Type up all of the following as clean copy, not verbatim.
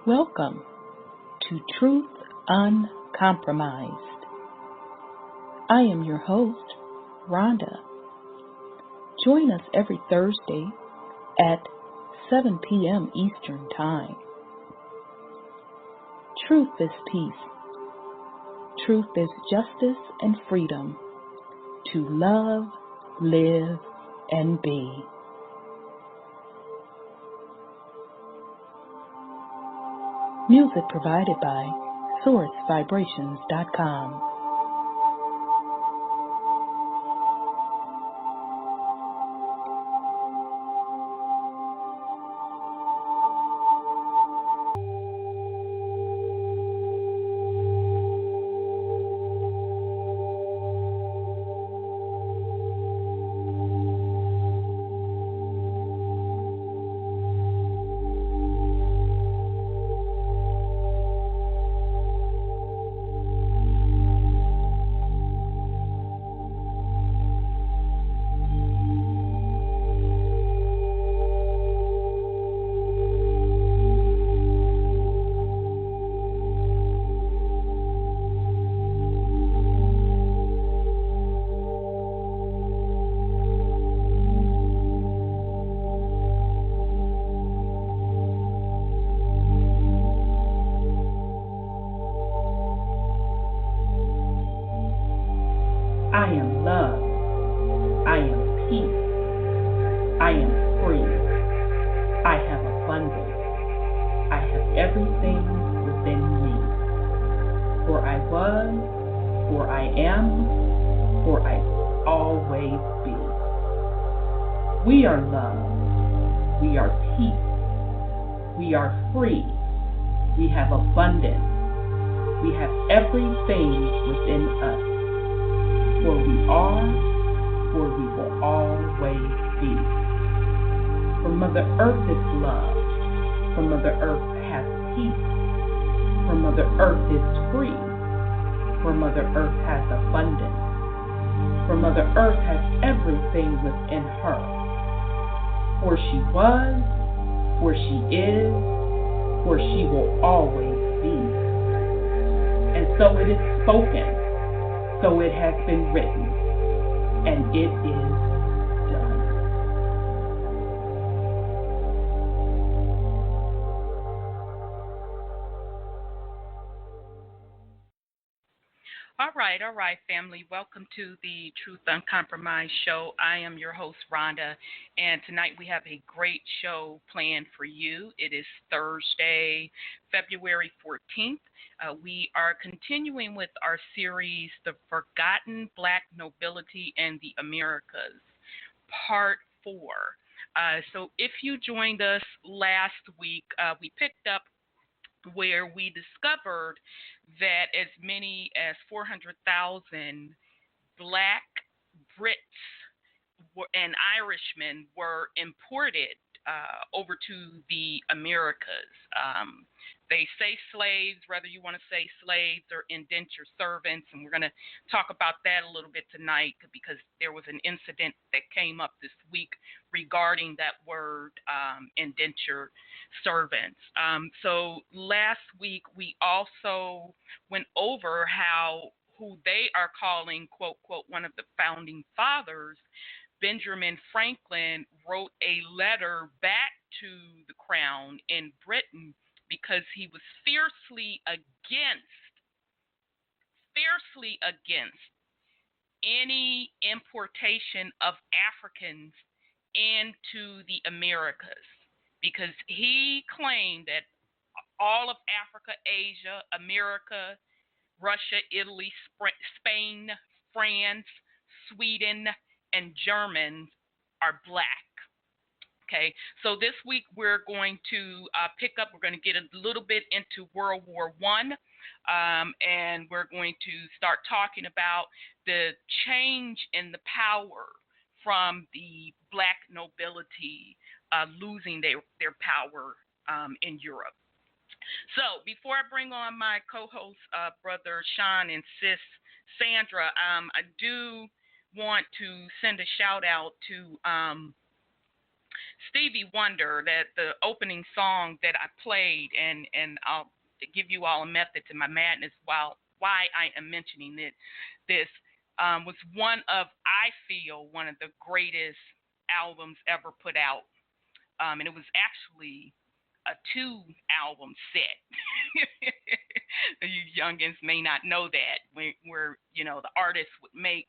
Welcome to Truth Uncompromised. I am your host, Rhonda. Join us every Thursday at 7 p.m. Eastern Time. Truth is peace. Truth is justice and freedom to love, live, and be. Music provided by sourcevibrations.com. I am love. I am peace. I am free. I have abundance. I have everything within me. For I was, for I am, for I will always be. We are love. We are peace. We are free. We have abundance. We have everything within us. For we are, for we will always be. For Mother Earth is love. For Mother Earth has peace. For Mother Earth is free. For Mother Earth has abundance. For Mother Earth has everything within her. For she was, for she is, for she will always be. And so it is spoken. So it has been written, and it is done. All right, family. Welcome to the Truth Uncompromised show. I am your host, Rhonda, and tonight we have a great show planned for you. It is Thursday, February 14th. We are continuing with our series, The Forgotten Black Nobility and the Americas, Part 4. So if you joined us last week, we picked up where we discovered that as many as 400,000 Black Brits and Irishmen were imported over to the Americas. They say slaves, whether you want to say slaves or indentured servants, and we're going to talk about that a little bit tonight because there was an incident that came up this week regarding that word, indentured servants. So last week we also went over who they are calling, quote, quote, one of the founding fathers. Benjamin Franklin wrote a letter back to the crown in Britain because he was fiercely against any importation of Africans into the Americas, because he claimed that all of Africa, Asia, America, Russia, Italy, Spain, France, Sweden, and Germans are black. Okay, so this week we're going to we're going to get a little bit into World War I, and we're going to start talking about the change in the power from the black nobility losing their power in Europe. So before I bring on my co-host, Brother Sean and Sis Sandra, I do want to send a shout out to Stevie Wonder, that the opening song that I played, and I'll give you all a method to my madness while why I am mentioning it. This was one of, I feel, one of the greatest albums ever put out, and it was actually a 2-album set. You youngins may not know that, where the artists would make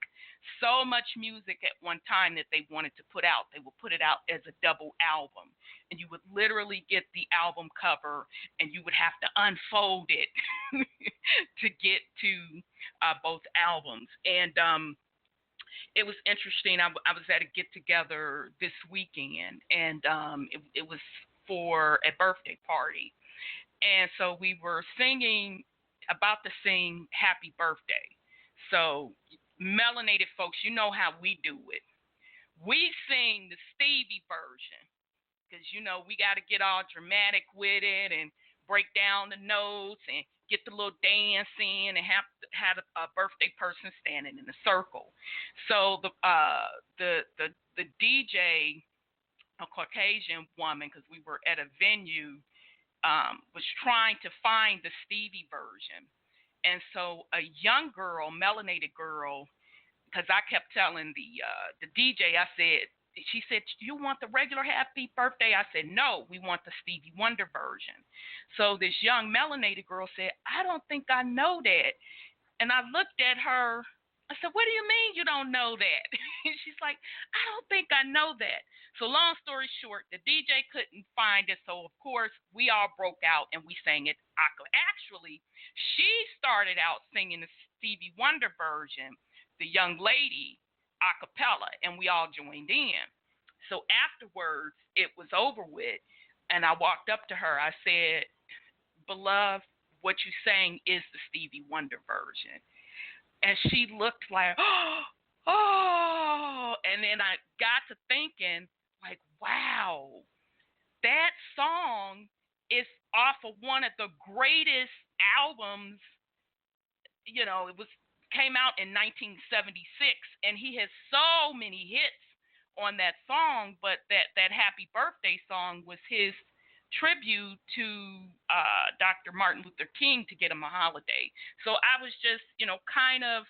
so much music at one time that they wanted to put out. They would put it out as a double album, and you would literally get the album cover, and you would have to unfold it to get to both albums. And it was interesting. I was at a get together this weekend, and it was for a birthday party. And so we were about to sing Happy Birthday. So, melanated folks, you know how we do it. We sing the Stevie version because, we got to get all dramatic with it and break down the notes and get the little dance in and have a birthday person standing in a circle. So the DJ, a Caucasian woman, because we were at a venue, was trying to find the Stevie version. And so a young girl, melanated girl, because I kept telling the DJ, she said, "You want the regular Happy Birthday?" I said, "No, we want the Stevie Wonder version." So this young melanated girl said, "I don't think I know that." And I looked at her. I said, "What do you mean you don't know that?" And she's like, "I don't think I know that." So long story short, the DJ couldn't find it. So, of course, we all broke out and we sang it. Actually, she started out singing the Stevie Wonder version, the young lady, a cappella, and we all joined in. So afterwards, it was over with. And I walked up to her. I said, "Beloved, what you sang is the Stevie Wonder version." And she looked like, oh, and then I got to thinking, like, wow, that song is off of one of the greatest albums. It came out in 1976, and he has so many hits on that song. But that Happy Birthday song was his tribute to Dr. Martin Luther King to get him a holiday. So I was just, kind of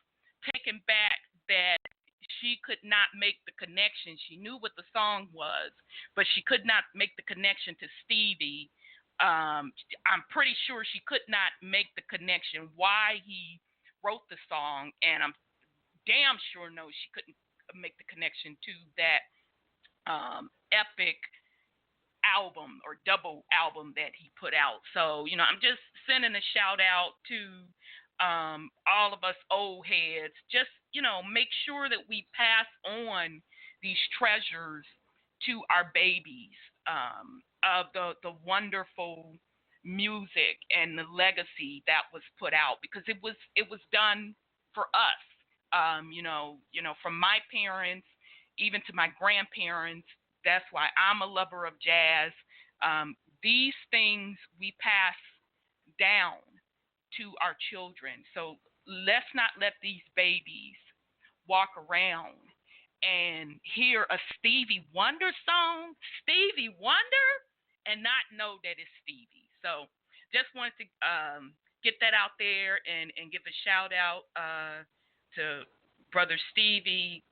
taken back that she could not make the connection. She knew what the song was, but she could not make the connection to Stevie. I'm pretty sure she could not make the connection why he wrote the song, and I'm damn sure no, she couldn't make the connection to that epic album or double album that he put out. So, I'm just sending a shout out to all of us old heads. Just, make sure that we pass on these treasures to our babies, of the wonderful music and the legacy that was put out, because it was done for us. From my parents even to my grandparents. That's why I'm a lover of jazz. These things we pass down to our children. So let's not let these babies walk around and hear a Stevie Wonder song, Stevie Wonder, and not know that it's Stevie. So just wanted to get that out there and give a shout out to Brother Stevie.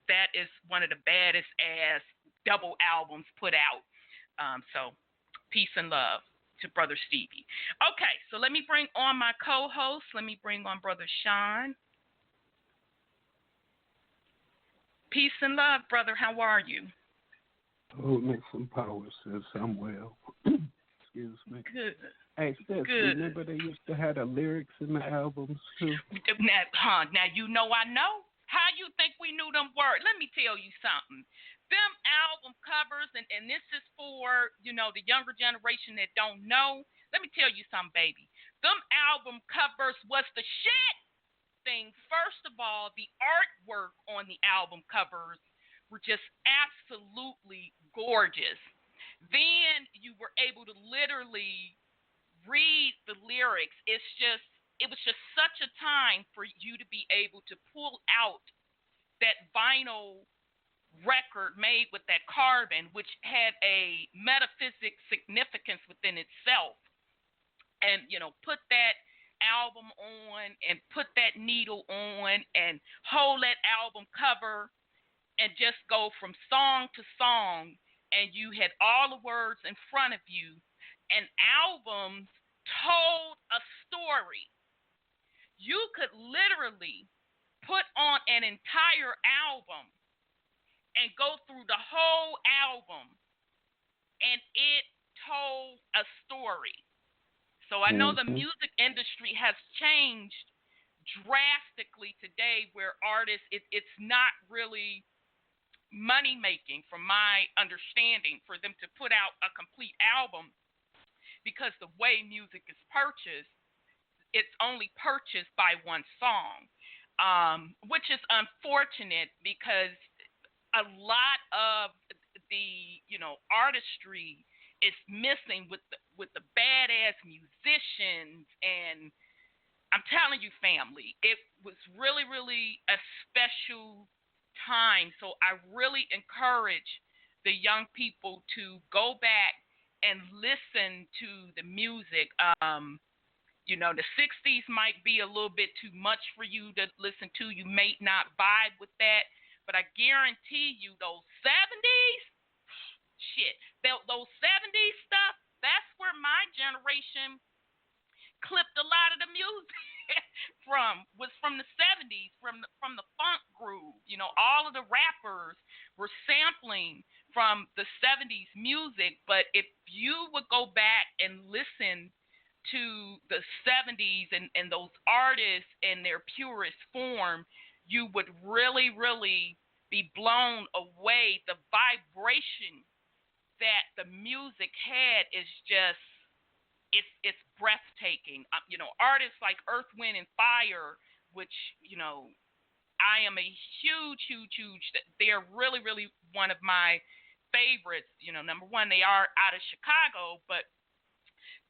That is one of the baddest ass double albums put out. So peace and love to Brother Stevie. Okay, so let me bring on my co-host. Let me bring on Brother Sean. Peace and love, brother. How are you? Oh, make some power, sis. I'm well. Excuse me. Good. Hey, sis, Good. Remember they used to have the lyrics in the albums, too? Now you know I know. How you think we knew them words? Let me tell you something. Them album covers, and this is for, the younger generation that don't know. Let me tell you something, baby. Them album covers was the shit thing. First of all, the artwork on the album covers were just absolutely gorgeous. Then you were able to literally read the lyrics. It was just such a time for you to be able to pull out that vinyl record made with that carbon, which had a metaphysic significance within itself, and put that album on and put that needle on and hold that album cover and just go from song to song, and you had all the words in front of you, and albums told a story. You could literally put on an entire album and go through the whole album, and it told a story. So I know the music industry has changed drastically today, where artists, it's not really money making, from my understanding, for them to put out a complete album, because the way music is purchased, it's only purchased by one song, which is unfortunate, because a lot of the artistry is missing with the badass musicians. And I'm telling you, family, it was really, really a special time. So I really encourage the young people to go back and listen to the music. The 60s might be a little bit too much for you to listen to. You may not vibe with that, but I guarantee you those 70s, those 70s stuff, that's where my generation clipped a lot of the music was from the 70s, from the funk groove. All of the rappers were sampling from the 70s music. But if you would go back and listen to the 70s and those artists in their purest form, you would really, really be blown away. The vibration that the music had is just, it's breathtaking. Artists like Earth, Wind, and Fire, which, I am a huge, they're really, really one of my favorites. Number one, they are out of Chicago, but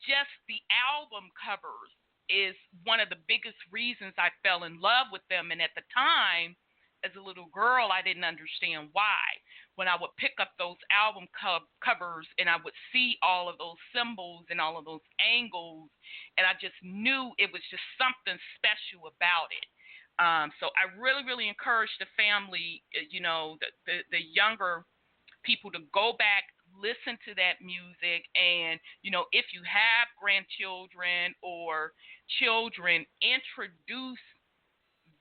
just the album covers is one of the biggest reasons I fell in love with them. And at the time, as a little girl, I didn't understand why. When I would pick up those album covers and I would see all of those symbols and all of those angles, and I just knew it was just something special about it. So I really, really encourage the family, the younger people, to go back, listen to that music, and if you have grandchildren or children, introduce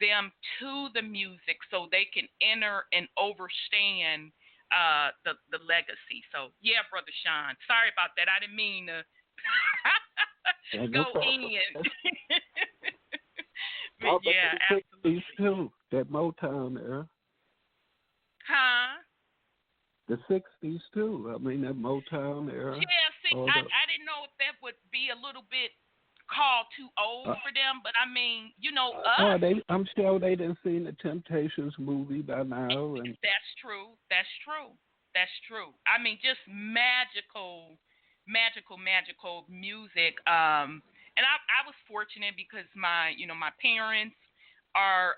them to the music so they can enter and understand the legacy. So yeah, Brother Sean, sorry about that. I didn't mean to go in. But yeah, absolutely. Too, that Motown era. Huh? The 60s too. I mean, that Motown era. Yeah, see, I didn't know if that would be a little bit called too old for them, but I mean, us. I'm sure they didn't see the Temptations movie by now. And That's true. I mean, just magical music. And I was fortunate because my parents are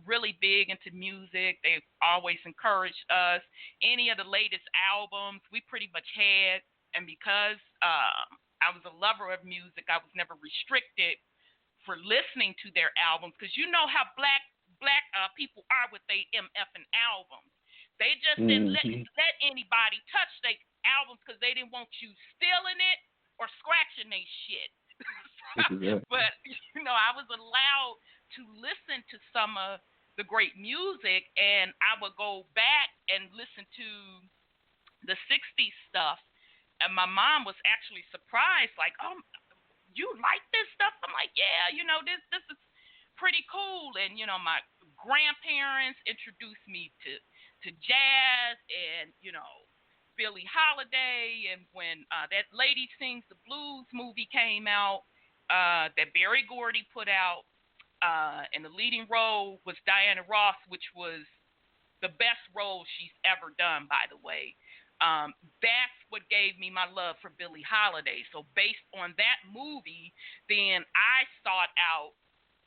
really big into music. They've always encouraged us. Any of the latest albums we pretty much had, and because I was a lover of music, I was never restricted for listening to their albums, because you know how black people are with their MFing albums. They just didn't let anybody touch their albums because they didn't want you stealing it or scratching their shit. But I was allowed to listen to some of the great music, and I would go back and listen to the 60s stuff. And my mom was actually surprised, like, "Oh, you like this stuff?" I'm like, "Yeah, this is pretty cool." And my grandparents introduced me to jazz and Billie Holiday. And when that Lady Sings the Blues movie came out, that Berry Gordy put out, and the leading role was Diana Ross, which was the best role she's ever done, by the way. That's what gave me my love for Billie Holiday. So based on that movie, then I sought out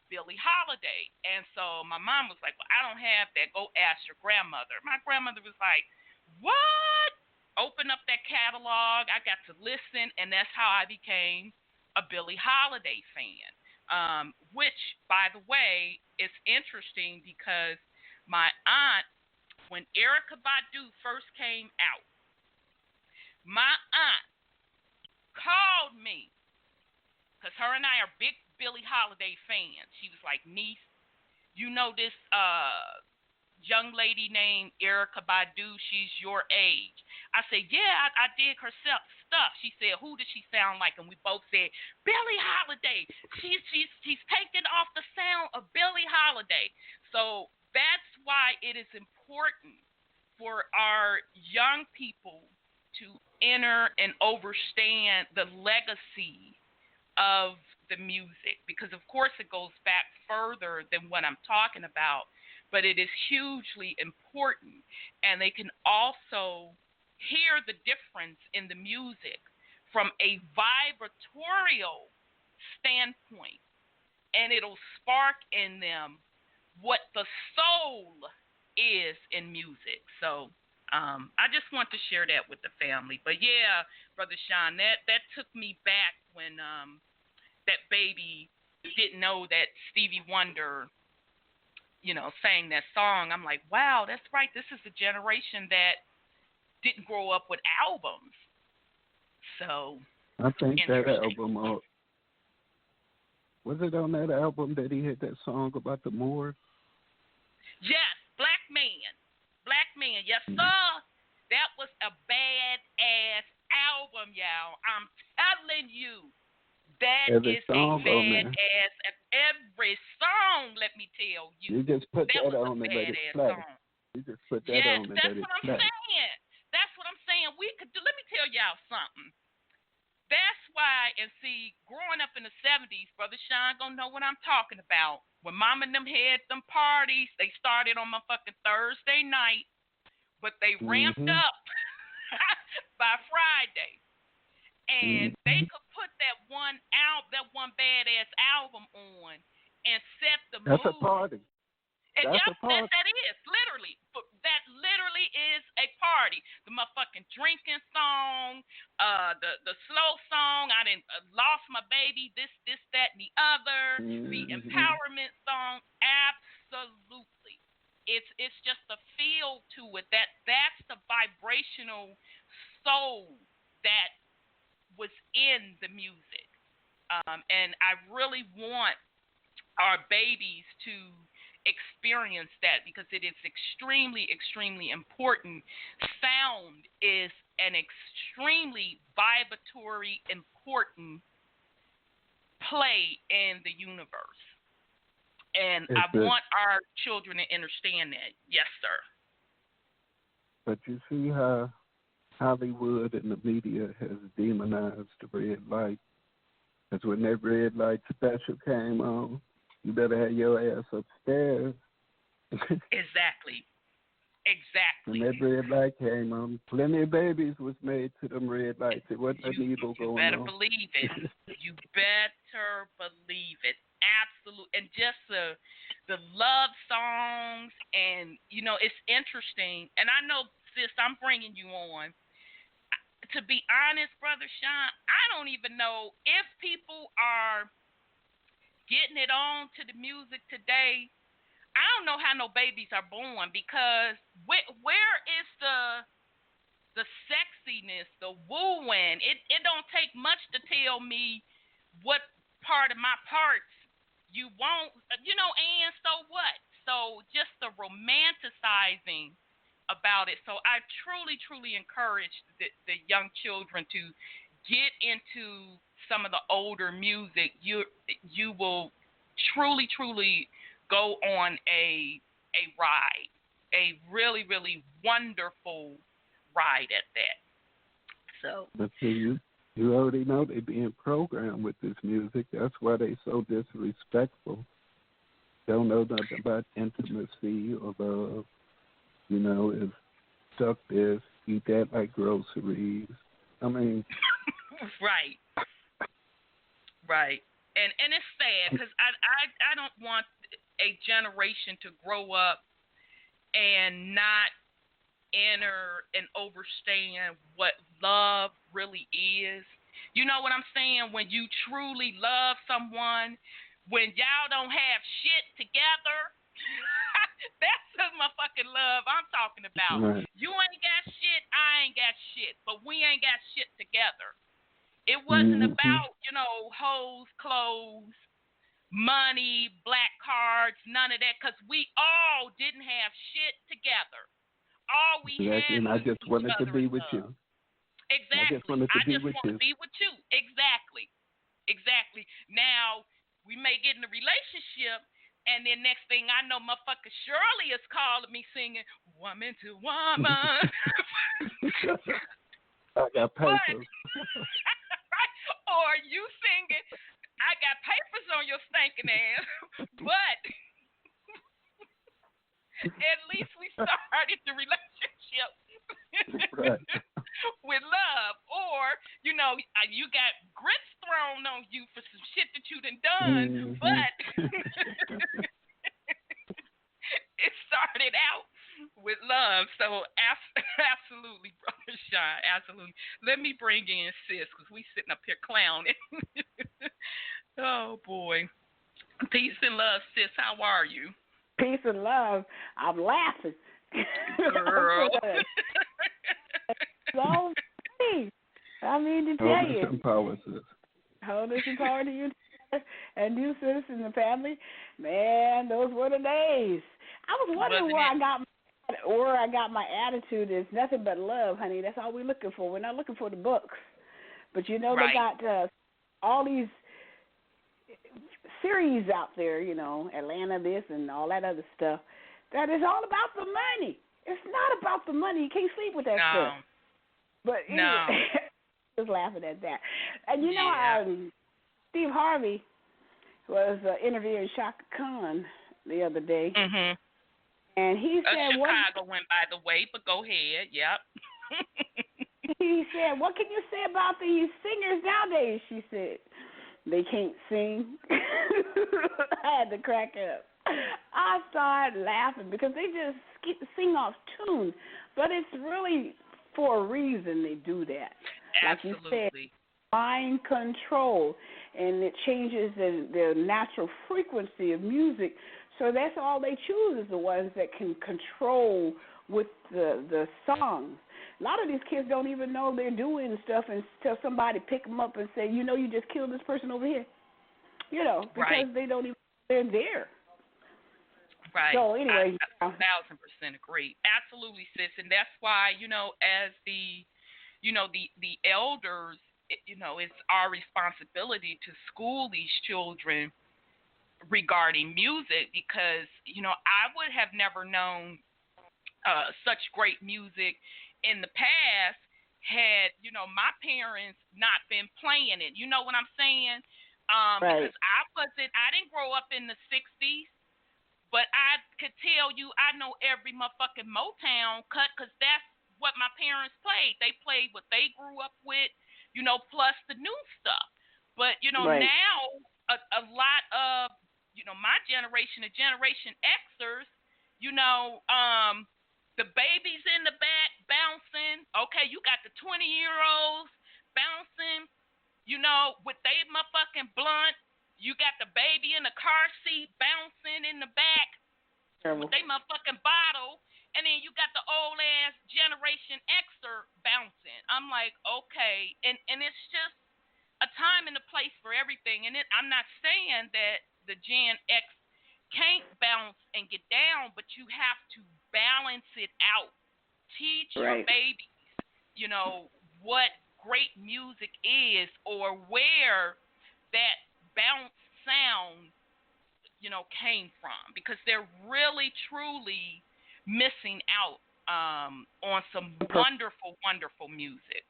Billie Holiday. And so my mom was like, well, I don't have that. Go ask your grandmother. My grandmother was like, what? Open up that catalog. I got to listen, and that's how I became a Billie Holiday fan. Which, by the way, is interesting because my aunt, when Erykah Badu first came out, my aunt called me because her and I are big Billie Holiday fans. She was like, niece, you know this young lady named Erykah Badu, she's your age. I said, yeah, I dig her stuff. She said, who does she sound like? And we both said, Billie Holiday. She's taken off the sound of Billie Holiday. So that's why it is important for our young people to enter and understand the legacy of the music, because of course it goes back further than what I'm talking about, but it is hugely important, and they can also hear the difference in the music from a vibratorial standpoint, and it'll spark in them what the soul is in music. So I just want to share that with the family. But yeah, Brother Sean, that took me back when that baby didn't know that Stevie Wonder, sang that song. I'm like, wow, that's right. This is a generation that didn't grow up with albums. So I think that album, was it on that album that he had that song about the Moors? Yes, Black Man. Yes, sir. That was a badass album, y'all. I'm telling you. That is a badass. Every song, let me tell you. You just put that was on a and let it badass play. song. You just put that on and let it play. That's what I'm saying. We could do. Let me tell y'all something. That's why, and see, growing up in the 70s, Brother Sean gonna know what I'm talking about. When Mama and them had them parties, they started on my fucking Thursday night, but they ramped up by Friday. And they could put that one badass album on and set the mood. That's a party. And that is literally. That literally is a party. The motherfucking drinking song, the slow song. I done lost my baby. This, that, and the other. The empowerment song. Absolutely. It's just a feel to it. That's the vibrational soul that was in the music. And I really want our babies to experience that because it is extremely, extremely important. Sound is an extremely vibratory, important play in the universe. And I want our children to understand that. Yes, sir. But you see how Hollywood and the media has demonized the red light. Because when that red light special came on, you better have your ass upstairs. Exactly. When that red light came on, plenty of babies was made to them red lights. It wasn't an evil going on. You better believe it. You better believe it. Absolutely. And just the love songs, and, it's interesting. And I know, sis, I'm bringing you on. To be honest, Brother Sean, I don't even know if people are getting it on to the music today. I don't know how no babies are born, because where is the sexiness, the wooing? It don't take much to tell me what part of my parts you want, and so what? So just the romanticizing about it. So I truly, truly encourage the young children to get into some of the older music. You will truly, truly go on a ride, a really, really wonderful ride at that. So. But see, you already know they're being programmed with this music. That's why they so disrespectful. Don't know nothing about intimacy or love. Is suck this, eat that like groceries. I mean, right. And it's sad because I don't want a generation to grow up and not enter and understand what love really is. You know what I'm saying? When you truly love someone, when y'all don't have shit together, that's the motherfucking love I'm talking about. Right. You ain't got shit, I ain't got shit, but we ain't got shit together. It wasn't about, hoes, clothes, money, black cards, none of that, because we all didn't have shit together. All we had and was I just each wanted to other be in with love. you. Exactly. I just wanted to be with want you. to be with you. Exactly. Now, we may get in a relationship, and then next thing I know, motherfucker Shirley is calling me singing "Woman to Woman." I got papers. Or you singing, "I got papers on your stinking ass," but at least we started the relationship Right. with love. Or, you got grits thrown on you for some shit that you done, but it started out with love. So absolutely, Brother Sean, absolutely. Let me bring in Sis, because we sitting up here clowning. Oh, boy. Peace and love, Sis. How are you? Peace and love. I'm laughing. Girl. So funny. I mean to tell you. Some power, sis. Wholeness and power to you and you, sis, and the family. Man, those were the days. I was wondering where I got my attitude. Is nothing but love, honey. That's all we're looking for. We're not looking for the books. But they got all these series out there, Atlanta this and all that other stuff, that is all about the money. It's not about the money. You can't sleep with that stuff. But anyway, just laughing at that. And Steve Harvey was interviewing Shaka Khan the other day. Mm-hmm. And he said, Chicago went, by the way, but go ahead. Yep. He said, what can you say about these singers nowadays? She said, they can't sing. I had to crack up. I started laughing because they just sing off tune, but it's really for a reason they do that. Absolutely. Like you said, mind control, and it changes the natural frequency of music. So that's all they choose is the ones that can control with the songs. A lot of these kids don't even know they're doing stuff until somebody pick them up and say, you just killed this person over here. Because they don't even know they're there. Right. So anyway, I 1,000% agree. Absolutely, sis. And that's why, as the elders, it's our responsibility to school these children regarding music, because, I would have never known such great music in the past had, my parents not been playing it. You know what I'm saying? Right. Because I didn't grow up in the 60s, but I could tell you I know every motherfucking Motown cut, because that's what my parents played. They played what they grew up with, plus the new stuff. But, right. now a lot of, my generation, the Generation Xers, the babies in the back bouncing. Okay, you got the 20-year-olds bouncing, with they motherfucking blunt. You got the baby in the car seat bouncing in the back with they motherfucking bottle. And then you got the old-ass Generation Xer bouncing. I'm like, okay. And it's just a time and a place for everything. And I'm not saying that the Gen X can't bounce and get down, but you have to balance it out. Teach your babies, what great music is, or where that bounce sound, came from, because they're really, truly missing out on some wonderful, wonderful music.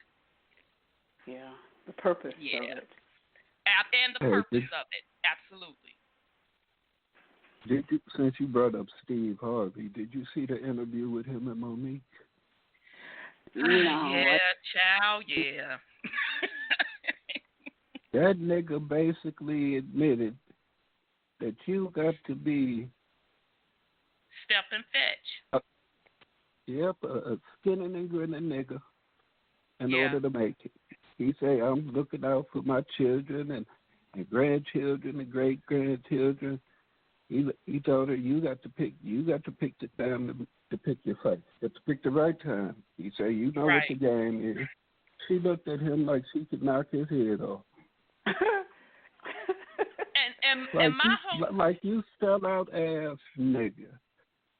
Yeah, the purpose of it. And the purpose of it, absolutely. Since you brought up Steve Harvey, did you see the interview with him and Monique? No. Yeah, child, yeah. That nigga basically admitted that you got to be step and fetch. A skinning and grinning nigga in Yeah. order to make it. He say, I'm looking out for my children and grandchildren and great grandchildren. He told her, you got to pick the time to pick your fight. You got to pick the right time. He said, you know Right. what the game is. She looked at him like she could knock his head off. Like you spell out ass nigga.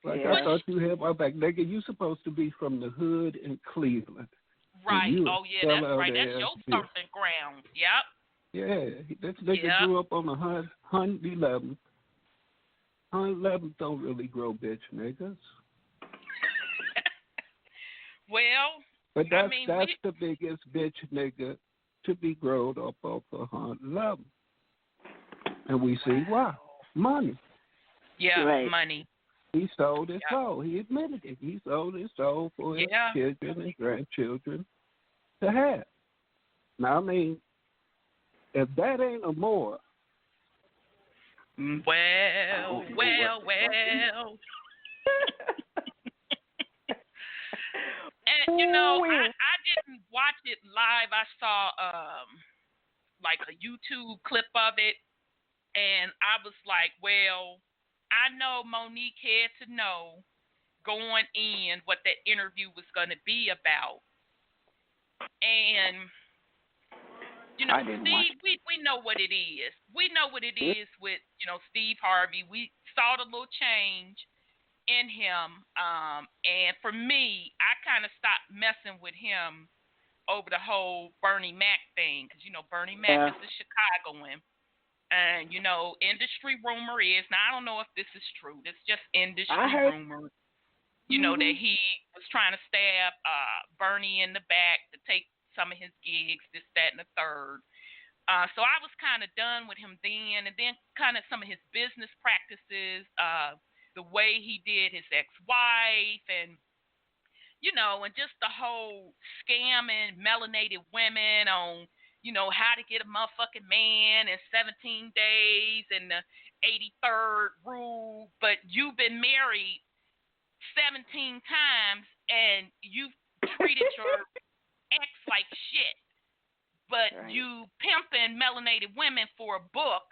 Like yeah. I thought you had my back. Nigga, you supposed to be from the hood in Cleveland. Right. You Oh, yeah, that's right. That's your bitch. stomping ground. Yep. Yeah, this nigga grew up on the 111th. 111th don't really grow bitch niggas. Well, but that's we... the biggest bitch nigga to be growed up off of 111th. And we see why. Money. Yeah, right. Money. He sold his soul. He admitted it. He sold his soul for his children and grandchildren to have. Now, I mean, if that ain't a more. Well. And, you know, I didn't watch it live. I saw, like, a YouTube clip of it. And I was like, well, I know Monique had to know going in what that interview was going to be about. And, you know, Steve, we know what it is. We know what it is with, you know, Steve Harvey. We saw the little change in him. And for me, I kind of stopped messing with him over the whole Bernie Mac thing. Because, you know, Bernie Mac is a Chicagoan. And, you know, industry rumor is, now I don't know if this is true. It's just industry rumor, you know, that he was trying to stab Bernie in the back to take some of his gigs, this, that, and the third. So I was kind of done with him then. And then kind of some of his business practices, the way he did his ex-wife and, you know, and just the whole scamming melanated women on, you know, how to get a motherfucking man in 17 days and the 83rd rule, but you've been married 17 times and you've treated your ex like shit, but you pimping melanated women for a book,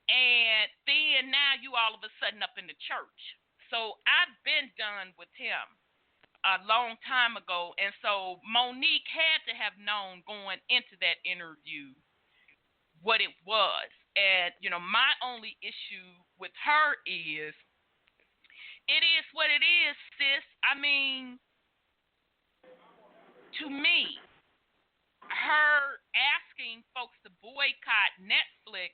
and then now you all of a sudden up in the church. So I've been done with him a long time ago, and so Monique had to have known going into that interview what it was. And, you know, my only issue with her is, it is what it is, sis. I mean, to me, her asking folks to boycott Netflix,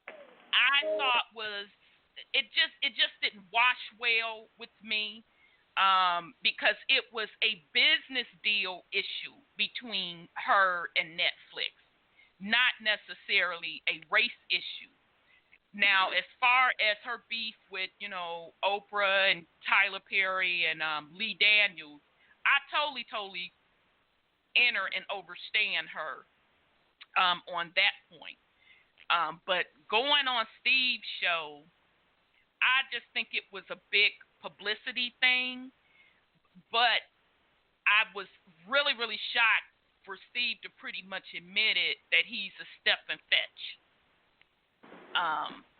I thought was, it just didn't wash well with me. Because it was a business deal issue between her and Netflix, not necessarily a race issue. Now, as far as her beef with, you know, Oprah and Tyler Perry and Lee Daniels, I totally enter and understand her on that point. But going on Steve's show, I just think it was a big publicity thing, but I was really shocked for Steve to pretty much admit it, that he's a step and fetch.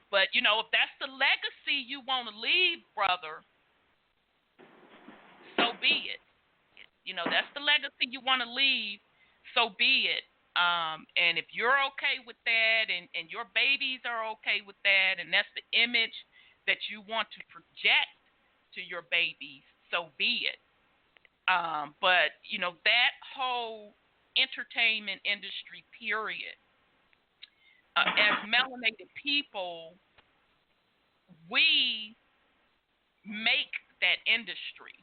But, you know, if that's the legacy you want to leave, brother, so be it. You know, that's the legacy you want to leave, so be it. And if you're okay with that and your babies are okay with that, and that's the image that you want to project to your babies, so be it. But, you know, that whole entertainment industry, period, as melanated people, we make that industry.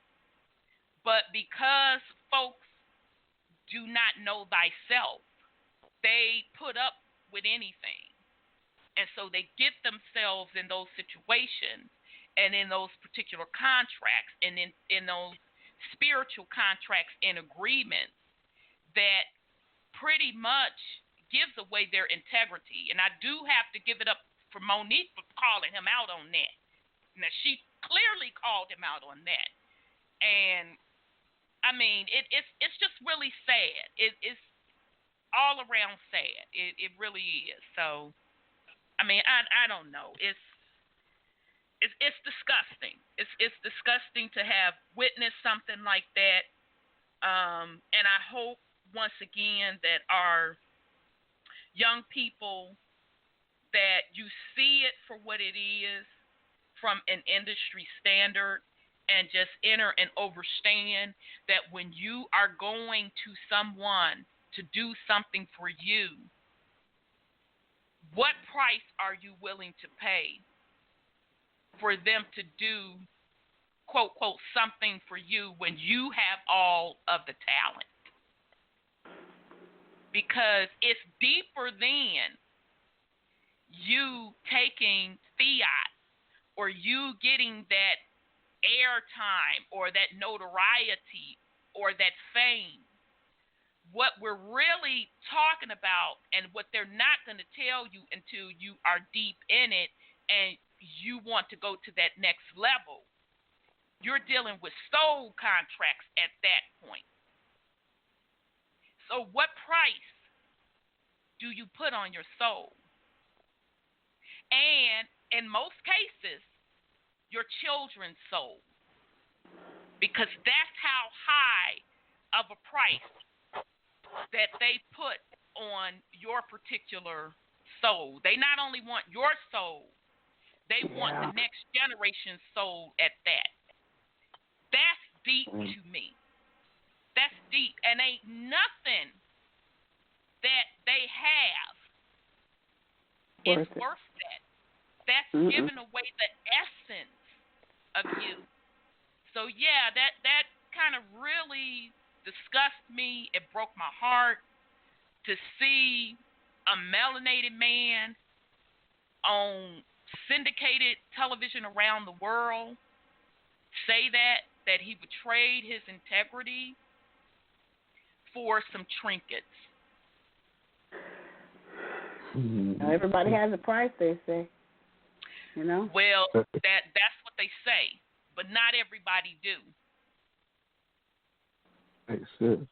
But because folks do not know thyself, they put up with anything. And so they get themselves in those situations and in those particular contracts and in those spiritual contracts and agreements that pretty much gives away their integrity. And I do have to give it up for Monique for calling him out on that. Now, she clearly called him out on that. And, I mean, it's just really sad. It's all around sad. It really is. So, I mean, I don't know. It's disgusting. It's disgusting to have witnessed something like that. And I hope, once again, that our young people, that you see it for what it is from an industry standard, and just enter and understand that when you are going to someone to do something for you, what price are you willing to pay for them to do, quote, quote, something for you when you have all of the talent? Because it's deeper than you taking fiat or you getting that airtime or that notoriety or that fame. What we're really talking about, and what they're not going to tell you until you are deep in it and you want to go to that next level, you're dealing with soul contracts at that point. So what price do you put on your soul? And in most cases, your children's soul, because that's how high of a price that they put on your particular soul. They not only want your soul, they want the next generation's soul at that. That's deep to me. That's deep, and ain't nothing that they have is worth that. That's giving away the essence of you. So yeah, that kind of really disgusted me. It broke my heart to see a melanated man on syndicated television around the world say that he betrayed his integrity for some trinkets. Now, everybody has a price, they say. You know? Well, that's what they say, but not everybody do. Hey, sis.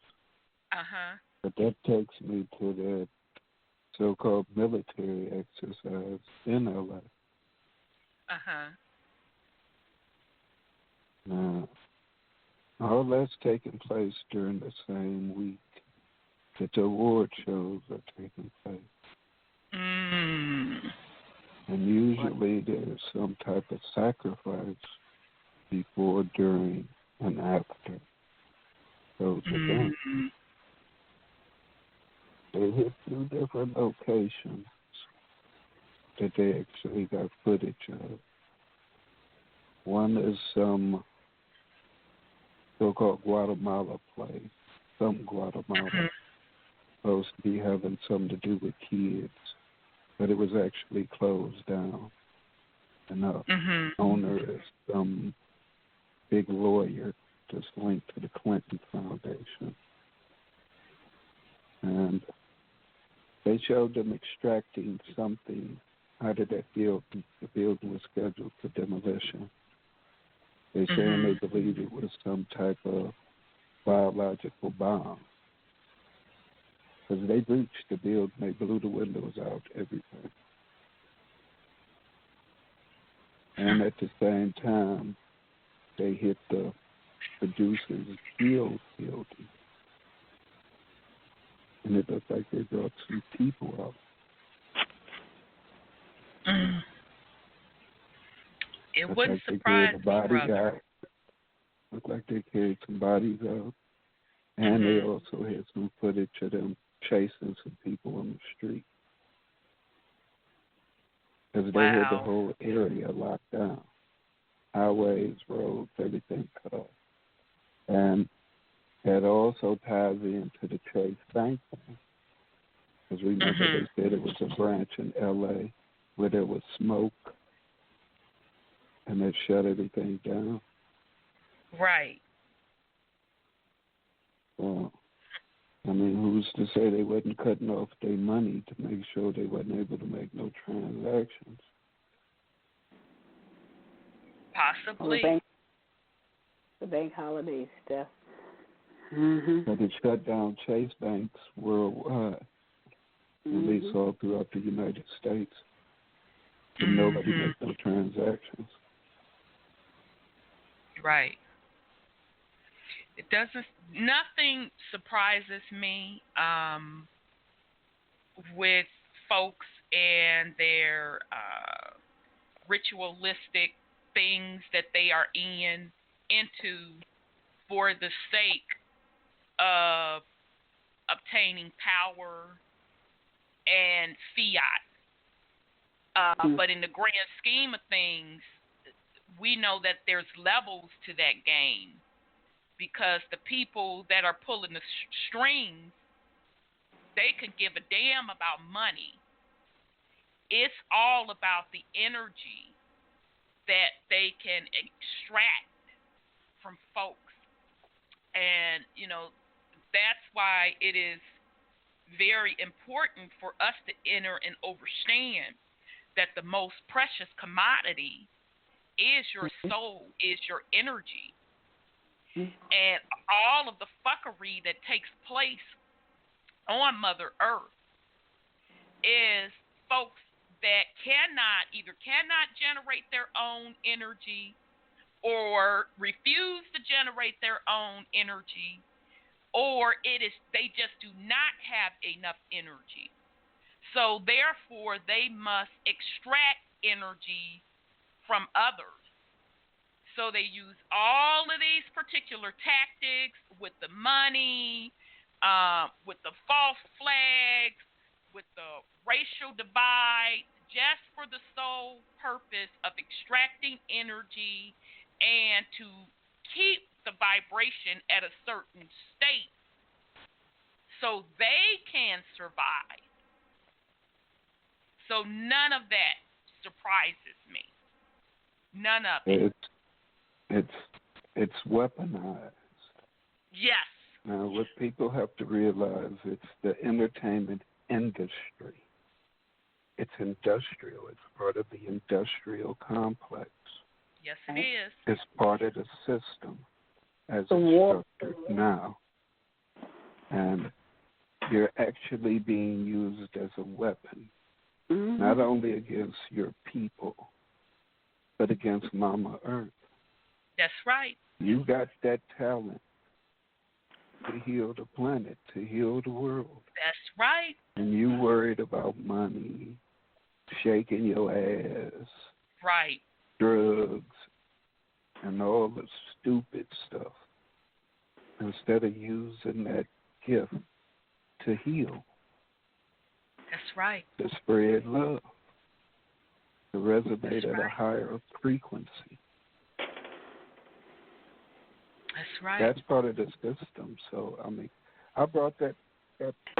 But that takes me to that so-called military exercise in L.A. Now, all that's taking place during the same week that the award shows are taking place. And usually there's some type of sacrifice before, during, and after those events. They hit 2 different locations that they actually got footage of. One is some so-called Guatemala place, some Guatemala, supposed to be having something to do with kids, but it was actually closed down. And the owner is some big lawyer just linked to the Clinton Foundation. And they showed them extracting something out of that building. The building was scheduled for demolition. They saying they believe it was some type of biological bomb. Because they breached the building, they blew the windows out, everything. And at the same time, they hit the producer's guild building. And it looked like they brought some people out. It wouldn't surprise me, brother. Looked like they carried some bodies out. And they also had some footage of them chasing some people on the street. Because they had the whole area locked down. Highways, roads, everything cut off. And that also ties into the Chase Bank thing. Because remember, they said it was a branch in L.A. where there was smoke and they shut everything down. Right. Well, I mean, who's to say they wasn't cutting off their money to make sure they wasn't able to make no transactions? Possibly. The bank holiday stuff. But it shut down Chase banks worldwide, at least all throughout the United States. And nobody makes no transactions. Right. Nothing surprises me with folks and their ritualistic things that they are into for the sake of obtaining power and fiat. But in the grand scheme of things, we know that there's levels to that game, because the people that are pulling the strings, they can give a damn about money. It's all about the energy that they can extract from folks. And, that's why it is very important for us to enter and understand that the most precious commodity is your soul, is your energy. And all of the fuckery that takes place on Mother Earth is folks that cannot generate their own energy, or refuse to generate their own energy, or they just do not have enough energy. So therefore, they must extract energy from others. So they use all of these particular tactics with the money, with the false flags, with the racial divide, just for the sole purpose of extracting energy and to keep the vibration at a certain state so they can survive. So none of that surprises me. None of it. It's weaponized. Yes. Now, what people have to realize, it's the entertainment industry. It's industrial. It's part of the industrial complex. Yes, it is. It's part of the system as it's structured now. And you're actually being used as a weapon, not only against your people, but against Mama Earth. That's right. You got that talent to heal the planet, to heal the world. That's right. And you worried about money, shaking your ass, right, drugs, and all the stupid stuff, instead of using that gift to heal. That's right. To spread love, to resonate at a higher frequency. That's right. That's part of the system. So, I brought that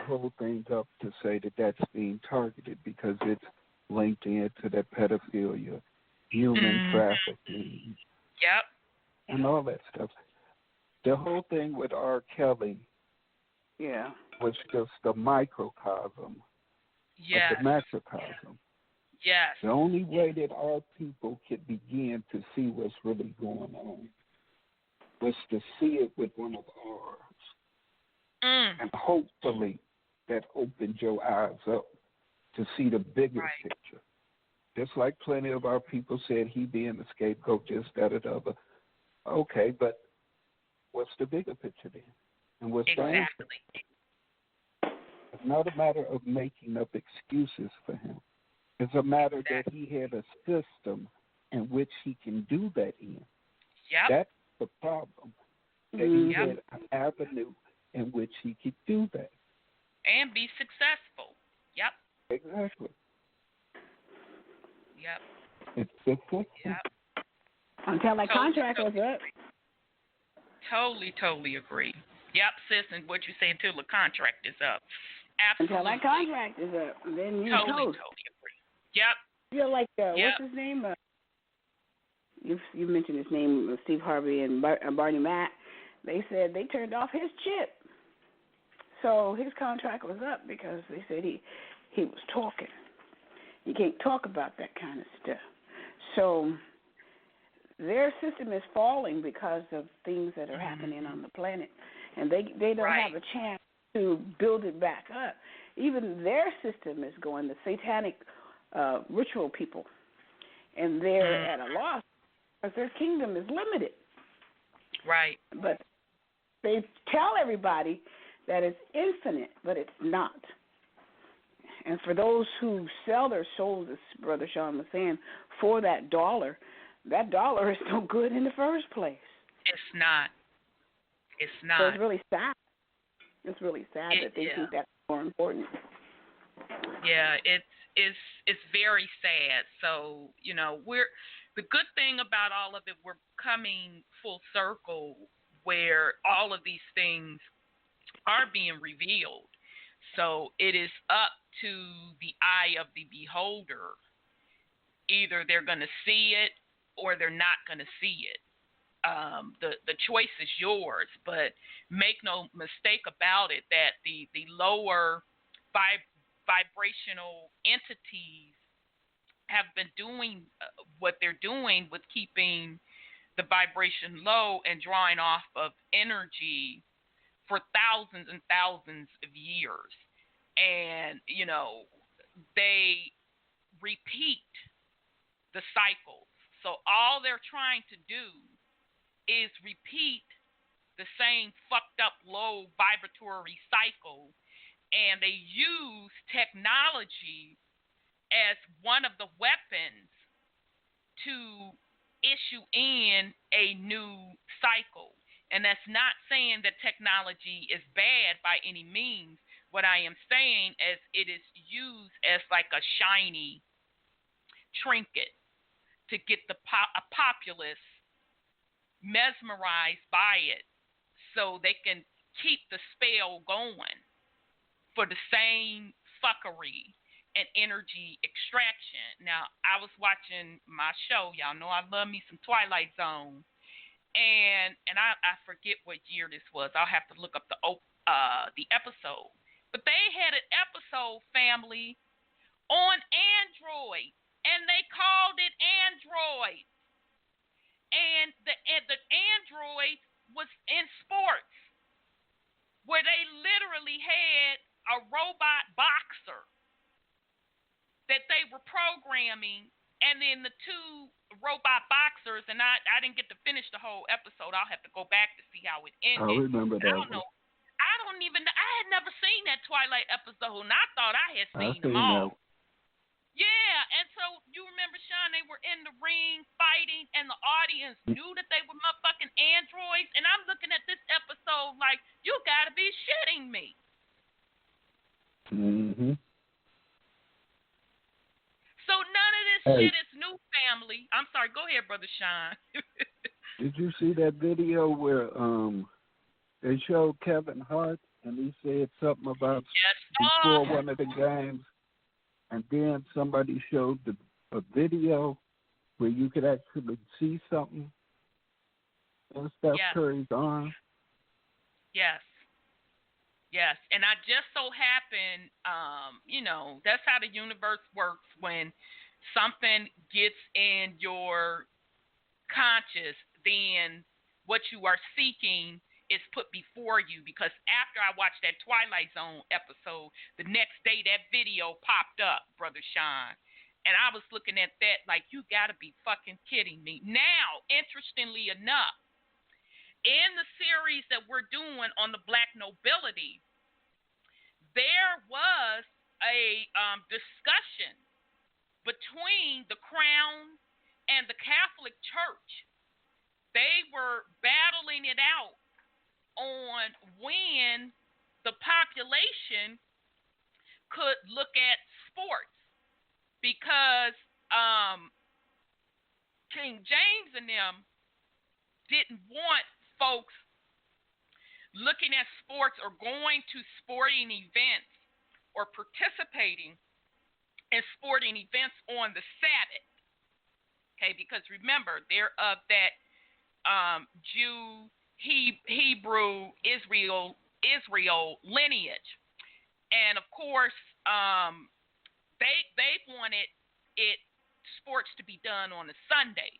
whole thing up to say that that's being targeted because it's linked into that pedophilia, human trafficking, and all that stuff. The whole thing with R. Kelly was just a microcosm of the macrocosm. Yes. The only way that our people could begin to see what's really going on was to see it with one of ours. And hopefully that opened your eyes up to see the bigger picture. Just like plenty of our people said, he being the scapegoat, just that or the other. Okay, but what's the bigger picture then? And what's the answer? It's not a matter of making up excuses for him. It's a matter that he had a system in which he can do that in. That's the problem. That he had an avenue in which he could do that. And be successful. Exactly. It's the system. Until my contract was up. Totally agree. Sis, and what you say until the contract is up. Absolutely. Until my contract is up. Then you totally agree. You're like, what's his name? You mentioned his name, Steve Harvey and Barney Mack. They said they turned off his chip. So his contract was up because they said he was talking. You can't talk about that kind of stuff. So their system is falling because of things that are happening on the planet, and they don't have a chance to build it back up. Even their system is going, the satanic ritual people, and they're at a loss because their kingdom is limited. Right. But they tell everybody that it's infinite, but it's not. And for those who sell their souls, as Brother Sean was saying, for that dollar is no good in the first place. It's not. It's not. So it's really sad. It's really sad that they think that's more important. Yeah, it's very sad. So, you know, the good thing about all of it, we're coming full circle where all of these things are being revealed. So it is up to the eye of the beholder. Either they're going to see it or they're not going to see it. The choice is yours, but make no mistake about it that the lower vibrational entities have been doing what they're doing with keeping the vibration low and drawing off of energy for thousands and thousands of years. And, you know, they repeat the cycles. So all they're trying to do is repeat the same fucked up low vibratory cycle, and they use technology as one of the weapons to issue in a new cycle. And that's not saying that technology is bad by any means. What I am saying is it is used as like a shiny trinket to get the a populace mesmerized by it so they can keep the spell going for the same fuckery and energy extraction. Now, I was watching my show. Y'all know I love me some Twilight Zone. And I forget what year this was. I'll have to look up the episode. But they had an episode, family, on Android, and they called it Android. And the Android was in sports, where they literally had a robot boxer that they were programming, and then the two robot boxers, and I didn't get to finish the whole episode. I'll have to go back to see how it ended. I remember that. I had never seen that Twilight episode, and I thought I had seen them all. Yeah, and so you remember, Sean, they were in the ring fighting, and the audience knew that they were motherfucking androids, and I'm looking at this episode like, you gotta be shitting me. Mm-hmm. So none of this shit is new, family. I'm sorry, go ahead, Brother Sean. Did you see that video where they showed Kevin Hart, and he said something about before one of the games, and then somebody showed a video where you could actually see something in Steph Curry's arm? Yes. Yes. And I just so happened, you know, that's how the universe works. When something gets in your conscious, then what you are seeking is put before you. Because after I watched that Twilight Zone episode, the next day that video popped up, Brother Sean. And I was looking at that like, you got to be fucking kidding me. Now, interestingly enough, in the series that we're doing on the Black Nobility, there was a discussion between the Crown and the Catholic Church. They were battling it out on when the population could look at sports, because King James and them didn't want folks looking at sports or going to sporting events or participating in sporting events on the Sabbath. Okay, because remember, they're of that Jew, Hebrew, Israel Israel lineage. And of course, they wanted sports to be done on a Sunday.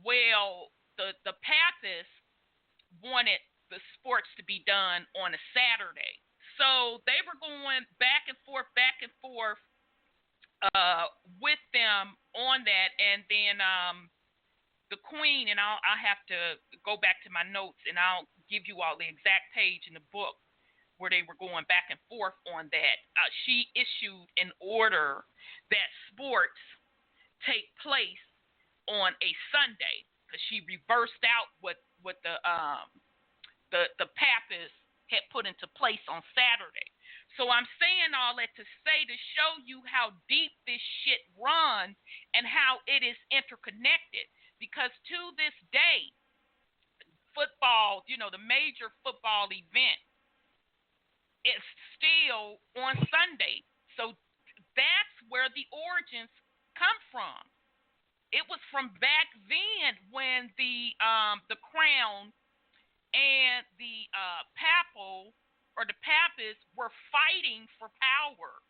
Well, the Papists wanted the sports to be done on a Saturday. So they were going back and forth with them on that. And then the Queen, and I have to go back to my notes, and I'll give you all the exact page in the book where they were going back and forth on that. She issued an order that sports take place on a Sunday, because she reversed out what the Papists had put into place on Saturday. So I'm saying all that to say, to show you how deep this shit runs and how it is interconnected. Because to this day, football, the major football event, is still on Sunday. So that's where the origins come from. It was from back then when the crown and the the Papists were fighting for power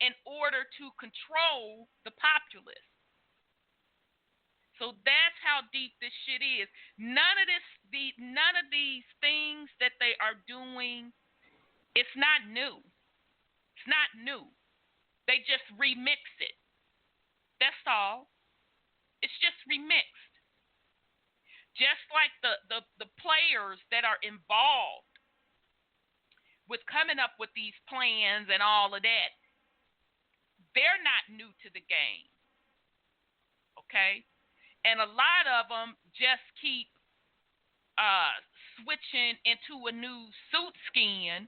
in order to control the populace. So that's how deep this shit is. None of these things that they are doing, it's not new. It's not new. They just remix it. That's all. It's just remixed. Just like the players that are involved with coming up with these plans and all of that, they're not new to the game. Okay? And a lot of them just keep switching into a new suit skin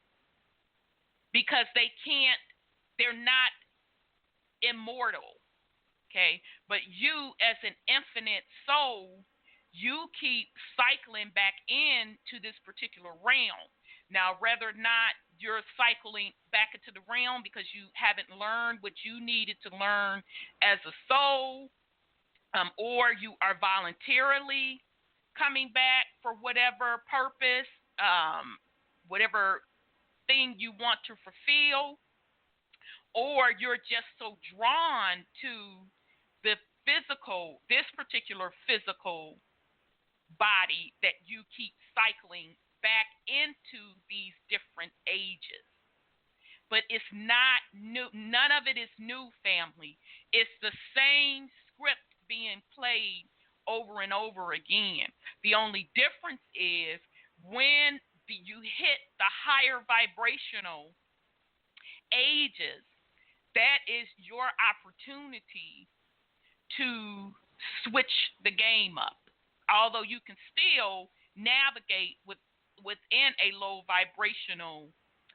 because they're not immortal. Okay? But you, as an infinite soul, you keep cycling back into this particular realm. Now, whether or not you're cycling back into the realm because you haven't learned what you needed to learn as a soul, or you are voluntarily coming back for whatever purpose, whatever thing you want to fulfill, or you're just so drawn to this particular physical body that you keep cycling back into these different ages. But it's not new. None of it is new, family. It's the same script being played over and over again. The only difference is when you hit the higher vibrational ages, that is your opportunity to switch the game up. Although you can still navigate within a low vibrational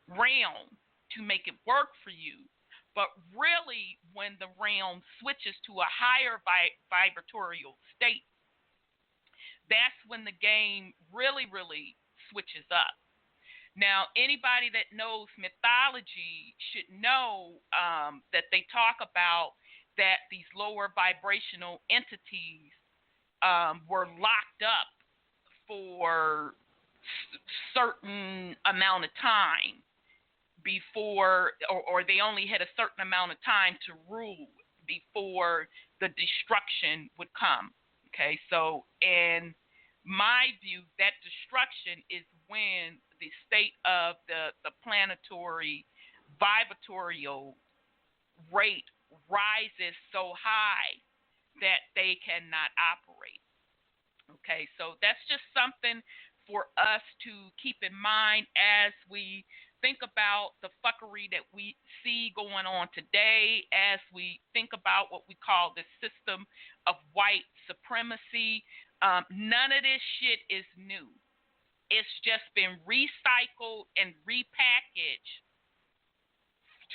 realm to make it work for you. But really, when the realm switches to a higher vibratorial state, that's when the game really, really switches up. Now, anybody that knows mythology should know that they talk about that these lower vibrational entities were locked up for certain amount of time before, or they only had a certain amount of time to rule before the destruction would come. Okay, so in my view, that destruction is when the state of the planetary vibratorial rate rises so high that they cannot operate. Okay, so that's just something for us to keep in mind as we think about the fuckery that we see going on today, as we think about what we call the system of white supremacy. None of this shit is new. It's just been recycled and repackaged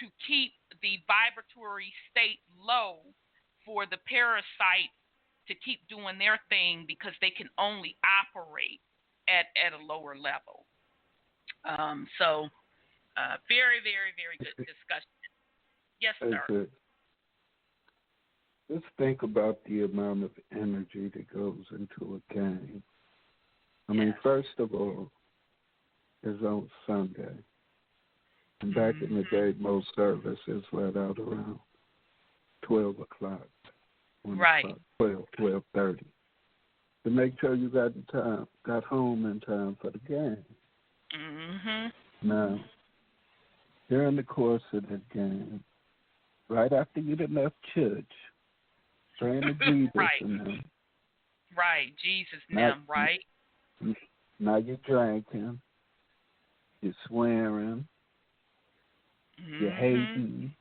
to keep the vibratory state low for the parasites to keep doing their thing because they can only operate at a lower level. So very, very, very good discussion. Yes, sir. Good. Just think about the amount of energy that goes into a game. I mean, first of all, is on Sunday. And back in the day, most services let out around 12 o'clock. 1 Right. o'clock, 12:30. To make sure you got home in time for the game. Now, during the course of the game, right after you done left church, praying to Jesus and them. Right, Jesus and them, right? Now you're drinking, you're swearing, you're hating,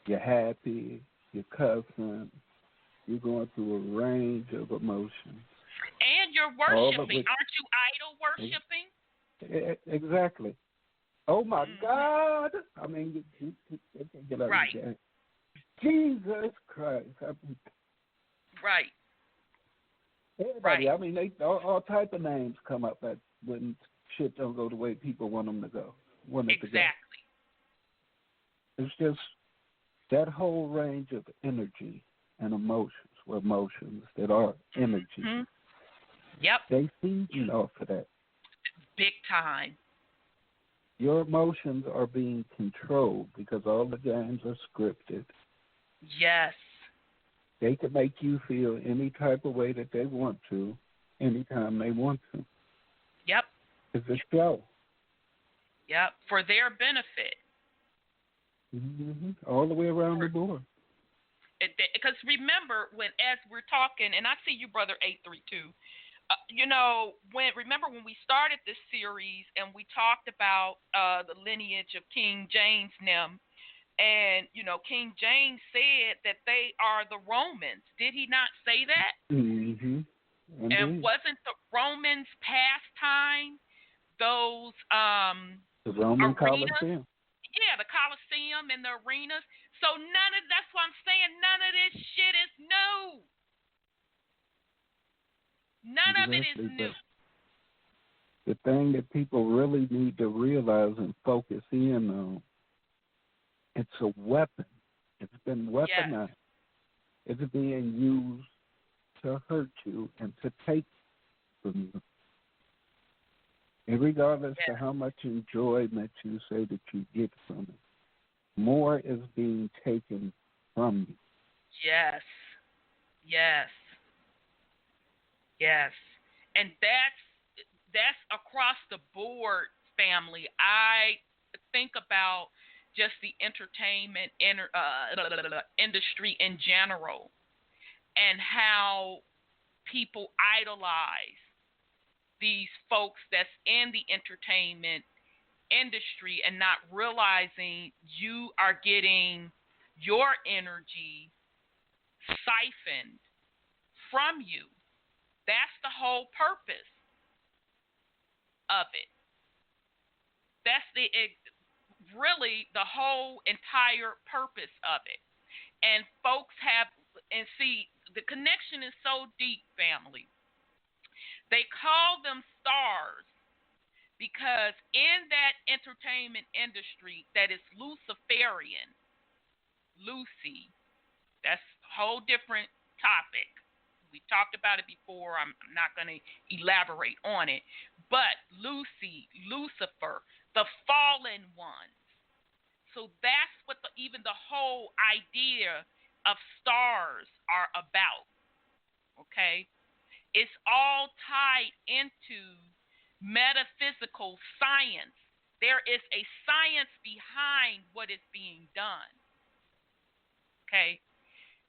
you're happy, you're cussing, you're going through a range of emotions. And you're worshiping. Aren't you idol worshiping? Exactly. Oh, my God. I mean, you can't get out of the game. Jesus Christ. Right. Everybody, I mean, all type of names come up that when shit don't go the way people want them to go. Exactly. It's just that whole range of energy and emotions that are energy. Yep. They feed you off of that. Big time. Your emotions are being controlled because all the games are scripted. Yes. They can make you feel any type of way that they want to, anytime they want to. Yep. It's a show. Yep. For their benefit. All the way around the board. Because remember, as we're talking, and I see you, Brother 832, remember when we started this series and we talked about the lineage of King James and them, and, King James said that they are the Romans. Did he not say that? And wasn't the Romans' pastime those the Roman arenas? Colosseum? Yeah, the Colosseum and the arenas. So that's what I'm saying. None of this shit is new. None of it is new. The thing that people really need to realize and focus in on, it's a weapon. It's been weaponized. Yes. It's being used to hurt you and to take from you. And regardless of how much enjoyment you say that you get from it, more is being taken from you. Yes. Yes. Yes. And that's across the board, family. I think about just the entertainment industry in general and how people idolize these folks that's in the entertainment industry and not realizing you are getting your energy siphoned from you. That's the whole purpose of it. That's really the whole entire purpose of it. And folks see, the connection is so deep, family. They call them stars because in that entertainment industry that is Luciferian, Lucy, that's a whole different topic. We talked about it before. I'm not going to elaborate on it. But Lucy, Lucifer, the fallen ones. So that's what even the whole idea of stars are about. Okay? It's all tied into metaphysical science. There is a science behind what is being done. Okay?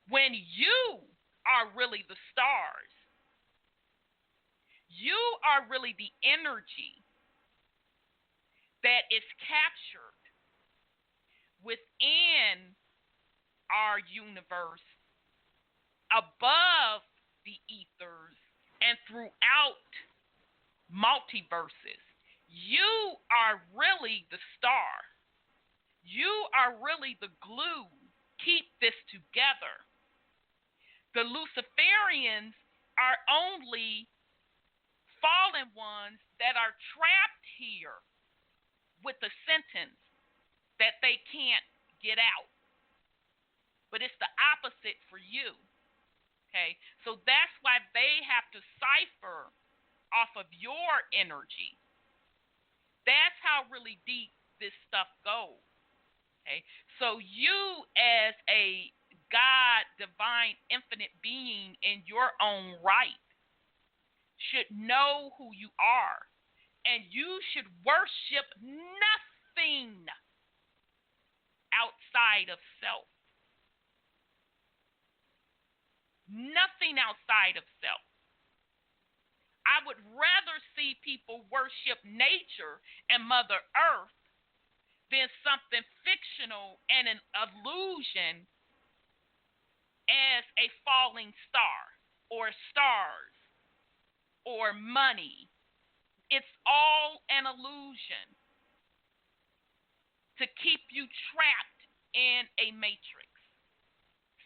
When you are really the stars, you are really the energy that is captured within our universe, above the ethers, and throughout multiverses. You are really the star. You are really the glue. Keep this together. The Luciferians are only fallen ones that are trapped here with a sentence that they can't get out. But it's the opposite for you. Okay? So that's why they have to cipher off of your energy. That's how really deep this stuff goes. Okay, so you as a God, divine, infinite being in your own right should know who you are, and you should worship nothing outside of self. Nothing outside of self. I would rather see people worship nature and Mother Earth than something fictional and an illusion as a falling star or stars or money. It's all an illusion to keep you trapped in a matrix.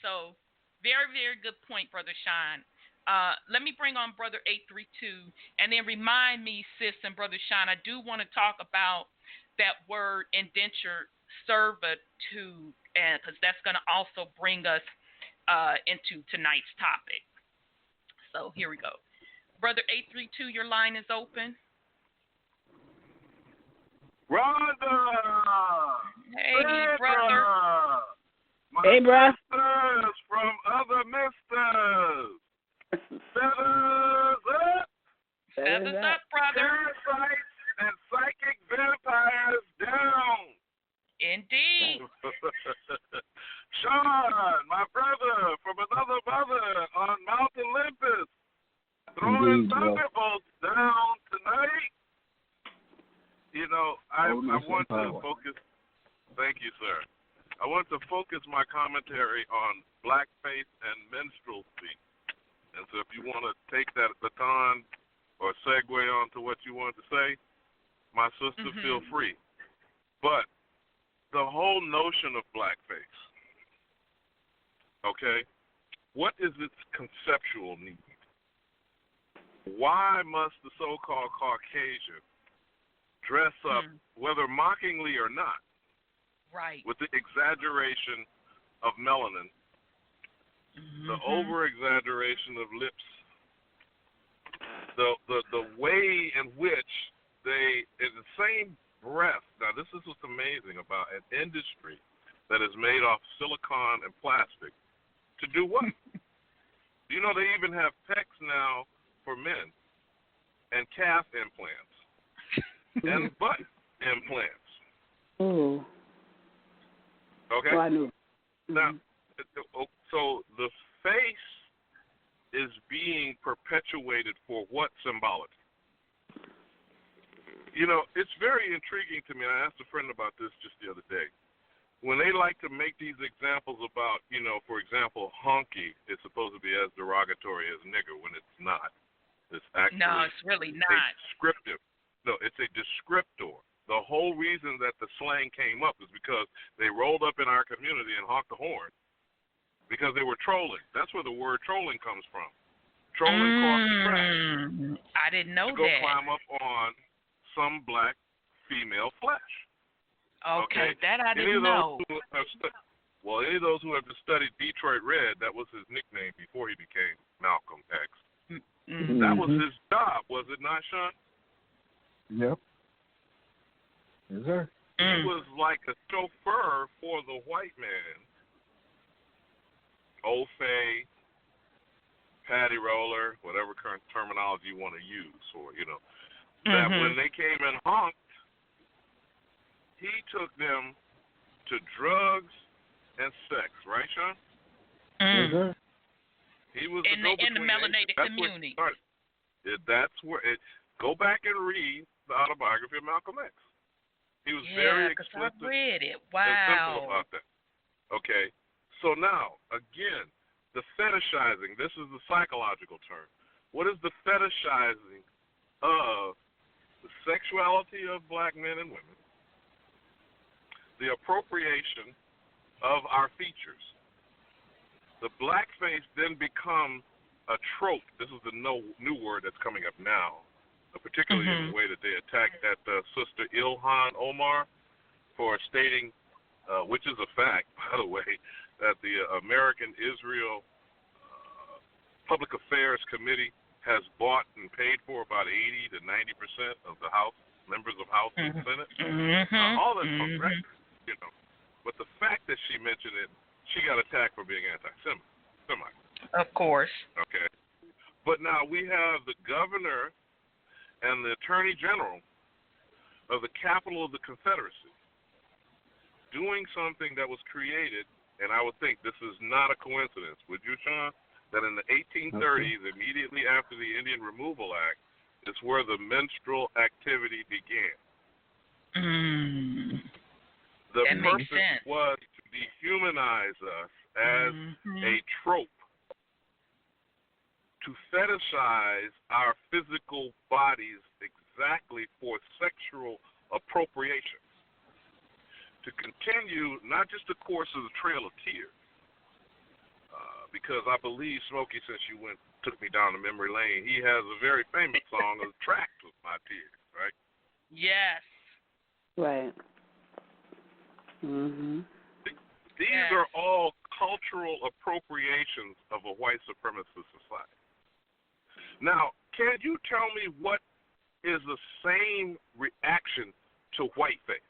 So, very, very good point, Brother Sean. Let me bring on Brother 832 and then remind me, sis and Brother Sean, I do want to talk about that word indentured servitude, because that's going to also bring us into tonight's topic. So here we go. Brother 832, your line is open. Rhonda! Hey, brother. Hey, bro. Sisters from other misters. Feathers up. Feathers up, brother. Parasites and psychic vampires down. Indeed. Sean, my brother from another mother on Mount Olympus, throwing thunderbolts down tonight. You know, I want to focus. Thank you, sir. I want to focus my commentary on blackface and minstrelsy. And so, if you want to take that baton or segue on to what you want to say, my sister, feel free. But the whole notion of blackface, okay, what is its conceptual need? Why must the so-called Caucasian dress up, whether mockingly or not, right, with the exaggeration of melanin, the over-exaggeration of lips, the way in which they, in the same breath, now this is what's amazing about an industry that is made off silicon and plastic, to do what? You know, they even have pecs now for men, and calf implants, and butt implants. Oh. Okay? Oh, I knew. Now, so the face is being perpetuated for what symbology? You know, it's very intriguing to me. I asked a friend about this just the other day. When they like to make these examples about, you know, for example, honky is supposed to be as derogatory as nigger when it's not. It's actually it's really not. descriptive. No, it's a descriptor. The whole reason that the slang came up is because they rolled up in our community and honked the horn because they were trolling. That's where the word trolling comes from. Trolling cross the tracks. I didn't know to go that. Climb up on some black female flesh. Okay, that I didn't know. Any of those who have studied Detroit Red, that was his nickname before he became Malcolm X. That was his job, was it not, Sean? Yep. Yes, sir. He was like a chauffeur for the white man. Old Fay, patty roller, whatever current terminology you want to use, or, you know, that when they came and honked, he took them to drugs and sex, right, Sean? Yes, sir. He was in the melanated community. That's where it. Go back and read the autobiography of Malcolm X. He was very explicit I read it. and simple about that. Okay, so now again, the fetishizing. This is the psychological term. What is the fetishizing of the sexuality of black men and women? The appropriation of our features. The blackface then becomes a trope. This is the new word that's coming up now, particularly in the way that they attacked that sister Ilhan Omar for stating, which is a fact, by the way, that the American Israel Public Affairs Committee has bought and paid for about 80 to 90% of the House members of House and Senate. All that's on record, you know. But the fact that she mentioned it, she got attacked for being anti-Semite. Of course. Okay. But now we have the governor and the attorney general of the capital of the Confederacy doing something that was created, and I would think this is not a coincidence, would you, Sean? That in the 1830s, immediately after the Indian Removal Act, is where the menstrual activity began. The purpose was to dehumanize us as a trope, to fetishize our physical bodies exactly for sexual appropriation, to continue not just the course of the Trail of Tears, because I believe, Smokey, since you took me down the memory lane, he has a very famous song of Tracked with My Tears, right? Yes. Right. These are all cultural appropriations of a white supremacist society. Now, can you tell me what is the same reaction to whiteface?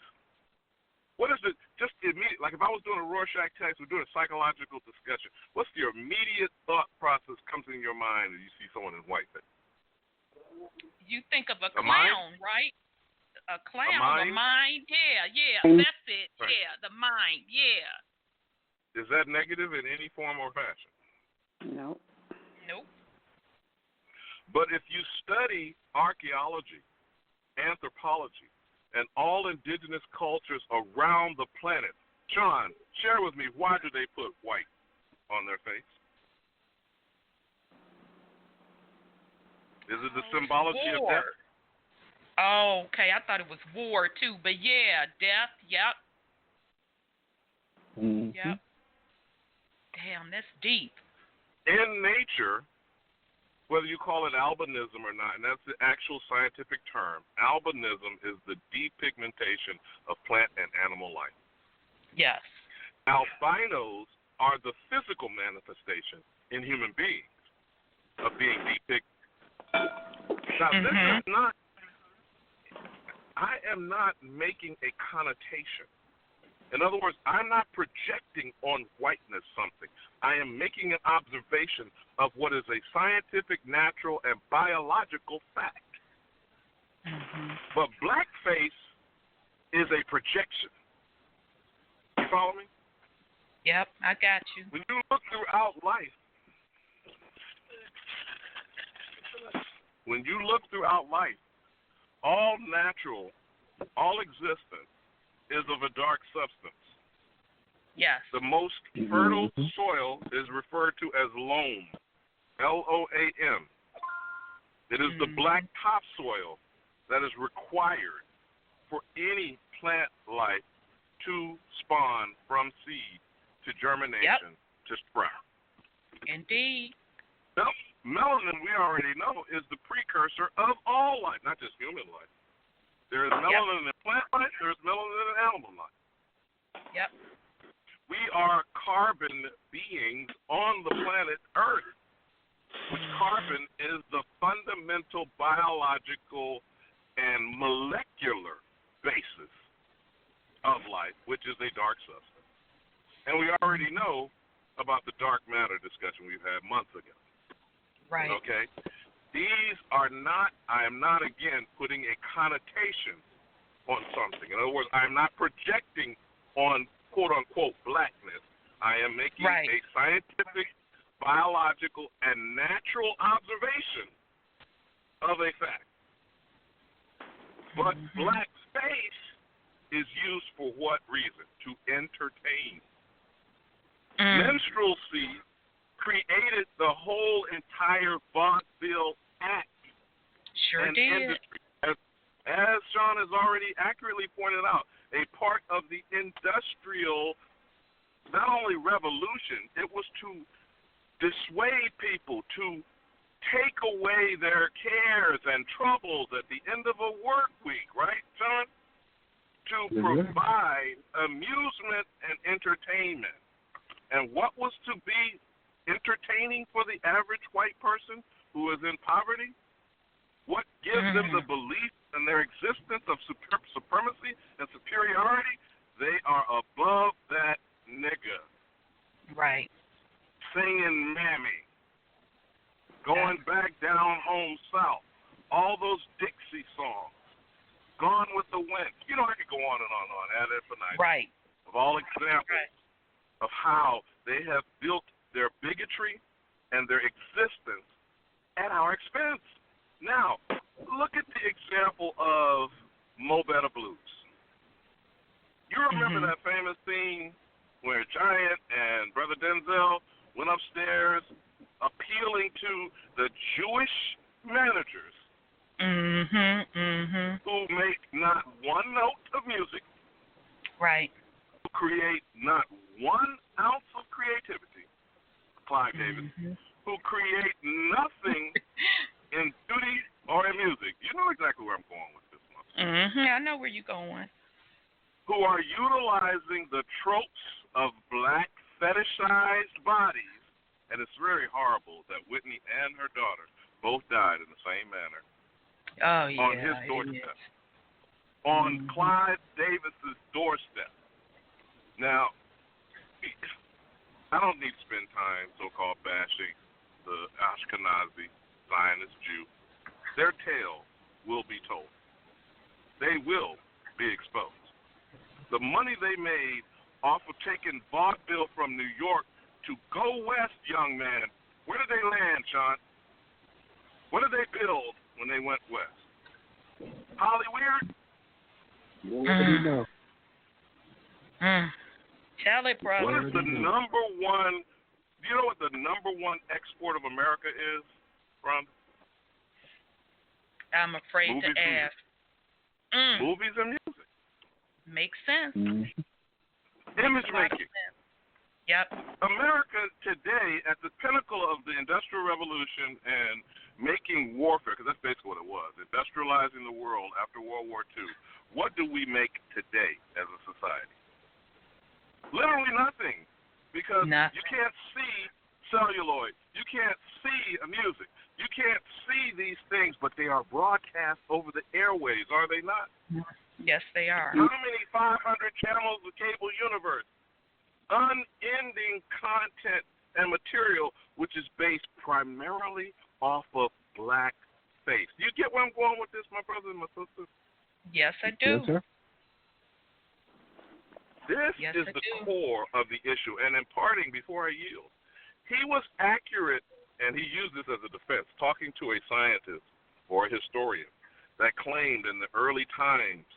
What is it, just immediate, like if I was doing a Rorschach test, we're doing a psychological discussion, what's your immediate thought process comes in your mind when you see someone in whiteface? You think of a Mime? clown, right? A clown, a mime? Yeah, that's it. Right. Yeah, the mime, yeah. Is that negative in any form or fashion? Nope. But if you study archaeology, anthropology, and all indigenous cultures around the planet, John, share with me, why do they put white on their face? Is it the symbology of death? Oh, okay. I thought it was war too, but yeah, death. Yep. Yep. Damn, that's deep. In nature, whether you call it albinism or not, and that's the actual scientific term, albinism is the depigmentation of plant and animal life. Yes. Albinos are the physical manifestation in human beings of being depigmented. Now, this is not, I am not making a connotation. In other words, I'm not projecting on whiteness something. I am making an observation of what is a scientific, natural, and biological fact. But blackface is a projection. You follow me? Yep, I got you. When you look throughout life, all natural, all existence is of a dark substance. Yes. The most fertile soil is referred to as loam, L-O-A-M. It is the black topsoil that is required for any plant life to spawn from seed to germination to sprout. Indeed. Now, melanin, we already know, is the precursor of all life, not just human life. There is melanin in plant life, there is melanin in animal life. Yep. We are carbon beings on the planet Earth, which carbon is the fundamental biological and molecular basis of life, which is a dark substance. And we already know about the dark matter discussion we've had months ago. Right. Okay? These are not, I am not, again, putting a connotation on something. In other words, I am not projecting on quote-unquote blackness. I am making a scientific, biological, and natural observation of a fact. But blackface is used for what reason? To entertain. Minstrelsy created the whole entire vaudeville act. Sure and did. Industry. As Sean has already accurately pointed out, a part of the industrial, not only revolution, it was to dissuade people, to take away their cares and troubles at the end of a work week, right, Sean? To provide amusement and entertainment. And what was to be entertaining for the average white person who is in poverty? What gives them the belief in their existence of supremacy and superiority, they are above that nigga. Right. Singing Mammy. Going back down home south. All those Dixie songs. Gone with the Wind. You know, I could go on and on ad infinitum. Right. Of all examples of how they have built their bigotry and their existence at our expense. Now, look at the example of Mo Better Blues. You remember that famous scene where Giant and Brother Denzel went upstairs appealing to the Jewish managers who make not one note of music, right, who create not 1 ounce of creativity, Clive Davis, who create nothing in beauty or in music. You know exactly where I'm going with this one. I know where you're going. Who are utilizing the tropes of black fetishized bodies, and it's very horrible that Whitney and her daughter both died in the same manner. Oh, yeah. On his doorstep. On Clive Davis's doorstep. Now, I don't need to spend time so-called bashing the Ashkenazi Zionist Jew. Their tale will be told. They will be exposed. The money they made off of taking vaudeville from New York to go west, young man. Where did they land, Sean? What did they build when they went west? Hollywood? You already know. Tell it, brother. What is the number one? Do you know what the number one export of America is, Ron? I'm afraid to ask. Movies and music. Makes sense. Image making. Yep. America today, at the pinnacle of the Industrial Revolution and making warfare, because that's basically what it was, industrializing the world after World War II, what do we make today as a society? Literally nothing, because you can't see celluloid. You can't see music. You can't see these things, but they are broadcast over the airways, are they not? Yes, they are. How many 500 channels of cable universe? Unending content and material, which is based primarily off of black face. Do you get where I'm going with this, my brothers and my sisters? Yes, I do. Yes, sir. This is the core of the issue. And in parting, before I yield, he was accurate, and he used this as a defense, talking to a scientist or a historian that claimed in the early times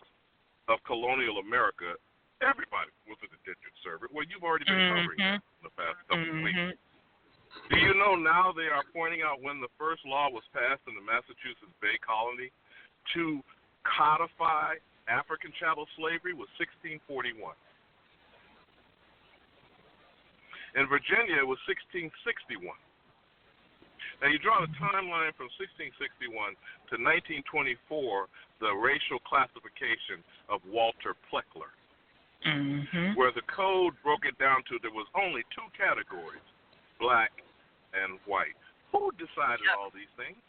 of colonial America, everybody was an indentured servant. Well, you've already been covering that in the past couple of weeks. Do you know now they are pointing out when the first law was passed in the Massachusetts Bay Colony to codify African chattel slavery was 1641. In Virginia, it was 1661. Now, you draw the timeline from 1661 to 1924, the racial classification of Walter Pleckler, where the code broke it down to there was only 2 categories, black and white. Who decided all these things?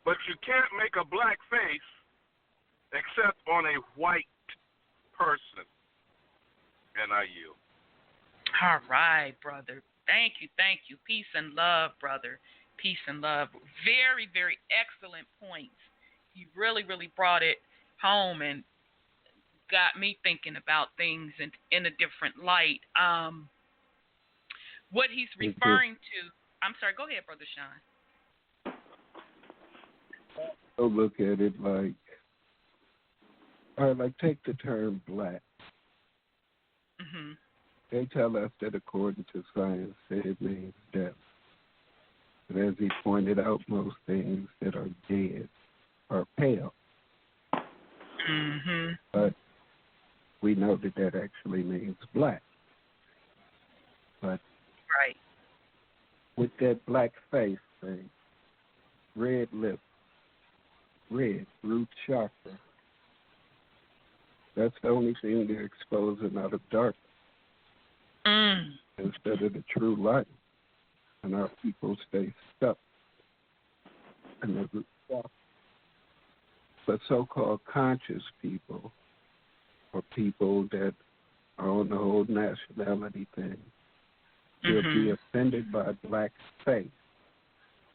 But you can't make a black face except on a white person. And I yield. All right, brother. Thank you. Peace and love, brother. Peace and love. Very, very excellent points. You really, really brought it home and got me thinking about things in a different light. What he's referring to, I'm sorry, go ahead, Brother Sean. So look at it like, all right, like take the term black. They tell us that according to science, it means death. But as he pointed out, most things that are dead are pale. But we know that that actually means black. But with that black face thing, red lips, red root chakra, that's the only thing they're exposing out of darkness. Instead of the true light, and our people stay stuck. and the root chakra. But so-called conscious people, or people that are on the whole nationality thing, will be offended by blackface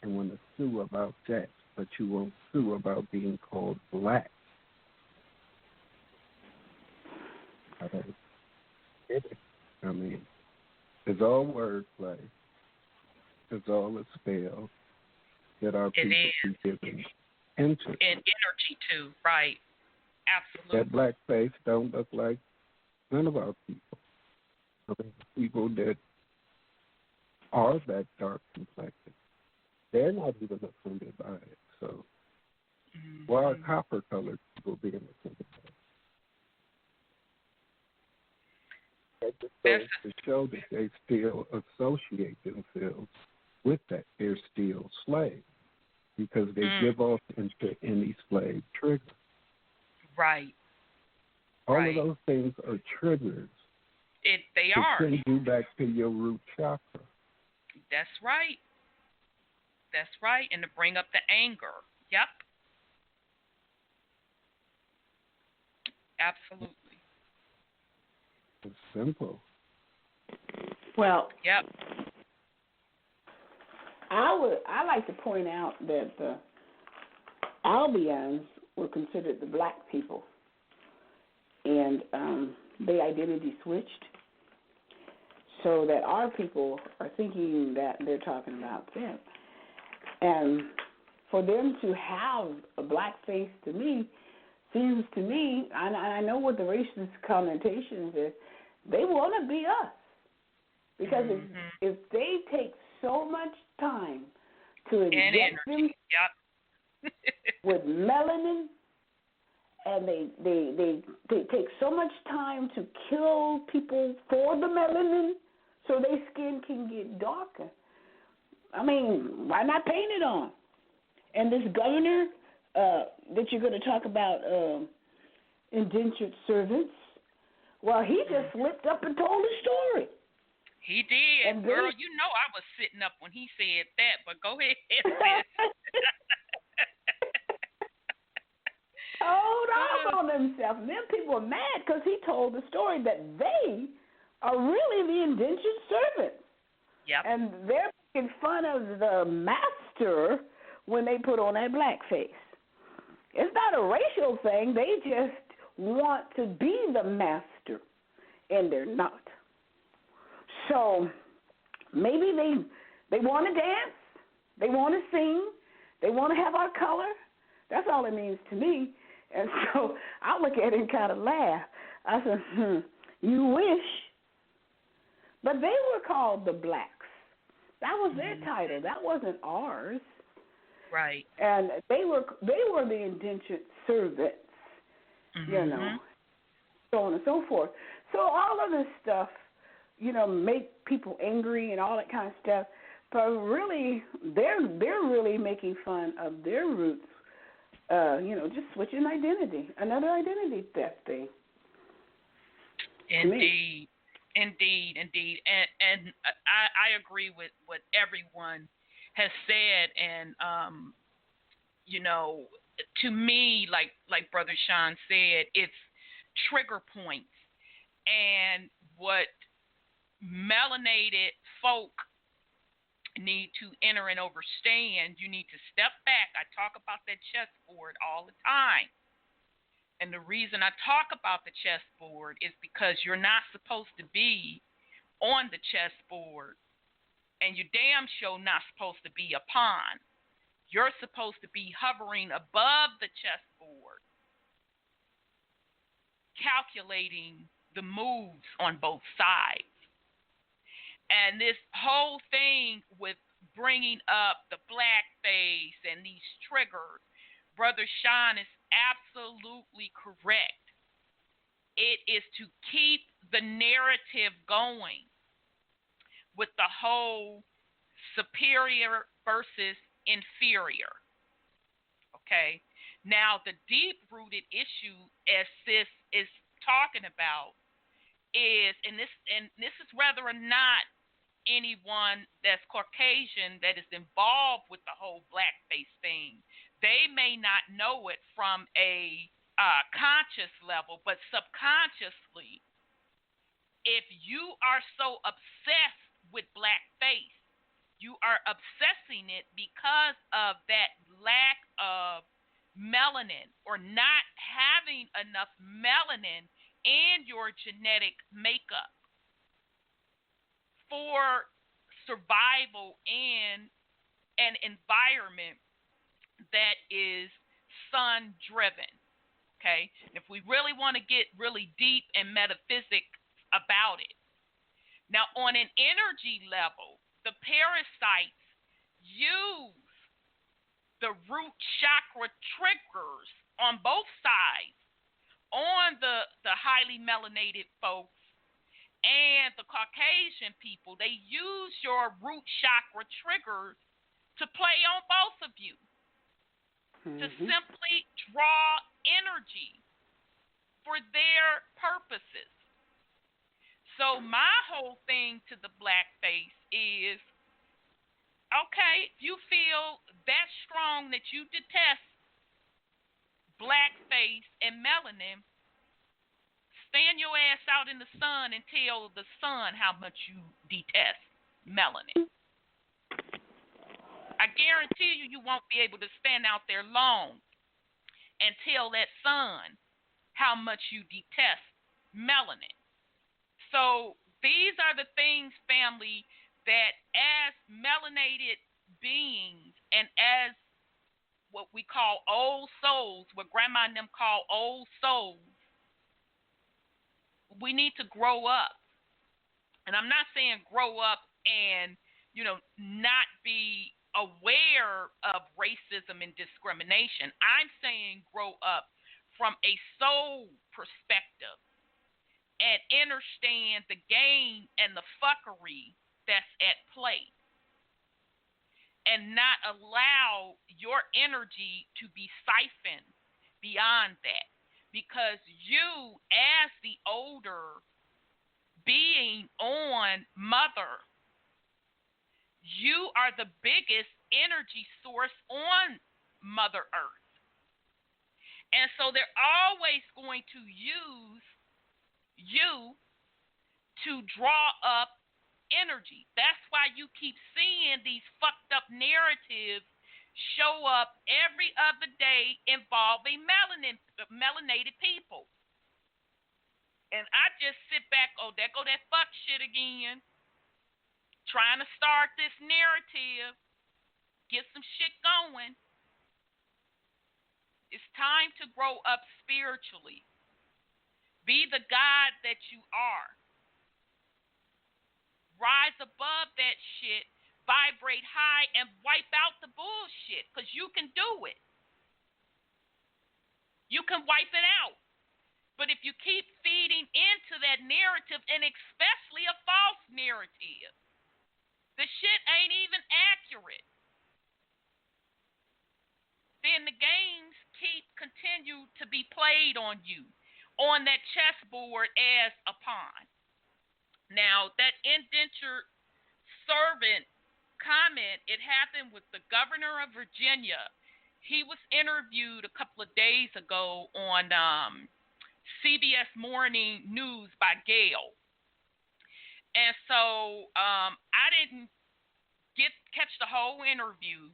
and want to sue about that, but you won't sue about being called black. I don't get it. I mean, it's all wordplay. It's all a spell that our people be given into. And energy too, right? Absolutely. That blackface don't look like none of our people. I mean, people that are that dark complected, they're not even offended by it. So why are copper-colored people being offended by it? That just goes to show that they still associate themselves with that. They're still slaves because they give off into any slave trigger. Right. All of those things are triggers. They to are. send you back to your root chakra. That's right. That's right. And to bring up the anger. Yep. Absolutely. It's simple. Well, yep. I like to point out that the Albions were considered the black people, and they identity switched, so that our people are thinking that they're talking about them. And for them to have a black face, to me, seems to me, and I know what the racist connotations is, they want to be us. Because if they take so much time to inject them with melanin, and they take so much time to kill people for the melanin so their skin can get darker, I mean, why not paint it on? And this governor that you're going to talk about, indentured servants, well, he just slipped up and told the story. He did. And girl, you know I was sitting up when he said that, but go ahead, sis. Hold off on themselves. And them people are mad because he told the story that they are really the indentured servants. Yep. And they're making fun of the master when they put on that blackface. It's not a racial thing. They just want to be the master, and they're not. So maybe they want to dance, they want to sing, they want to have our color. That's all it means to me. And so I look at it and kind of laugh. I said, you wish. But they were called the blacks. That was their title. That wasn't ours. Right. And they were the indentured servants, you know, so on and so forth. So all of this stuff, you know, make people angry and all that kind of stuff. But really, they're really making fun of their roots. You know, just switching identity, another identity theft thing. Indeed. And I agree with what everyone has said. And you know, to me, like Brother Sean said, it's trigger points. And what melanated folk need to enter and understand, you need to step back. I talk about that chessboard all the time. And the reason I talk about the chessboard is because you're not supposed to be on the chessboard, and you're damn sure not supposed to be a pawn. You're supposed to be hovering above the chessboard, calculating the moves on both sides. And this whole thing with bringing up the blackface and these triggers, Brother Sean is absolutely correct. It is to keep the narrative going with the whole superior versus inferior. Okay? Now, the deep-rooted issue, as Sis is talking about, is, and this is whether or not anyone that's Caucasian that is involved with the whole blackface thing. They may not know it from a conscious level, but subconsciously, if you are so obsessed with blackface, you are obsessing it because of that lack of melanin or not having enough melanin in your genetic makeup for survival in an environment that is sun driven. Okay? If we really want to get really deep and metaphysic about it. Now, on an energy level, the parasites use the root chakra triggers on both sides, on the highly melanated folks and the Caucasian people. They use your root chakra triggers to play on both of you, to simply draw energy for their purposes. So my whole thing to the blackface is, okay, if you feel that strong that you detest blackface and melanin, stand your ass out in the sun and tell the sun how much you detest melanin. I guarantee you won't be able to stand out there long and tell that sun how much you detest melanin. So these are the things, family, that as melanated beings and as what we call old souls, what grandma and them call old souls, we need to grow up. And I'm not saying grow up and, not be aware of racism and discrimination. I'm saying grow up from a soul perspective and understand the game and the fuckery that's at play, and not allow your energy to be siphoned beyond that. Because you, as the older being on Mother, you are the biggest energy source on Mother Earth. And so they're always going to use you to draw up energy. That's why you keep seeing these fucked up narratives show up every other day involving melanated people. And I just sit back, there go that fuck shit again, trying to start this narrative, get some shit going. It's time to grow up spiritually. Be the God that you are. Rise above that shit, vibrate high, and wipe out the bullshit, because you can do it. You can wipe it out. But if you keep feeding into that narrative, and especially a false narrative, the shit ain't even accurate, then the games continue to be played on you, on that chessboard as a pawn. Now, that indentured servant comment, it happened with the governor of Virginia. He was interviewed a couple of days ago on CBS Morning News by Gail. And so I didn't catch the whole interview.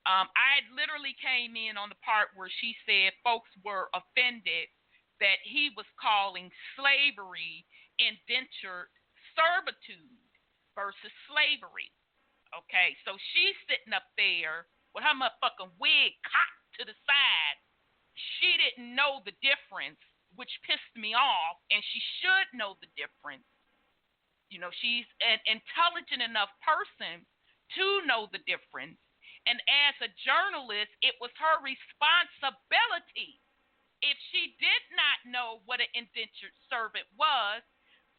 I literally came in on the part where she said folks were offended that he was calling slavery indentured servitude versus slavery. Okay, so she's sitting up there with her motherfucking wig cocked to the side. She didn't know the difference, which pissed me off, and she should know the difference. She's an intelligent enough person to know the difference. And as a journalist, it was her responsibility, if she did not know what an indentured servant was,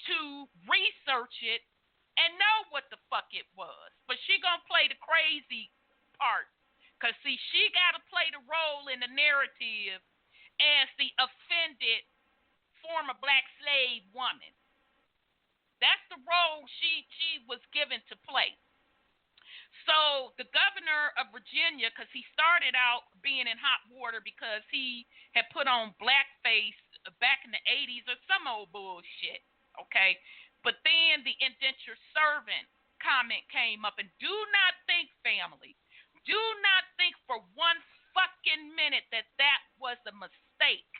to research it and know what the fuck it was. But she gonna play the crazy part, because see, she gotta play the role in the narrative as the offended former black slave woman That's the role she was given to play. So the governor of Virginia, because he started out being in hot water because he had put on blackface back in the 80s or some old bullshit, okay? But then the indentured servant comment came up. And do not think, family, do not think for one fucking minute that that was a mistake.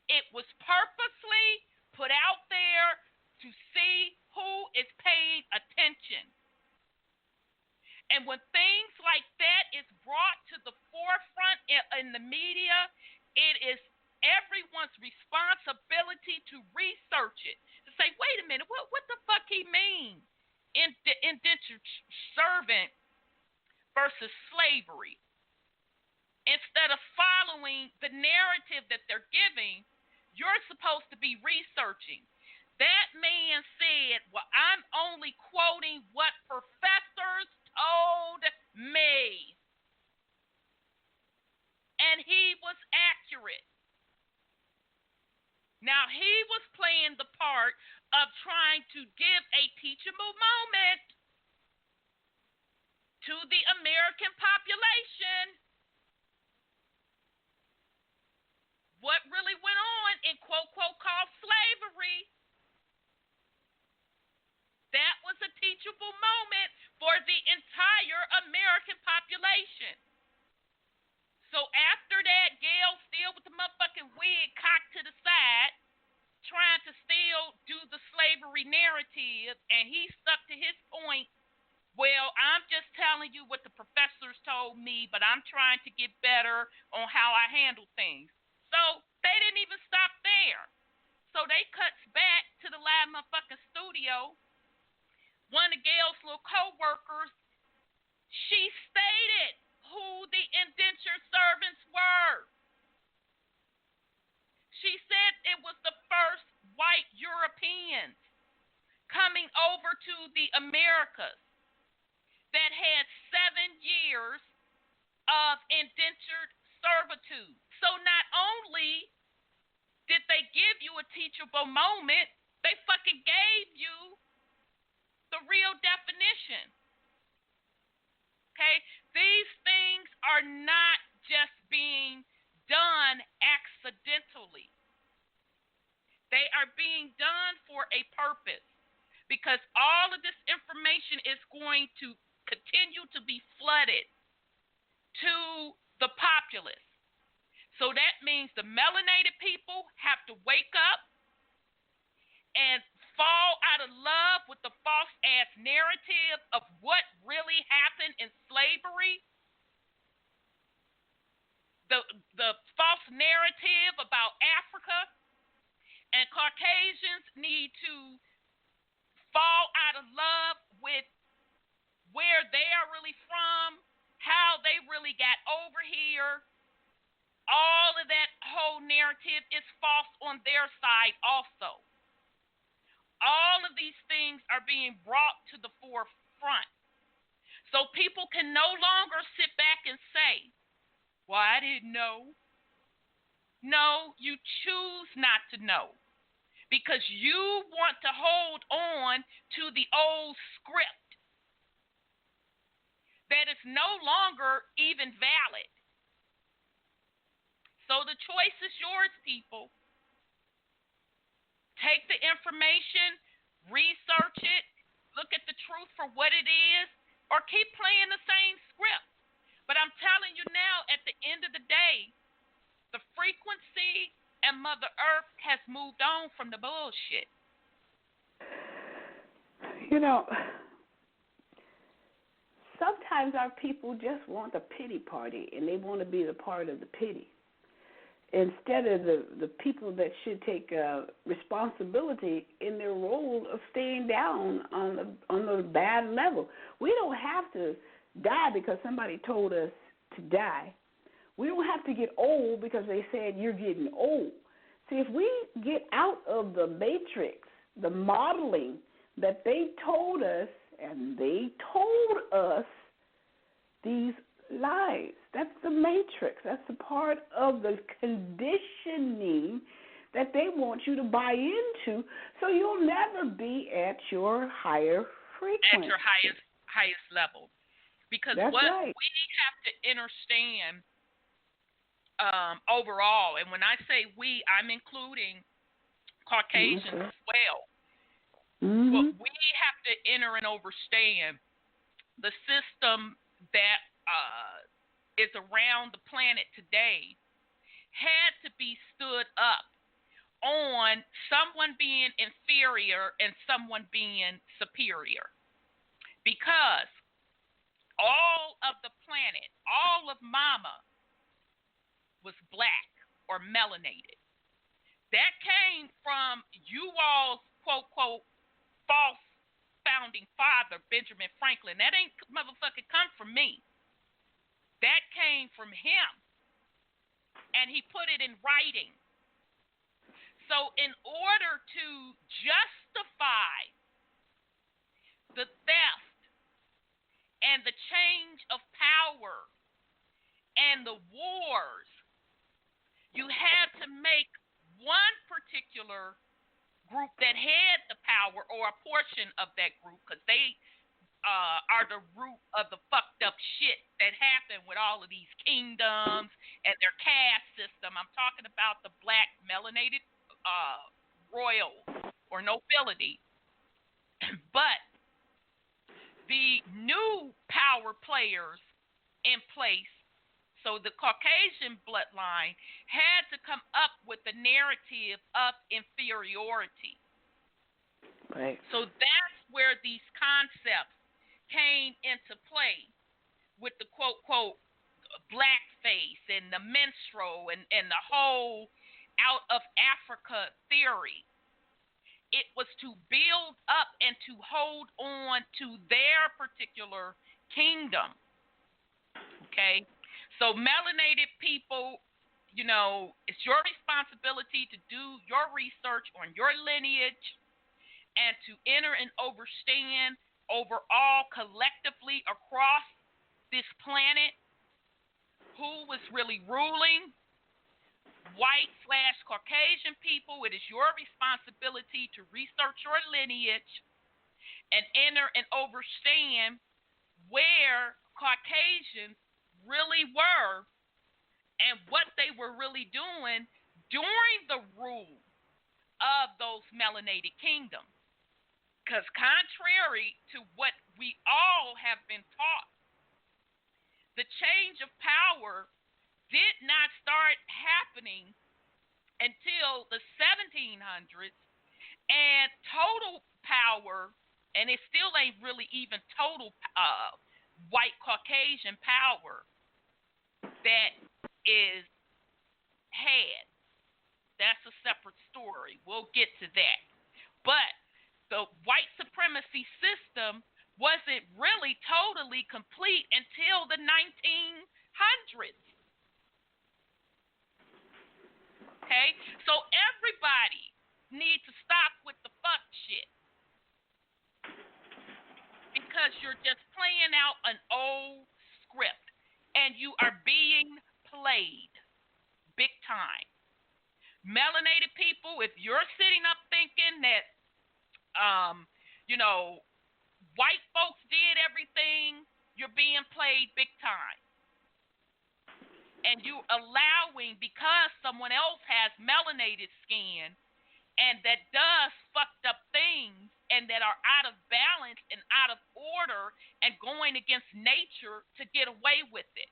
It was purposely put out there to see who is paying attention. And when things like that is brought to the forefront in the media, it is everyone's responsibility to research it. To say, wait a minute, what the fuck he mean? Indentured servant versus slavery. Instead of following the narrative that they're giving, you're supposed to be researching. That man said, well, I'm only quoting what professors told me. And he was accurate. Now, he was playing the part of trying to give a teachable moment to the American population. What really went on in quote, quote, called slavery. That was a teachable moment for the entire American population. So after that, Gail still with the motherfucking wig cocked to the side, trying to still do the slavery narrative, and he stuck to his point. Well, I'm just telling you what the professors told me, but I'm trying to get better on how I handle things. So they didn't even stop there. So they cuts back to the live motherfucking studio. One of Gail's little co-workers, she stated who the indentured servants were. She said it was the first white Europeans coming over to the Americas that had 7 years of indentured servitude. So not only did they give you a teachable moment, they fucking gave you the real definition. Okay? These things are not just being done accidentally. They are being done for a purpose, because all of this information is going to continue to be flooded to the populace. So that means the melanated people have to wake up and fall out of love with the false-ass narrative of what really happened in slavery, the false narrative about Africa, and Caucasians need to fall out of love with where they are really from, how they really got over here. All of that whole narrative is false on their side also. All of these things are being brought to the forefront. So people can no longer sit back and say, well, I didn't know. No, you choose not to know, because you want to hold on to the old script that is no longer even valid. So the choice is yours, people. Take the information, research it, look at the truth for what it is, or keep playing the same script. But I'm telling you now, at the end of the day, the frequency and Mother Earth has moved on from the bullshit. You know, sometimes our people just want a pity party, and they want to be the part of the pity, instead of the people that should take responsibility in their role of staying down on the bad level. We don't have to die because somebody told us to die. We don't have to get old because they said you're getting old. See, if we get out of the matrix, the modeling that they told us, and they told us these lies. That's the matrix. That's the part of the conditioning that they want you to buy into, so you'll never be at your higher frequency. At your highest level. Because That's what right. we have to understand overall, and when I say we, I'm including Caucasians as well. But we have to enter and understand the system that is around the planet today had to be stood up on someone being inferior and someone being superior. Because all of the planet, all of Mama was black or melanated. That came from you all's quote, quote, false founding father, Benjamin Franklin. That ain't motherfucking come from me. That came from him. And he put it in writing. So in order to justify the theft and the change of power and the wars, you had to make one particular group that had the power, or a portion of that group, because they are the root of the fucked up shit that happened with all of these kingdoms and their caste system. I'm talking about the black melanated royal or nobility. But the new power players in place, so the Caucasian bloodline, had to come up with the narrative of inferiority. Right. So that's where these concepts came into play with the quote, quote, blackface and the minstrel and the whole out of Africa theory. It was to build up and to hold on to their particular kingdom. Okay? So melanated people, you know, it's your responsibility to do your research on your lineage and to enter and understand overall collectively across this planet who was really ruling. White/Caucasian people, it is your responsibility to research your lineage and enter and understand where Caucasians really were and what they were really doing during the rule of those melanated kingdoms. Because contrary to what we all have been taught, the change of power did not start happening until the 1700s, and total power, and it still ain't really even total white Caucasian power that is had. That's a separate story. We'll get to that. But the white supremacy system wasn't really totally complete until the 1900s. Okay? So everybody needs to stop with the fuck shit. Because you're just playing out an old script. And you are being played big time. Melanated people, if you're sitting up thinking that, you know, white folks did everything, you're being played big time. And you allowing, because someone else has melanated skin and that does fucked up things and that are out of balance and out of order and going against nature to get away with it.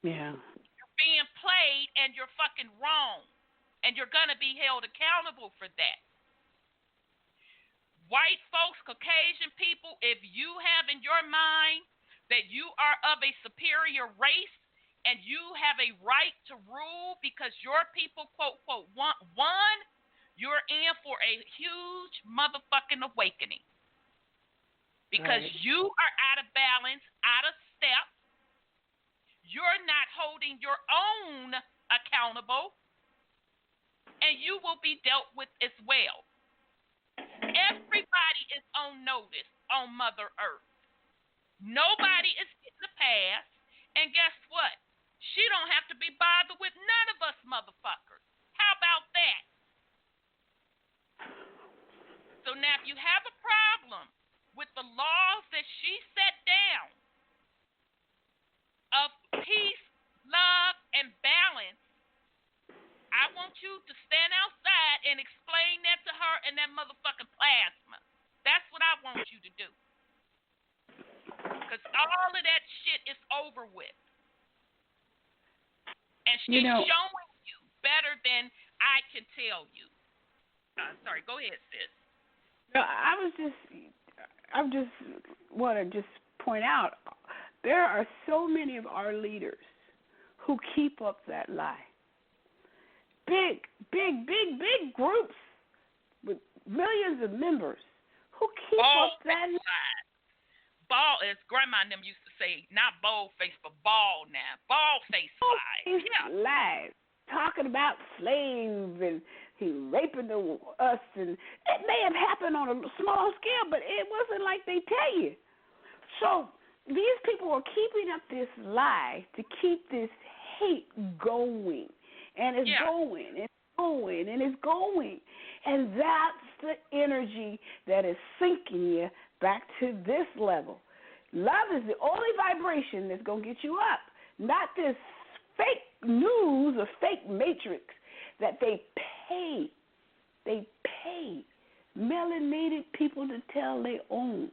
Yeah. You're being played and you're fucking wrong. And you're going to be held accountable for that. White folks, Caucasian people, if you have in your mind that you are of a superior race and you have a right to rule because your people, quote, quote, won, you're in for a huge motherfucking awakening. Because you are out of balance, out of step. You're not holding your own accountable. And you will be dealt with as well. Everybody is on notice on Mother Earth. Nobody is getting a pass. And guess what? She don't have to be bothered with none of us motherfuckers. How about that? So now if you have a problem with the laws that she set down of peace, love, and balance, I want you to stand outside and explain that to her and that motherfucking plasma. That's what I want you to do. Because all of that shit is over with. And she's showing you better than I can tell you. Sorry, go ahead, sis. No, I just want to just point out, there are so many of our leaders who keep up that lie. Big groups with millions of members who keep up that lie. Ball, as Grandma and them used to say, not bold face, but ball now. Ball face lies. Yeah. Lies. Talking about slaves and he raping us, and it may have happened on a small scale, but it wasn't like they tell you. So these people are keeping up this lie to keep this hate going, and it's going, and it's going, and it's going, and that's the energy that is sinking you back to this level. Love is the only vibration that's going to get you up, not this fake news or fake matrix that they pay. They pay melanated people to tell their own.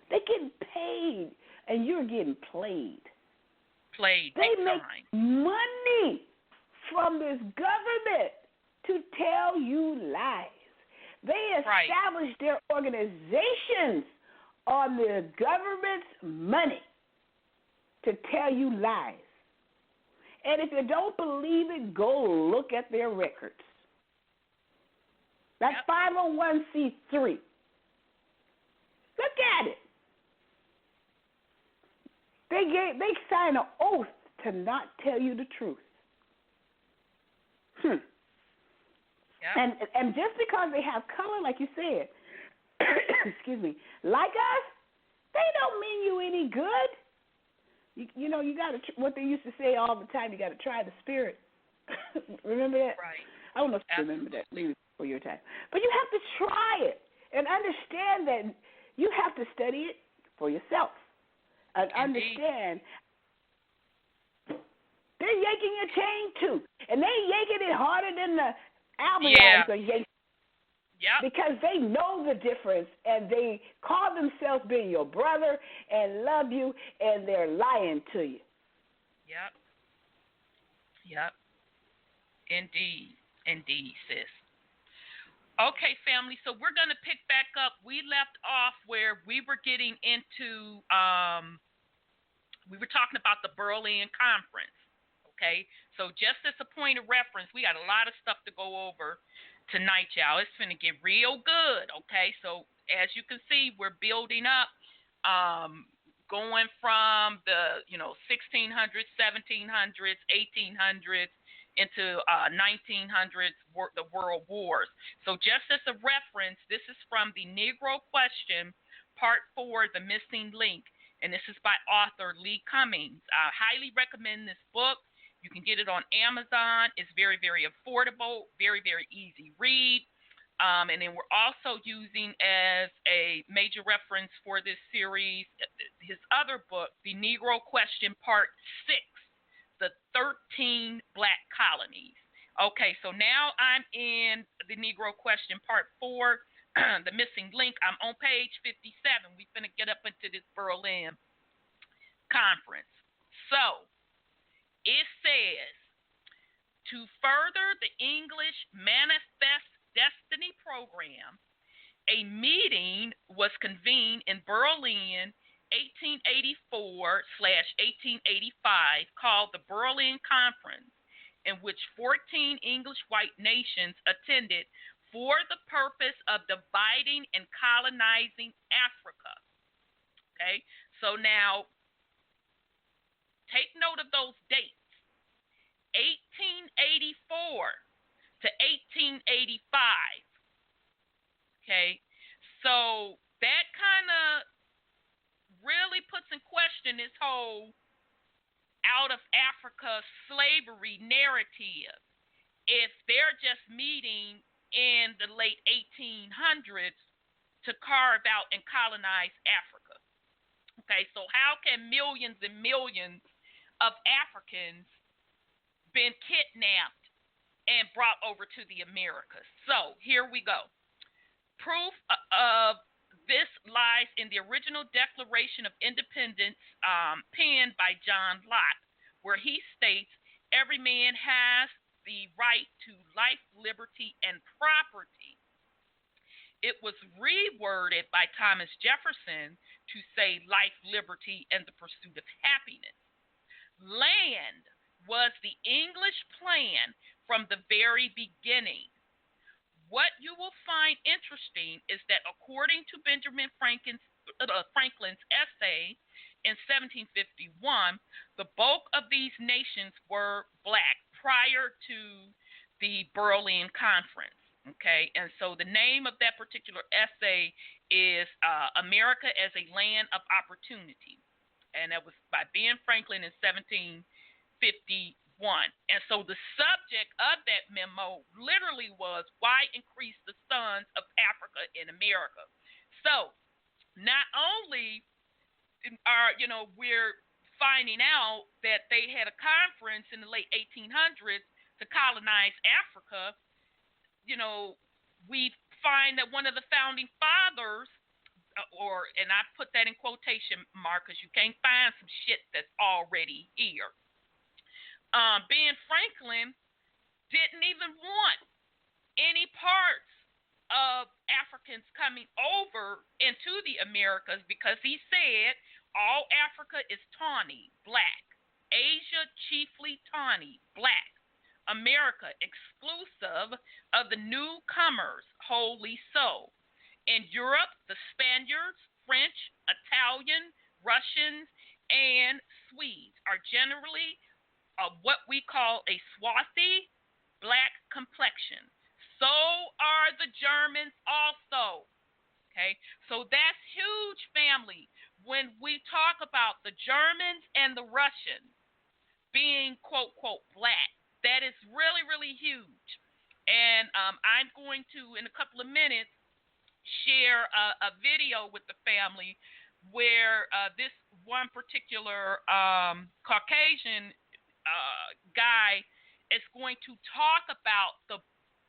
They getting paid, and you're getting played. They make money from this government to tell you lies. They establish their organizations on the government's money to tell you lies. And if you don't believe it, go look at their records. That's 501c3. Look at it. They sign an oath to not tell you the truth. And just because they have color, like you said, excuse me, like us, they don't mean you any good. You know, you got to, what they used to say all the time, you got to try the spirit. Remember that? Right. I don't know if you remember that. Leave it for your time. But you have to try it and understand that you have to study it for yourself and understand they're yanking your chain too. And they yanking it harder than the Albions are yanking. Because they know the difference, and they call themselves being your brother and love you, and they're lying to you. Yep. Indeed, sis. Okay, family, so we're going to pick back up. We left off where we were getting into, we were talking about the Berlin Conference, okay? So just as a point of reference, we got a lot of stuff to go over tonight, y'all. It's finna get real good, okay? So as you can see, we're building up, going from the 1600s, 1700s, 1800s into 1900s, the world wars. So just as a reference, this is from the Negro Question, Part 4, The Missing Link, and this is by author Lee Cummings. I highly recommend this book. You can get it on Amazon. It's very, very affordable, very, very easy read. And then we're also using as a major reference for this series his other book, The Negro Question Part 6, The 13 Black Colonies. Okay, so now I'm in The Negro Question Part 4, The Missing Link. I'm on page 57. We're going to get up into this Berlin Conference. So, it says, to further the English Manifest Destiny program, a meeting was convened in Berlin 1884/1885 called the Berlin Conference, in which 14 English white nations attended for the purpose of dividing and colonizing Africa. Okay, so now take note of those dates. 1884 to 1885. Okay, so that kind of really puts in question this whole out of Africa slavery narrative. If they're just meeting in the late 1800s, to carve out and colonize Africa. Okay, so how can millions and millions of Africans been kidnapped and brought over to the Americas? So here we go. Proof of this lies in the original Declaration of Independence penned by John Locke, where he states, every man has the right to life, liberty, and property. It was reworded by Thomas Jefferson to say life, liberty, and the pursuit of happiness. Land was the English plan from the very beginning. What you will find interesting is that according to Benjamin Franklin's essay in 1751, the bulk of these nations were black prior to the Berlin Conference. Okay, and so the name of that particular essay is America as a Land of Opportunity, and that was by Ben Franklin in 1751. And so the subject of that memo literally was why increase the sons of Africa in America. So not only are we're finding out that they had a conference in the late 1800s to colonize Africa, we find that one of the founding fathers, and I put that in quotation marks because you can't find some shit that's already here. Ben Franklin didn't even want any parts of Africans coming over into the Americas because he said all Africa is tawny, black. Asia chiefly tawny, black. America exclusive of the newcomers, wholly so. In Europe, the Spaniards, French, Italian, Russians, and Swedes are generally what we call a swarthy, black complexion. So are the Germans also. Okay, so that's huge, family. When we talk about the Germans and the Russians being quote, quote, black, that is really, really huge. And I'm going to, in a couple of minutes, share a video with the family where this one particular Caucasian guy is going to talk about the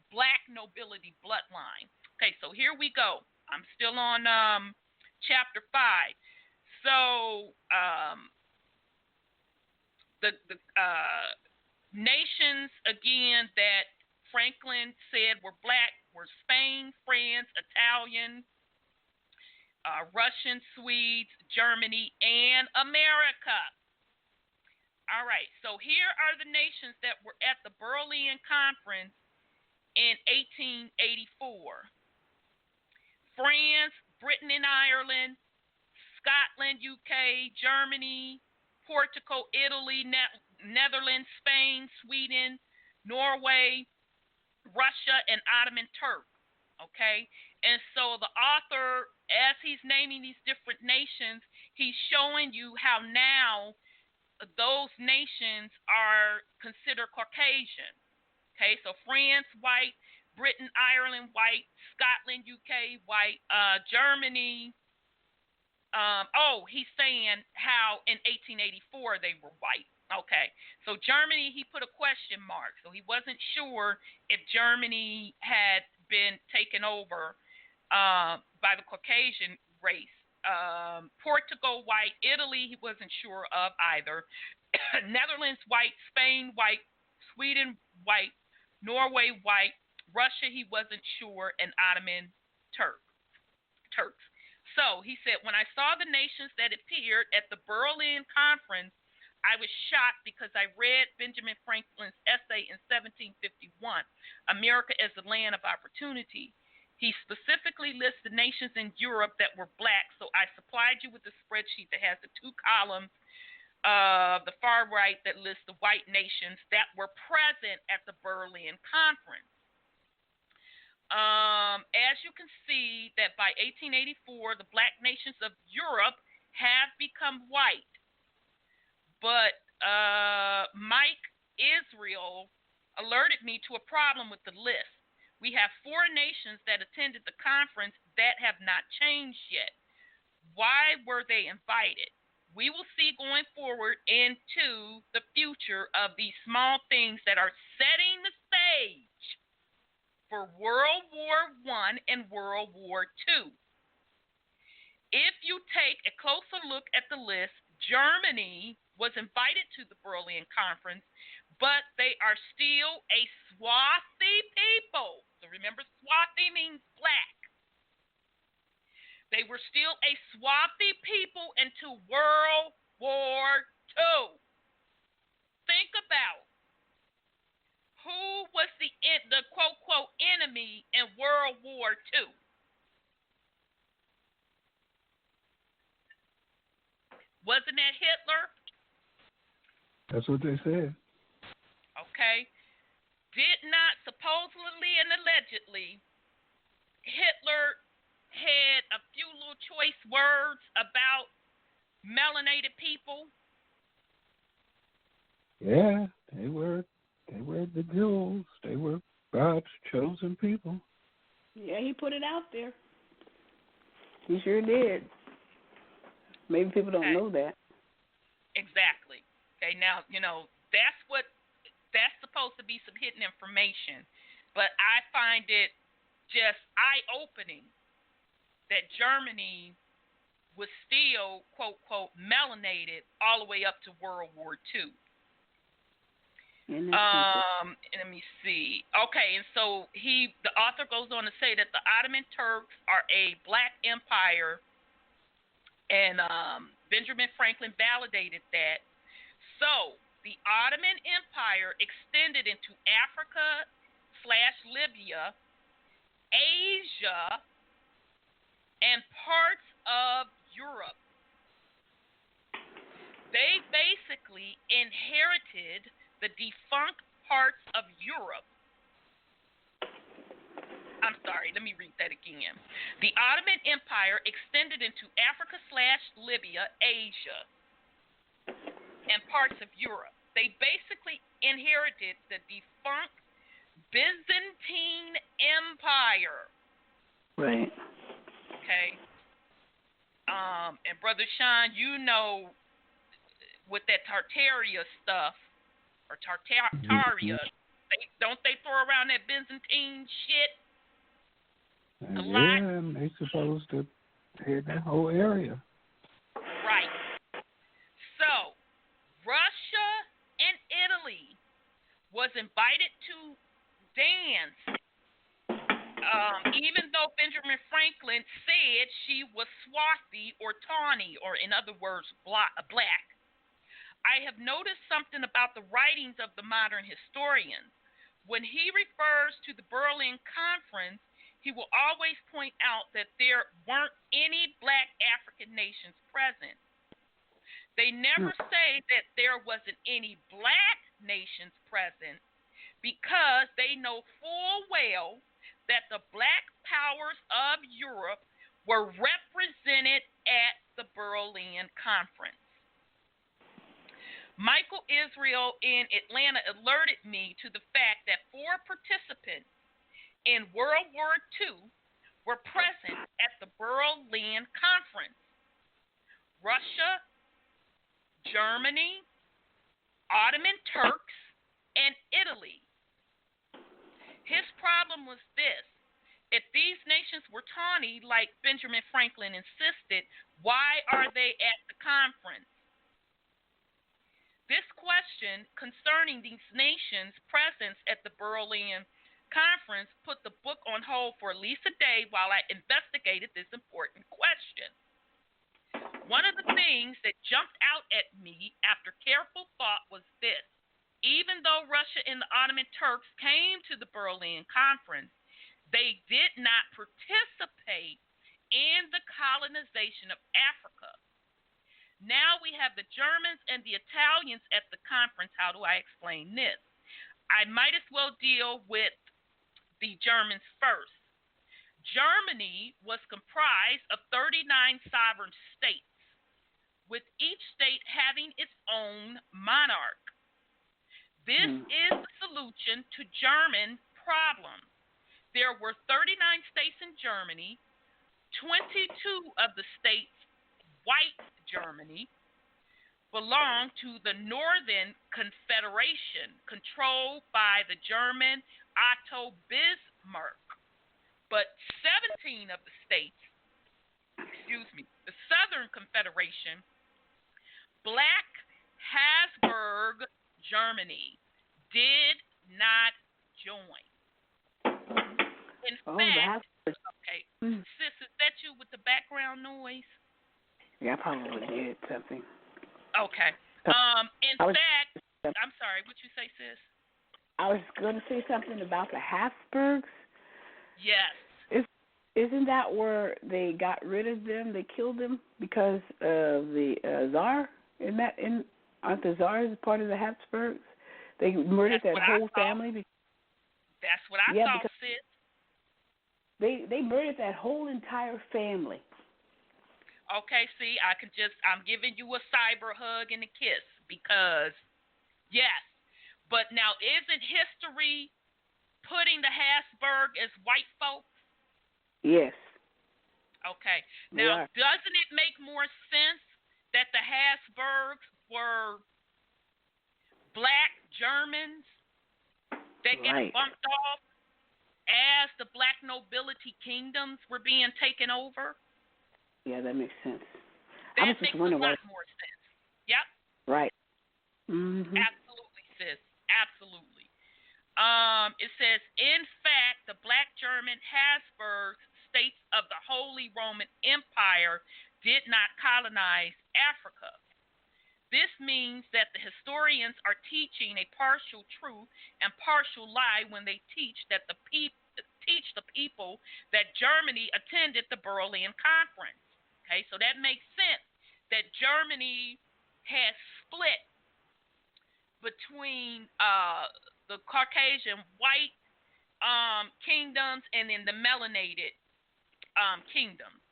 black nobility bloodline. Okay, so here we go. I'm still on chapter 5. So the nations, again, that Franklin said were black were Spain, France, Italian, Russian, Swedes, Germany, and America. All right, so here are the nations that were at the Berlin Conference in 1884. France, Britain and Ireland, Scotland, UK, Germany, Portugal, Italy, Netherlands, Spain, Sweden, Norway, Russia, and Ottoman Turk. Okay? And so the author, as he's naming these different nations, he's showing you how now those nations are considered Caucasian. Okay? So France, white, Britain, Ireland, white, Scotland, UK, white, Germany. He's saying how in 1884 they were white. Okay, so Germany, he put a question mark. So he wasn't sure if Germany had been taken over by the Caucasian race. Portugal, white. Italy, he wasn't sure of either. Netherlands, white. Spain, white. Sweden, white. Norway, white. Russia, he wasn't sure. And Ottoman Turks. So he said, when I saw the nations that appeared at the Berlin Conference, I was shocked because I read Benjamin Franklin's essay in 1751, America as the Land of Opportunity. He specifically lists the nations in Europe that were black, so I supplied you with a spreadsheet that has the 2 columns, the far right that lists the white nations that were present at the Berlin Conference. As you can see that by 1884, the black nations of Europe have become white. But Mike Israel alerted me to a problem with the list. We have 4 nations that attended the conference that have not changed yet. Why were they invited? We will see going forward into the future of these small things that are setting the stage for World War I and World War II. If you take a closer look at the list, Germany was invited to the Berlin Conference, but they are still a swarthy people. So remember, swarthy means black. They were still a swarthy people into World War II. Think about who was the quote-quote enemy in World War II. Wasn't that Hitler? That's what they said. Okay. Did not supposedly and allegedly Hitler had a few little choice words about melanated people? Yeah, they were the Jews. They were God's chosen people. Yeah, he put it out there. He sure did. Maybe people don't know that. Exactly. Okay, now, that's supposed to be some hidden information. But I find it just eye-opening that Germany was still, quote, quote, melanated all the way up to World War II. Let me see. Okay, and so the author goes on to say that the Ottoman Turks are a black empire, and Benjamin Franklin validated that. So the Ottoman Empire extended into Africa/Libya, Asia, and parts of Europe. They basically inherited the defunct parts of Europe. I'm sorry, let me read that again. The Ottoman Empire extended into Africa/Libya, Asia, and parts of Europe. They basically inherited the defunct Byzantine Empire. Right. Okay. And Brother Sean, with that Tartaria stuff, or Tartaria, don't they throw around that Byzantine shit? Yeah, and they supposed to head that whole area. Right. So, Russia and Italy was invited to dance, even though Benjamin Franklin said she was swarthy or tawny, or in other words, black. I have noticed something about the writings of the modern historians. When he refers to the Berlin Conference, he will always point out that there weren't any black African nations present. They never say that there wasn't any black nations present, because they know full well that the black powers of Europe were represented at the Berlin Conference. Michael Israel in Atlanta alerted me to the fact that 4 participants in World War II were present at the Berlin Conference: Russia, Germany, Ottoman Turks, and Italy. His problem was this: if these nations were tawny, like Benjamin Franklin insisted, why are they at the conference? This question concerning these nations' presence at the Berlin Conference put the book on hold for at least a day while I investigated this important question. One of the things that jumped out at me after careful thought was this: even though Russia and the Ottoman Turks came to the Berlin Conference, they did not participate in the colonization of Africa. Now we have the Germans and the Italians at the conference. How do I explain this? I might as well deal with the Germans first. Germany was comprised of 39 sovereign states, with each state having its own monarch. This is the solution to German problems. there were 39 states in Germany, 22 of the states, white Germany, belonged to the Northern Confederation, controlled by the German Otto Bismarck. But 17 of the states, the Southern Confederation, Black Habsburg Germany, did not join. In fact, okay, sis, is that you with the background noise? Yeah, I probably did something. Okay. I'm sorry, what you say, sis? I was going to say something about the Habsburgs. Yes. Isn't that where they got rid of them? They killed them because of the Tsar? Aren't the Tsars part of the Habsburgs? They murdered that whole family. That's what I thought, sis. They murdered that whole entire family. Okay, see, I'm giving you a cyber hug and a kiss because, yes. But now, isn't history putting the Habsburg as white folks? Yes. Okay. Now, doesn't it make more sense that the Habsburgs were black Germans that get bumped off as the black nobility kingdoms were being taken over? Yeah, that makes sense. That makes a lot more sense. Yep. Right. Mm-hmm. Absolutely, sis. Absolutely. It says, in fact, the black German Habsburg states of the Holy Roman Empire did not colonize Africa. This means that the historians are teaching a partial truth and partial lie when they teach that the people that Germany attended the Berlin Conference. Okay, so that makes sense that Germany has split between the Caucasian white kingdoms and then the melanated kingdoms.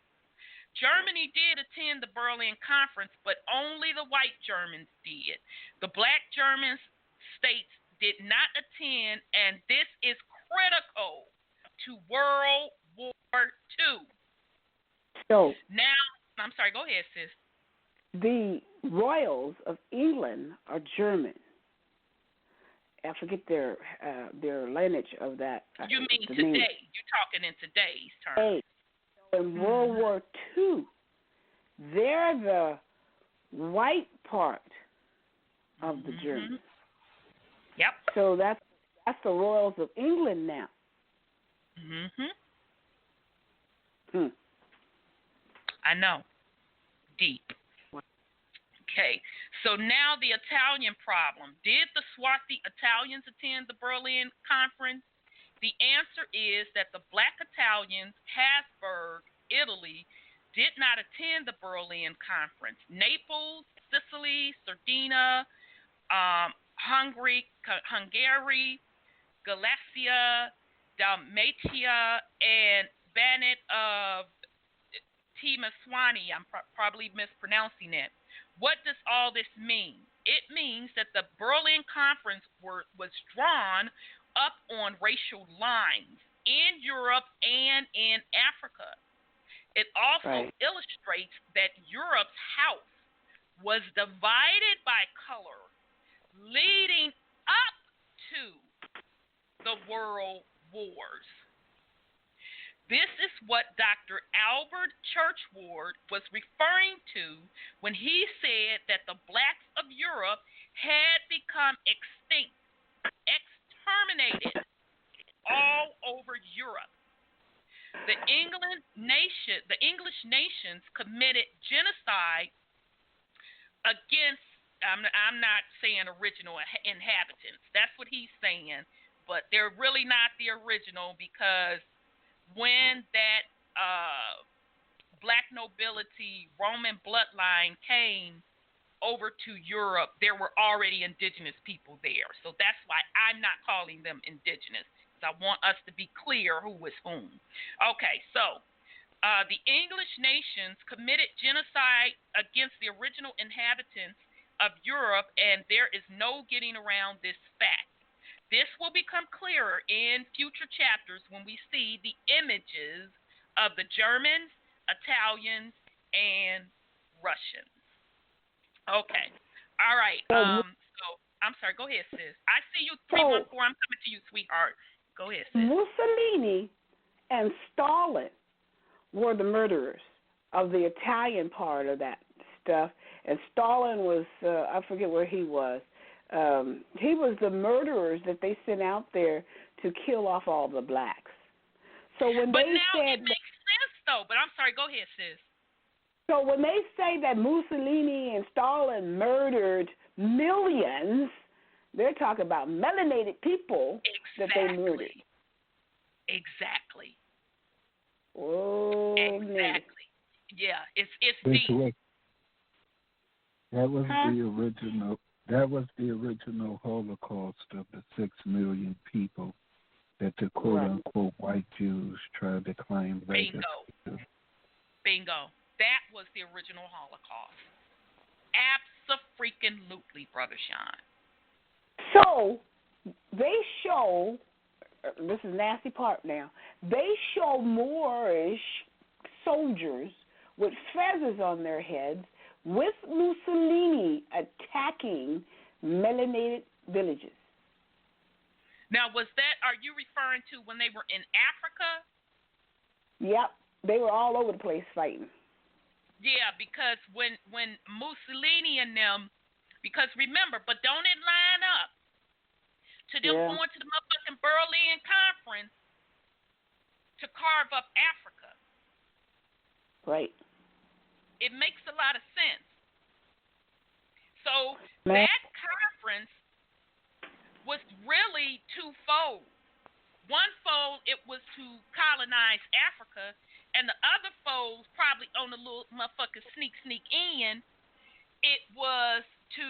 Germany did attend the Berlin Conference, but only the white Germans did. The black German states did not attend, and this is critical to World War II. So now, I'm sorry, go ahead, sis. The royals of England are German. I forget their lineage of that. You mean today? Name. You're talking in today's terms. So in World War II, they're the white part of the Germans. Yep. So that's the royals of England now. I know. Deep. Okay. So now the Italian problem. Did the swarthy Italians attend the Berlin Conference? The answer is that the black Italians, Habsburg, Italy, did not attend the Berlin Conference. Naples, Sicily, Sardinia, Hungary, Galicia, Dalmatia, and Banat of Timaswani. I'm probably mispronouncing it. What does all this mean? It means that the Berlin Conference was drawn up on racial lines in Europe and in Africa. It also illustrates that Europe's house was divided by color, leading up to the world wars. This is what Dr. Albert Churchward was referring to when he said that the blacks of Europe had become extinct, exterminated all over Europe. The English nations committed genocide against, I'm not saying original inhabitants. That's what he's saying, but they're really not the original because when that black nobility Roman bloodline came over to Europe, there were already indigenous people there. So that's why I'm not calling them indigenous. I want us to be clear who is whom. Okay, so the English nations committed genocide against the original inhabitants of Europe, and there is no getting around this fact. This will become clearer in future chapters when we see the images of the Germans, Italians, and Russians. Okay. All right. So I'm sorry. Go ahead, sis. I see you 314. I'm coming to you, sweetheart. Go ahead, sis. Mussolini and Stalin were the murderers of the Italian part of that stuff, and Stalin was I forget where he was. He was the murderers that they sent out there to kill off all the blacks. So when but they now said it makes sense though. But I'm sorry. Go ahead, sis. So when they say that Mussolini and Stalin murdered millions, they're talking about melanated people that they murdered. Exactly. Oh, exactly. man. Yeah, it's That's deep. right. That was the original Holocaust of the 6 million people that the quote unquote white Jews tried to claim legacy to. Bingo. That was the original Holocaust. Abso-freaking-lutely, Brother Sean. So they show, this is nasty part now, they show Moorish soldiers with feathers on their heads with Mussolini attacking melanated villages. Now, are you referring to when they were in Africa? Yep, they were all over the place fighting. Yeah, because when Mussolini and them, because remember, but don't it line up to them going to the motherfucking Berlin Conference to carve up Africa? Right. It makes a lot of sense. So that conference was really twofold. One fold, it was to colonize Africa, and the other fold, probably on a little motherfucker sneak in, it was to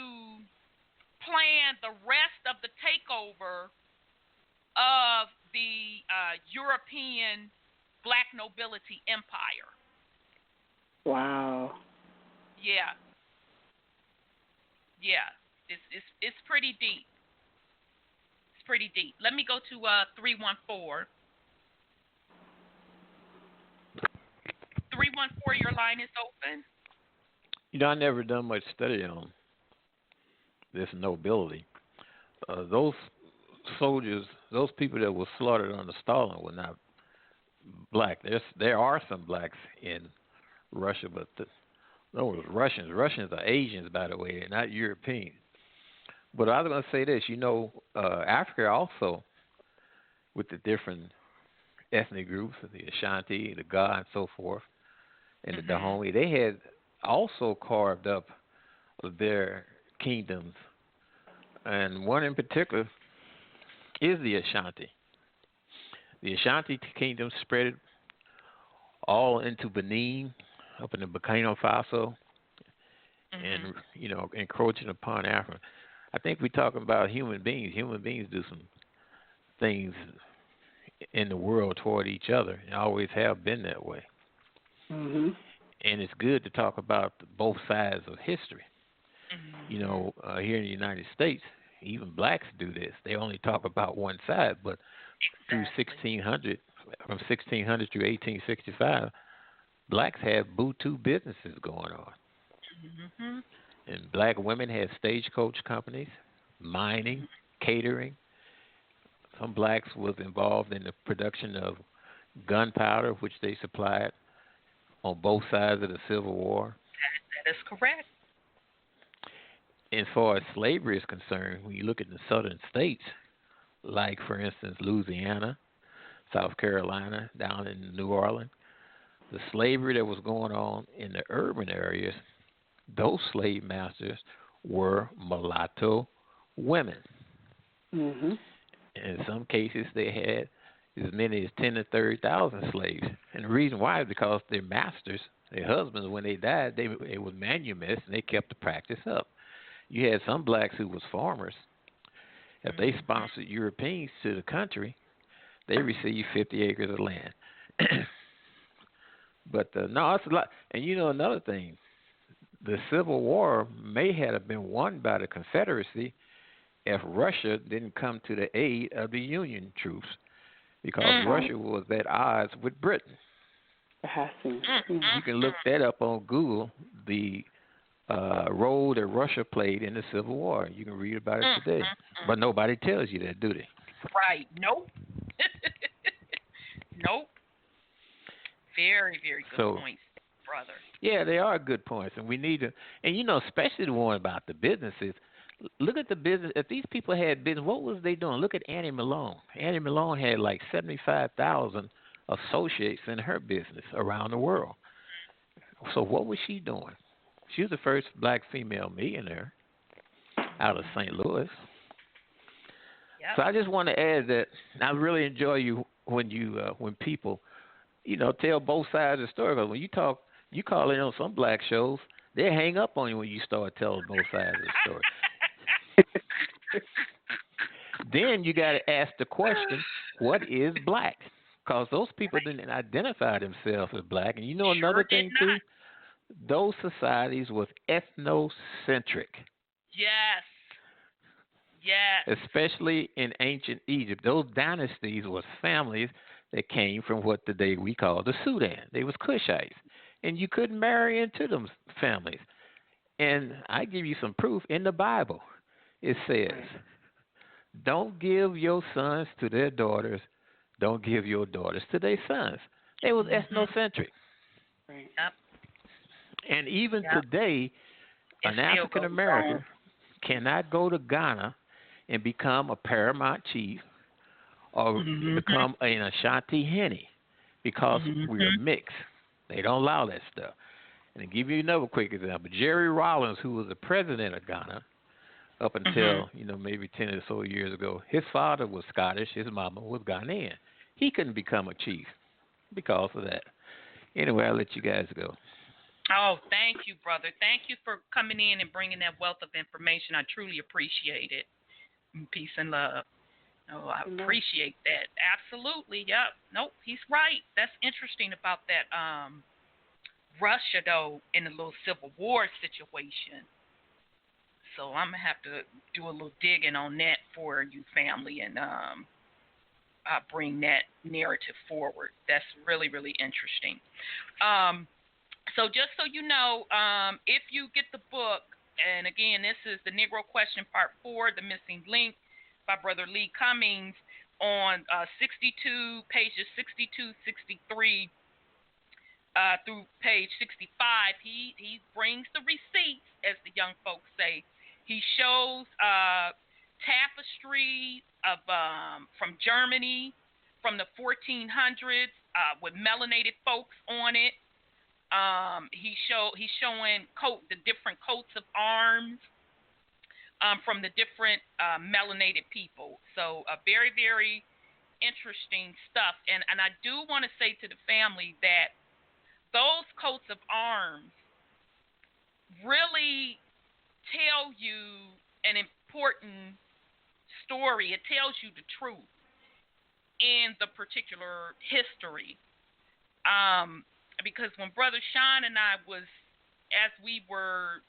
plan the rest of the takeover of the European Black Nobility Empire. Wow. Yeah. It's pretty deep. Pretty deep. Let me go to 314. 314, your line is open. You know, I never done much study on this nobility. Those soldiers, those people that were slaughtered under Stalin were not black. There are some blacks in Russia, but those Russians. Russians are Asians, by the way. They're not European. But I was going to say this, Africa also, with the different ethnic groups, the Ashanti, the Ga, and so forth, and the Dahomey, they had also carved up their kingdoms. And one in particular is the Ashanti. The Ashanti kingdom spread all into Benin, up in the Burkina Faso, and, encroaching upon Africa. I think we're talking about human beings. Human beings do some things in the world toward each other and always have been that way. Mm-hmm. And it's good to talk about both sides of history. Mm-hmm. Here in the United States, even blacks do this. They only talk about one side, but through 1600, from 1600 through 1865, blacks had Bootu businesses going on. Mm-hmm. And black women had stagecoach companies, mining, catering. Some blacks was involved in the production of gunpowder, which they supplied on both sides of the Civil War. That is correct. As far as slavery is concerned, when you look at the southern states, like, for instance, Louisiana, South Carolina, down in New Orleans, the slavery that was going on in the urban areas, those slave masters were mulatto women. Mm-hmm. In some cases, they had as many as 10 to 30,000 slaves. And the reason why is because their masters, their husbands, when they died, they were manumists, and they kept the practice up. You had some blacks who was farmers. If they sponsored Europeans to the country, they received 50 acres of land. But no, it's a lot. And another thing, the Civil War may have been won by the Confederacy if Russia didn't come to the aid of the Union troops, because Russia was at odds with Britain. You can look that up on Google, the role that Russia played in the Civil War. You can read about it today. But nobody tells you that, do they? Right. Nope. Nope. Very, very good points, brother. Yeah, they are good points, and we need to, and especially the one about the businesses. Look at the business. If these people had business, what was they doing? Look at Annie Malone. Annie Malone had like 75,000 associates in her business around the world. So what was she doing? She was the first black female millionaire out of St. Louis. Yep. So I just want to add that I really enjoy you when people, tell both sides of the story. Because when you call in on some black shows, they hang up on you when you start telling both sides of the story. Then you got to ask the question, what is black? Because those people didn't identify themselves as black. And another thing, too? Those societies was ethnocentric. Yes. Yes. Especially in ancient Egypt. Those dynasties was families that came from what today we call the Sudan. They was Cushites. And you couldn't marry into them families. And I give you some proof in the Bible. It says, don't give your sons to their daughters. Don't give your daughters to their sons. They was ethnocentric. Right. Yep. And even today, an African American cannot go to Ghana and become a paramount chief or become an Ashanti Henny because we are mixed. They don't allow that stuff. And to give you another quick example, Jerry Rawlings, who was the president of Ghana up until, maybe 10 or so years ago, his father was Scottish, his mama was Ghanaian. He couldn't become a chief because of that. Anyway, I'll let you guys go. Oh, thank you, brother. Thank you for coming in and bringing that wealth of information. I truly appreciate it. Peace and love. Oh, I appreciate that. Absolutely. Yep. Nope, he's right. That's interesting about that Russia, though, in the little Civil War situation. So I'm going to have to do a little digging on that for you, family, and bring that narrative forward. That's really, really interesting. So just so you know, if you get the book, and again, this is the Negro Question Part 4, The Missing Link by Brother Lee Cummings on pages 62, 63 through page 65. He brings the receipts, as the young folks say. He shows tapestry of from Germany from the 1400s with melanated folks on it. He's showing the different coats of arms from the different melanated people. So very, very interesting stuff. And I do want to say to the family that those coats of arms really tell you an important story. It tells you the truth in the particular history. Because when Brother Sean and I as we were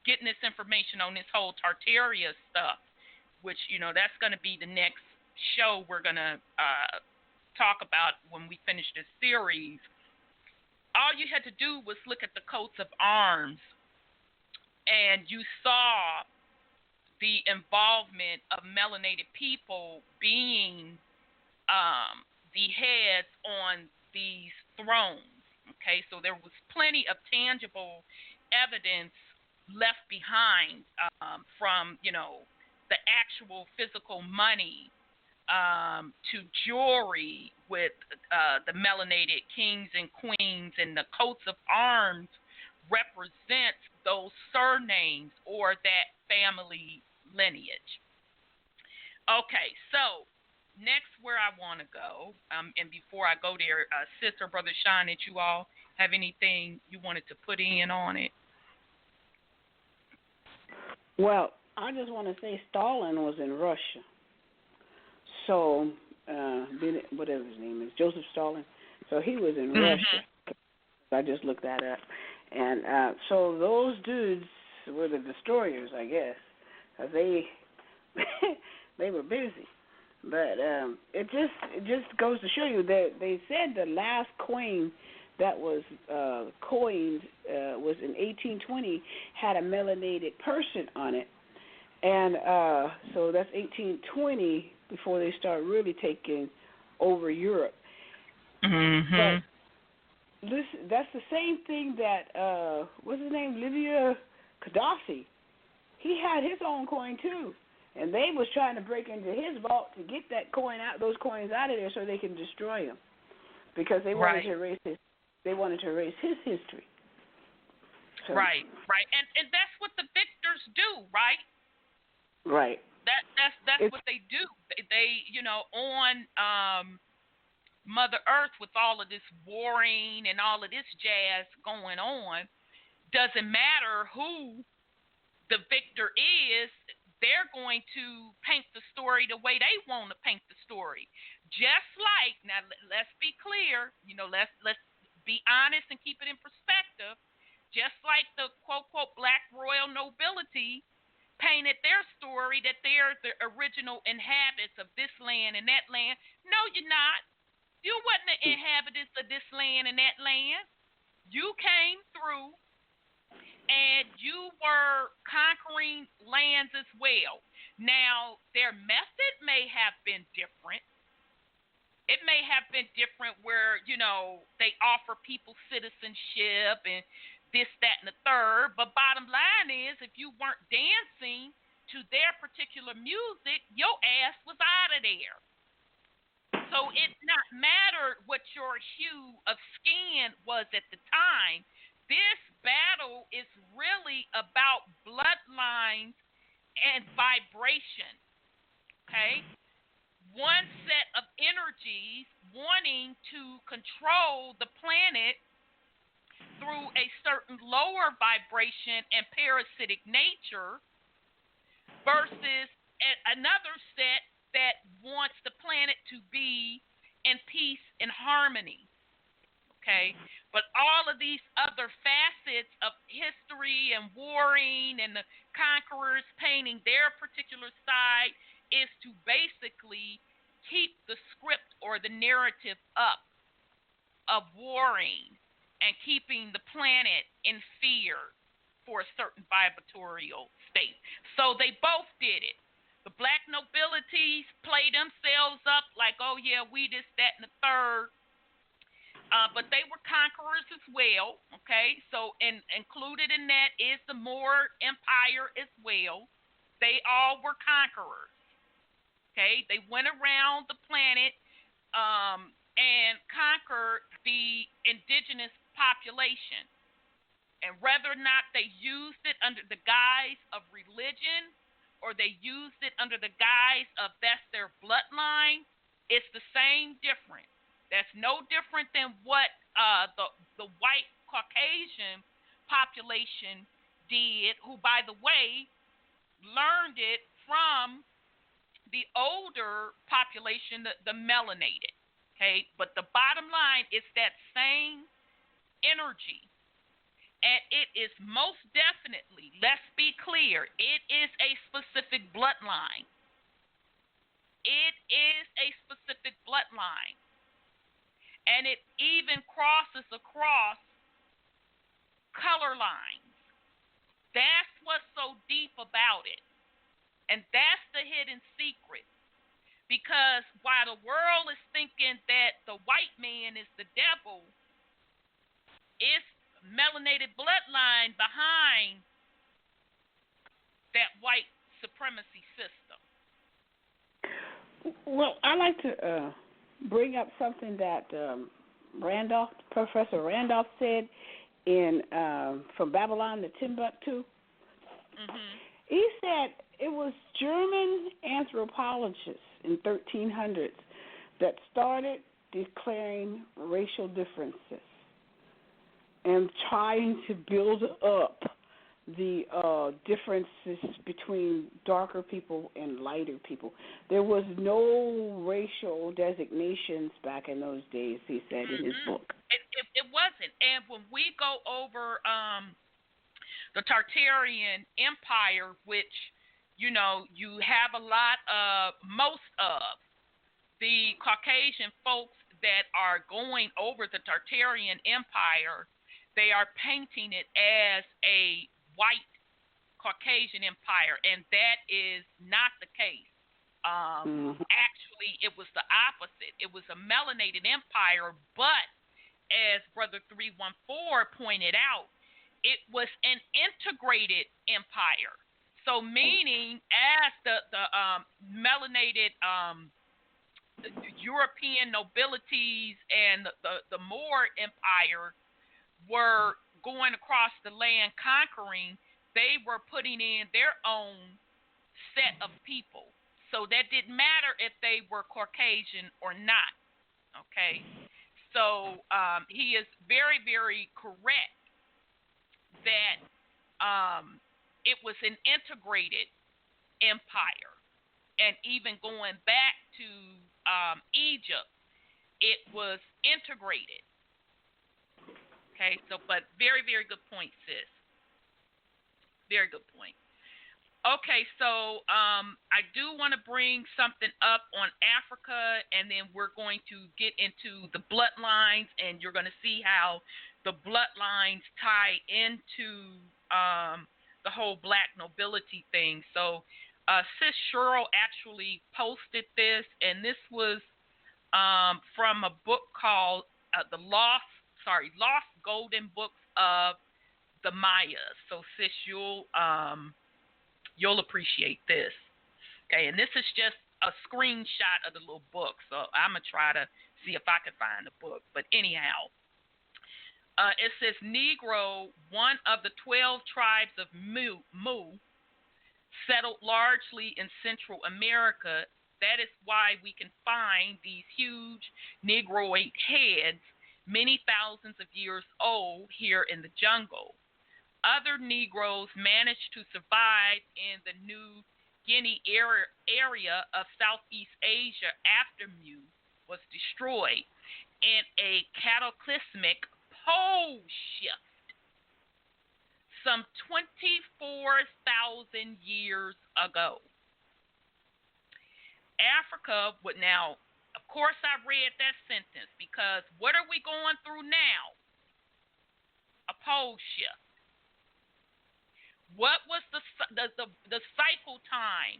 getting this information on this whole Tartaria stuff, which, that's going to be the next show we're going to talk about when we finish this series, all you had to do was look at the coats of arms, and you saw the involvement of melanated people being the heads on these thrones. Okay, so there was plenty of tangible evidence left behind from, the actual physical money to jewelry with the melanated kings and queens, and the coats of arms represent those surnames or that family lineage. Okay, so next where I want to go, and before I go there, Sister, Brother Sean, did you all have anything you wanted to put in on it? Well, I just want to say Stalin was in Russia. So, whatever his name is, Joseph Stalin. So he was in Russia. I just looked that up. And so those dudes were the destroyers, I guess. They They were busy. But it just goes to show you that they said the last coin that was coined was in 1820, had a melanated person on it, and so that's 1820 before they start really taking over Europe. Mhm. But that's the same thing that what's his name, Libya Gaddafi. He had his own coin too. And they was trying to break into his vault to get that coin out, those coins out of there, so they can destroy him, because they wanted to erase his. They wanted to erase his history. So, right. And that's what the victors do, right? Right. That's what they do. They on Mother Earth, with all of this warring and all of this jazz going on, doesn't matter who the victor is. They're going to paint the story the way they want to paint the story. Just like, now let's be clear, let's be honest and keep it in perspective. Just like the quote black royal nobility painted their story that they're the original inhabitants of this land and that land. No, you're not. You wasn't the inhabitants of this land and that land. You came through and you were conquering lands as well. Now, their method may have been different. It may have been different where, they offer people citizenship and this, that, and the third. But bottom line is, if you weren't dancing to their particular music, your ass was out of there. So it not mattered what your hue of skin was at the time. This battle is really about bloodlines and vibration, okay? One set of energies wanting to control the planet through a certain lower vibration and parasitic nature versus another set that wants the planet to be in peace and harmony. Okay, but all of these other facets of history and warring and the conquerors painting their particular side is to basically keep the script or the narrative up of warring and keeping the planet in fear for a certain vibratorial state. So they both did it. The black nobilities play themselves up like, oh yeah, we this, that, and the third. But they were conquerors as well, okay? So included in that is the Moor Empire as well. They all were conquerors, okay? They went around the planet and conquered the indigenous population. And whether or not they used it under the guise of religion or they used it under the guise of that's their bloodline, it's the same difference. That's no different than what the white Caucasian population did, who, by the way, learned it from the older population, the melanated. Okay, but the bottom line is that same energy, and it is most definitely, let's be clear, it is a specific bloodline. It is a specific bloodline. And it even crosses across color lines. That's what's so deep about it. And that's the hidden secret. Because while the world is thinking that the white man is the devil, it's melanated bloodline behind that white supremacy system. Well, I like to bring up something that Professor Randolph said in From Babylon to Timbuktu. Mm-hmm. He said it was German anthropologists in 1300s that started declaring racial differences and trying to build up the differences between darker people and lighter people. There was no racial designations back in those days, he said in his book. It wasn't. And when we go over the Tartarian Empire, which, you have most of the Caucasian folks that are going over the Tartarian Empire, they are painting it as a white Caucasian empire, and that is not the case. Actually, it was the opposite. It was a melanated empire, but as Brother 314 pointed out, it was an integrated empire. So meaning as the melanated European nobilities and the Moor Empire were going across the land conquering, they were putting in their own set of people. So that didn't matter if they were Caucasian or not. Okay? So he is very, very correct that it was an integrated empire. And even going back to Egypt, it was integrated. Okay, so, but very, very good point, sis. Very good point. Okay, so I do want to bring something up on Africa, and then we're going to get into the bloodlines, and you're going to see how the bloodlines tie into the whole black nobility thing. So Sis Cheryl actually posted this, and this was from a book called The Lost Golden Books of the Mayas. So sis, you'll appreciate this. Okay, and this is just a screenshot of the little book. So I'm gonna try to see if I can find the book. But anyhow, it says Negro, one of the 12 tribes of Mu, settled largely in Central America. That is why we can find these huge Negroid heads many thousands of years old here in the jungle. Other Negroes managed to survive in the New Guinea area of Southeast Asia after Mu was destroyed in a cataclysmic pole shift some 24,000 years ago. Africa would now, of course I read that sentence because what are we going through now? A pole shift. What was the cycle time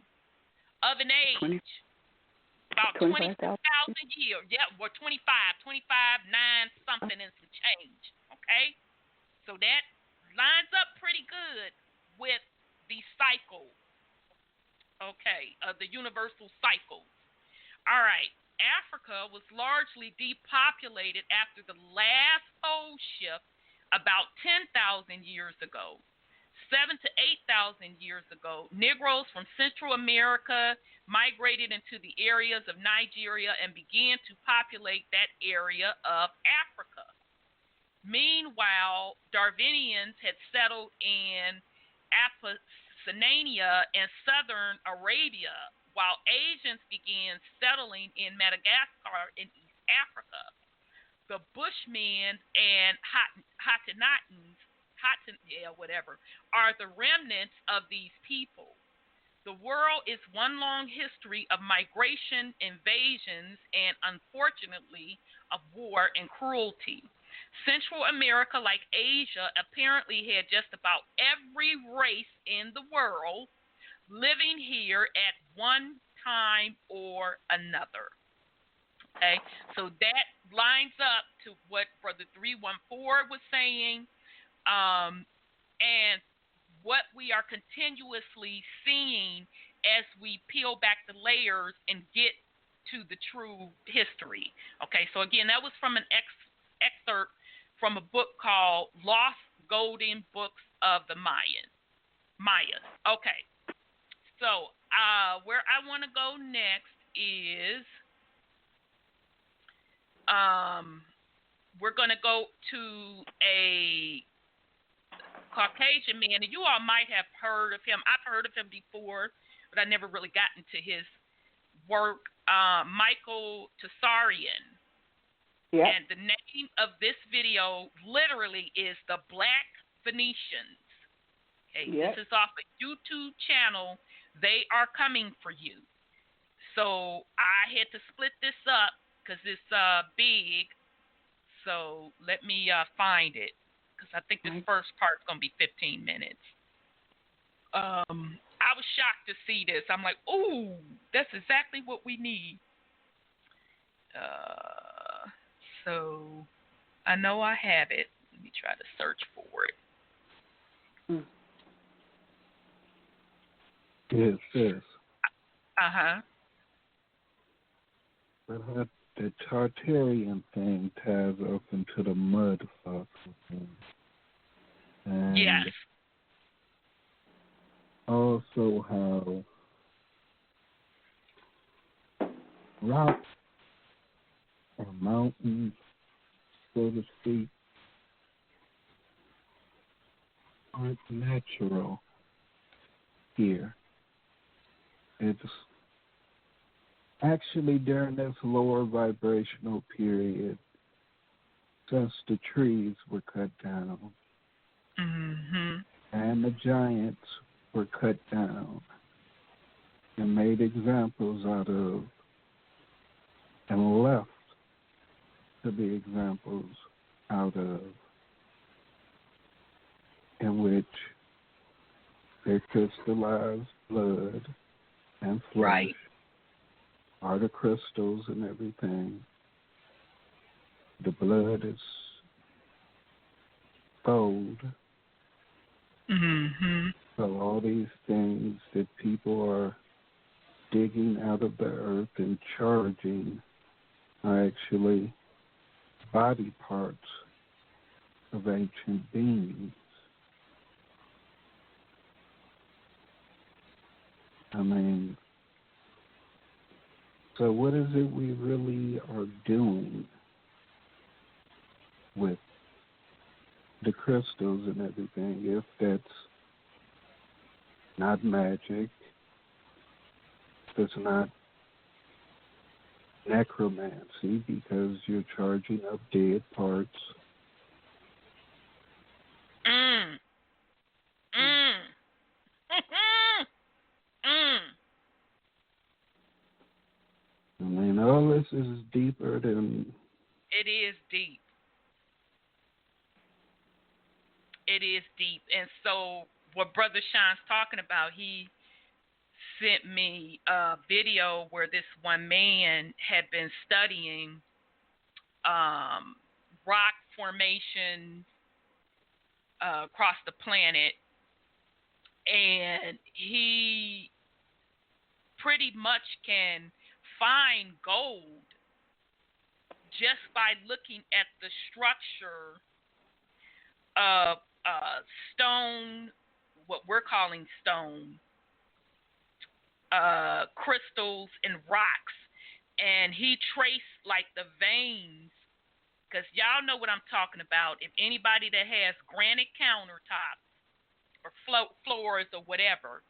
of an age? About 22,000 years. Yeah, well, 25, 9 something and some change. Okay? So that lines up pretty good with the cycle. Okay, the universal cycle. All right. Africa was largely depopulated after the last pole shift about 10,000 years ago. 7,000 to 8,000 years ago, Negroes from Central America migrated into the areas of Nigeria and began to populate that area of Africa. Meanwhile, Darwinians had settled in Abyssinia and southern Arabia, while Asians began settling in Madagascar in East Africa. The Bushmen and Hatenatans are the remnants of these people. The world is one long history of migration, invasions, and unfortunately, of war and cruelty. Central America, like Asia, apparently had just about every race in the world living here at one time or another. Okay, so that lines up to what Brother 314 was saying. And what we are continuously seeing as we peel back the layers and get to the true history. Okay, so again, that was from an excerpt from a book called Lost Golden Books of the Mayas. Okay, so where I want to go next is we're going to go to a Caucasian man, and you all might have heard of him. I've heard of him before, but I never really got into his work. Michael Tsarian. Yep. And the name of this video literally is The Black Venetians. Okay, yep. This is off a YouTube channel They are coming for you. So I had to split this up because it's big. So let me find it, because I think this first part's going to be 15 minutes. I was shocked to see this. I'm like, ooh, that's exactly what we need. So I know I have it. Let me try to search for it. Yes, yes. Uh-huh. But the Tartarian thing ties up into the mud fossil thing. And yes. Also how rocks or mountains, so to speak, aren't natural here. It's actually during this lower vibrational period, since the trees were cut down and the giants were cut down and made examples out of and left to be examples out of, in which they crystallized blood and flesh are the crystals and everything. The blood is gold. So all these things that people are digging out of the earth and charging are actually body parts of ancient beings. I mean, so what is it we really are doing with the crystals and everything, if that's not magic, that's not necromancy, because you're charging up dead parts? I mean, all this is deeper than... It is deep. It is deep. And so what Brother Sean's talking about, he sent me a video where this one man had been studying rock formation across the planet, and he pretty much can find gold just by looking at the structure of stone, what we're calling stone, crystals and rocks. And he traced like the veins, because y'all know what I'm talking about. If anybody that has granite countertops or floors or whatever,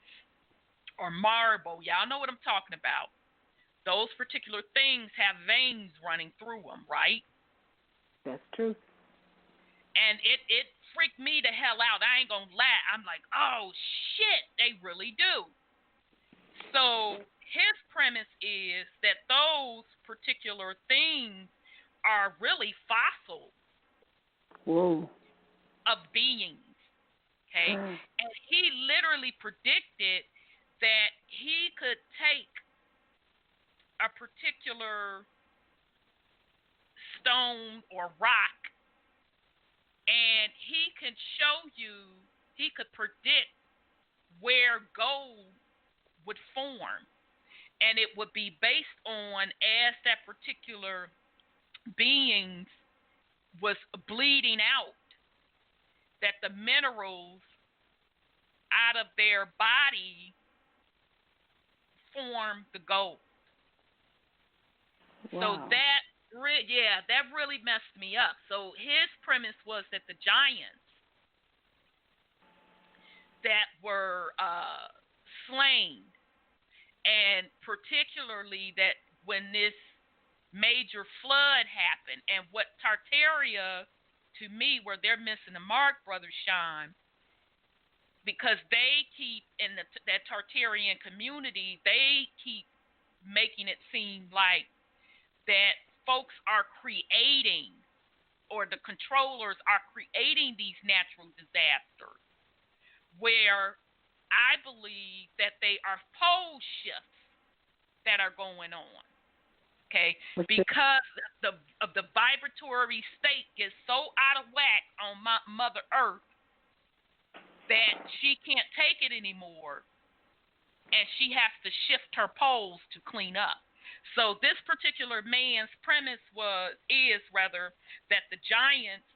or marble, y'all know what I'm talking about. Those particular things have veins running through them, right? That's true. And it freaked me the hell out. I ain't gonna lie. I'm like, oh shit, they really do. So his premise is that those particular things are really fossils of beings. Okay? And he literally predicted that he could take a particular stone or rock, and he can show you, he could predict where gold would form. And it would be based on, as that particular being was bleeding out, that the minerals out of their body form the gold. Wow. So that really messed me up. So his premise was that the giants that were slain, and particularly that when this major flood happened, and what Tartaria, to me, where they're missing the mark, Brother Sean, because they keep in that Tartarian community, they keep making it seem like that folks are creating, or the controllers are creating these natural disasters, where I believe that they are pole shifts that are going on. Okay, because of the vibratory state gets so out of whack on Mother Earth that she can't take it anymore, and she has to shift her poles to clean up. So this particular man's premise is that the giants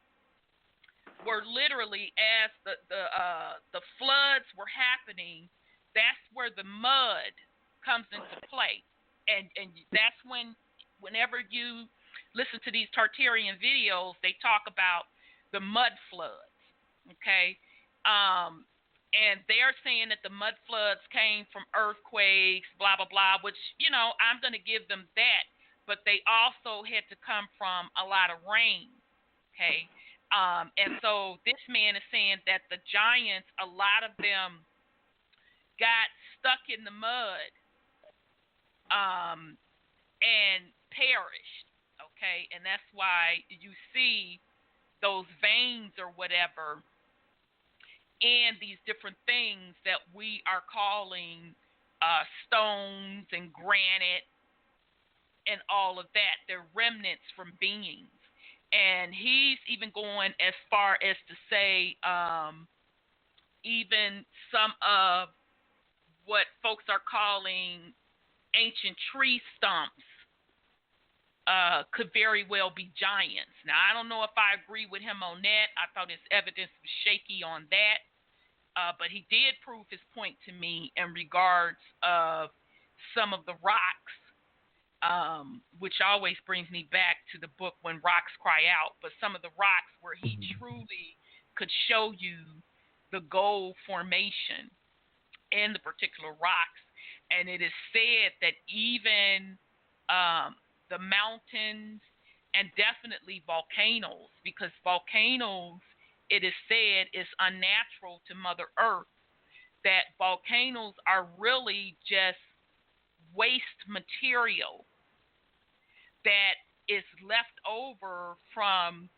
were literally, as the floods were happening, that's where the mud comes into play, and that's whenever you listen to these Tartarian videos, they talk about the mud floods, okay? And they're saying that the mud floods came from earthquakes, blah, blah, blah, which, I'm going to give them that, but they also had to come from a lot of rain, okay? And so this man is saying that the giants, a lot of them got stuck in the mud and perished, okay? And that's why you see those veins or whatever and these different things that we are calling stones and granite and all of that. They're remnants from beings. And he's even going as far as to say even some of what folks are calling ancient tree stumps could very well be giants. Now, I don't know if I agree with him on that. I thought his evidence was shaky on that. But he did prove his point to me in regards of some of the rocks, which always brings me back to the book When Rocks Cry Out. But some of the rocks where he truly could show you the gold formation in the particular rocks. And it is said that even the mountains and definitely volcanoes, because volcanoes, it is said, is unnatural to Mother Earth, that volcanoes are really just waste material that is left over from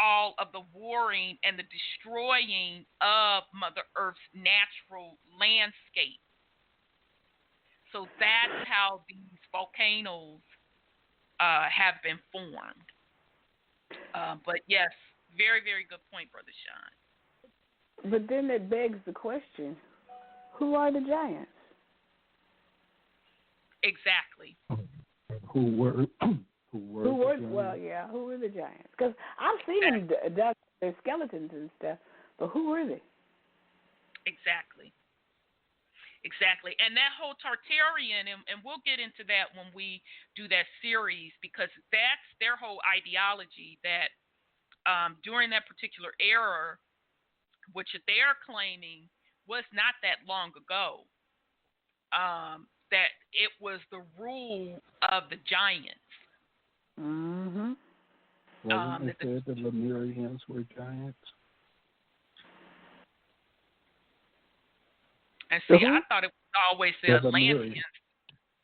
all of the warring and the destroying of Mother Earth's natural landscape. So that's how these volcanoes have been formed. But yes, very, very good point, Brother Sean. But then it begs the question, who are the giants? Exactly. Who were the giants? Because I've seen them dug their skeletons and stuff, but who were they? Exactly. And that whole Tartarian, and we'll get into that when we do that series, because that's their whole ideology, that during that particular era, which they're claiming was not that long ago, that it was the rule of the giants. Mm-hmm. Wasn't it said the Lemurians were giants? And see, I thought it was always the Atlanteans.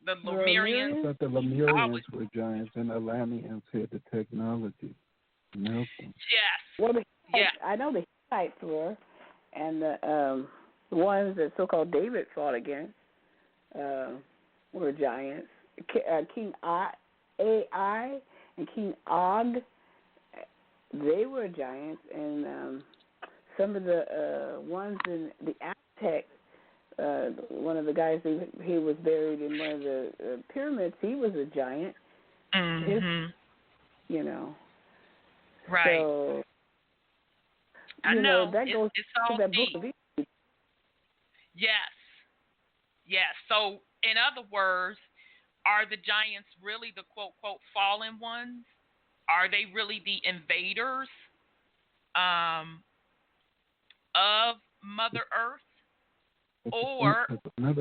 The Lemurians. I thought the Lemurians were giants and the Atlanteans had the technology. Yes. Well, I know the Hittites were, and the ones that so-called David fought against were giants. King Ai and King Og, they were giants, and some of the ones in the Aztec. One of the guys, he was buried in one of the pyramids. He was a giant. Mm-hmm. Right. So, I know. That goes it's all to that deep. book of Eden. Yes. So, in other words, are the giants really the quote fallen ones? Are they really the invaders of Mother Earth? Or, I'm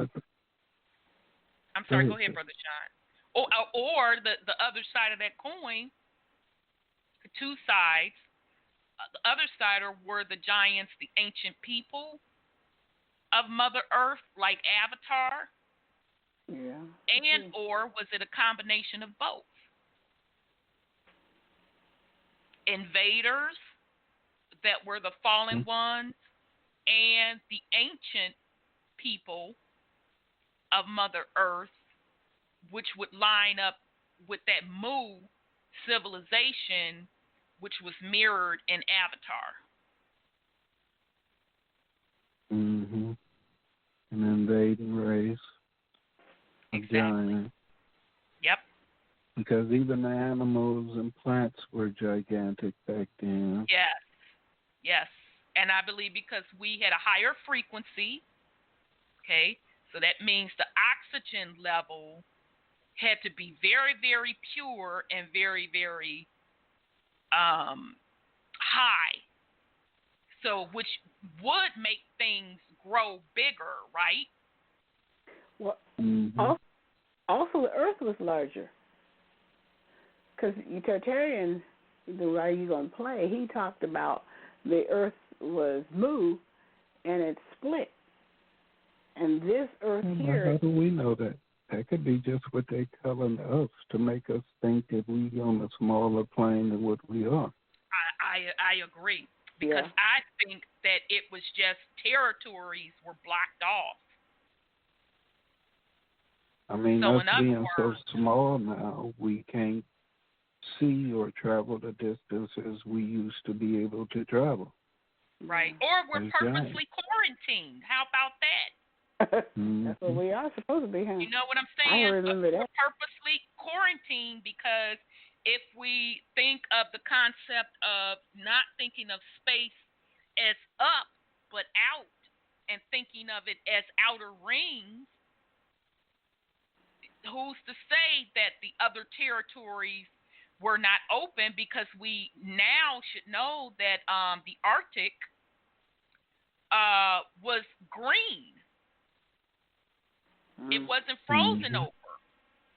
sorry, go ahead, Brother Sean. Or the other side of that coin, two sides. The other side were the giants, the ancient people, of Mother Earth, like Avatar? Yeah. And or was it a combination of both? Invaders that were the fallen ones and the ancient people of Mother Earth, which would line up with that Mu civilization, which was mirrored in Avatar. An invading race. Exactly. Giant. Yep. Because even the animals and plants were gigantic back then. Yes. Yes. And I believe because we had a higher frequency, okay, so that means the oxygen level had to be very, very pure and very, very high. So, which would make things grow bigger, right? Well, also the Earth was larger. Because utilitarian, the way you're going to play, he talked about the Earth was Mu, and it split. And this Earth here... How do we know that? That could be just what they're telling us to make us think that we're on a smaller plane than what we are. I agree. Because I think that it was just territories were blocked off. I mean, so us being so small now, we can't see or travel the distances we used to be able to travel. Right. Or we're purposely quarantined. How about that? That's what we are supposed to be, huh? You know what I'm saying? I remember that. We're purposely quarantined because if we think of the concept of not thinking of space as up but out and thinking of it as outer rings, who's to say that the other territories were not open? Because we now should know that the Arctic was green. It wasn't frozen over,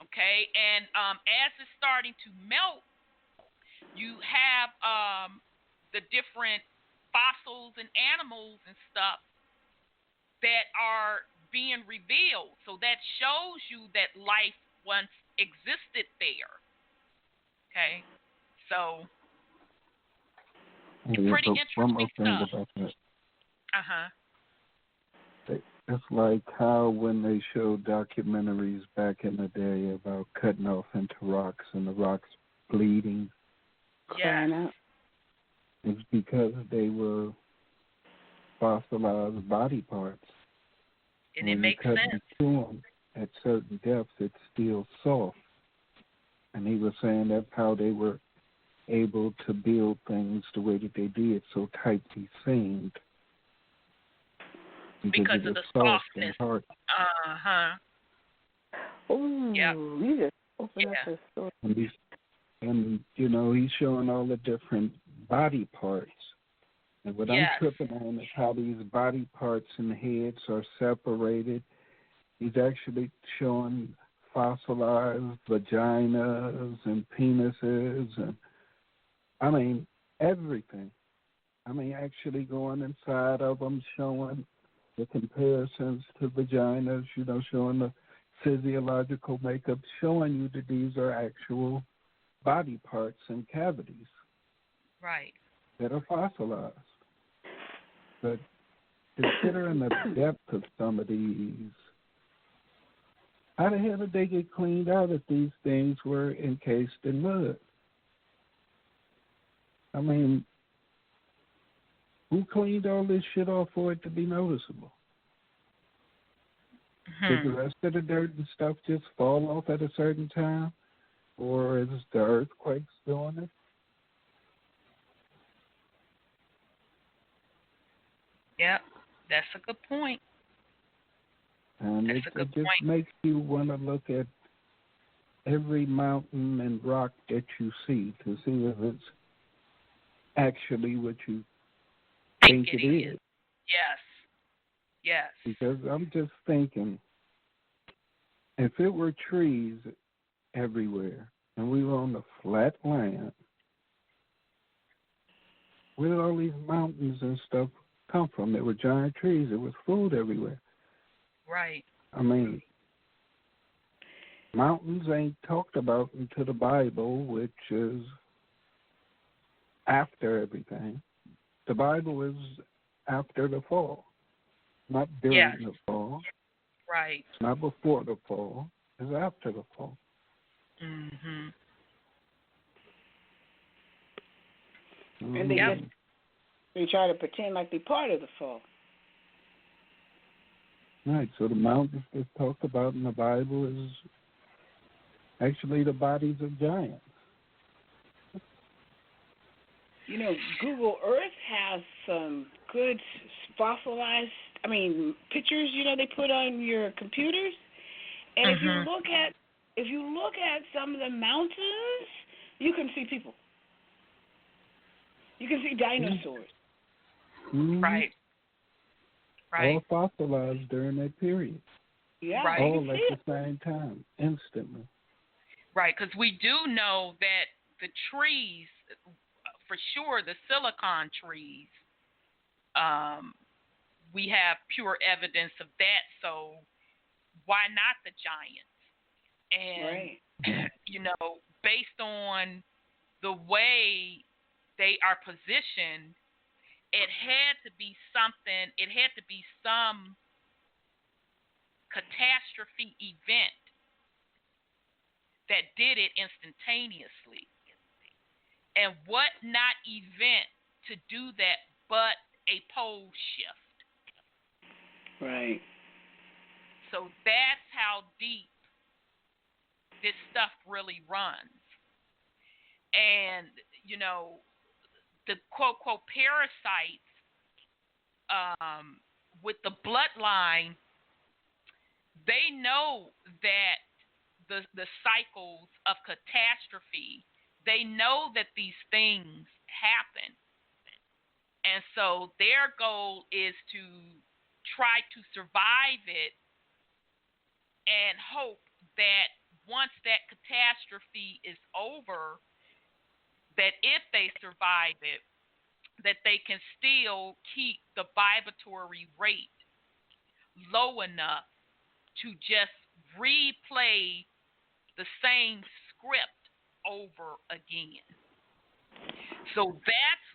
okay? And as it's starting to melt, you have the different fossils and animals and stuff that are being revealed. So that shows you that life once existed there. Okay? So pretty interesting stuff. About that. Uh-huh. It's like how when they showed documentaries back in the day about cutting off into rocks and the rocks bleeding. Yeah. It's because they were fossilized body parts. And it makes sense. Into them at certain depths, it's still soft. And he was saying that's how they were able to build things the way that they did, so tightly seamed. Because of the softness. Uh-huh. Oh, yeah. You just opened up the story. And, you know, he's showing all the different body parts. And what I'm tripping on is how these body parts and heads are separated. He's actually showing fossilized vaginas and penises and, I mean, everything. I mean, actually going inside of them, showing the comparisons to vaginas, you know, showing the physiological makeup, showing you that these are actual body parts and cavities. Right. That are fossilized. But considering the depth of some of these, how the hell did they get cleaned out if these things were encased in mud? I mean, who cleaned all this shit off for it to be noticeable? Did the rest of the dirt and stuff just fall off at a certain time? Or is the earthquakes doing it? Yep, that's a good point. And it just makes you want to look at every mountain and rock that you see to see if it's actually what you think it is. Yes. Yes. Because I'm just thinking, if it were trees everywhere and we were on the flat land, where did all these mountains and stuff come from? There were giant trees. There was food everywhere. Right. I mean, mountains ain't talked about into the Bible, which is after everything. The Bible is after the fall, not during the fall. Right. It's not before the fall. It's after the fall. Mhm. And they try to pretend like they're part of the fall. Right. So the mountains that's talked about in the Bible is actually the bodies of giants. You know, Google Earth has some good fossilized, pictures, they put on your computers. And if you look at some of the mountains, you can see people. You can see dinosaurs. Mm-hmm. Right. Right. All fossilized during that period. Yeah. Right. All at the same time, instantly. Right, because we do know that the trees, for sure, the silicon trees, we have pure evidence of that. So why not the giants? And, based on the way they are positioned, it had to be something, it had to be some catastrophe event that did it instantaneously. And what not event to do that but a pole shift? Right. So that's how deep this stuff really runs. And, the quote parasites with the bloodline, they know that the cycles of catastrophe, they know that these things happen. And so their goal is to try to survive it and hope that once that catastrophe is over, that if they survive it, that they can still keep the vibratory rate low enough to just replay the same script over again. So that's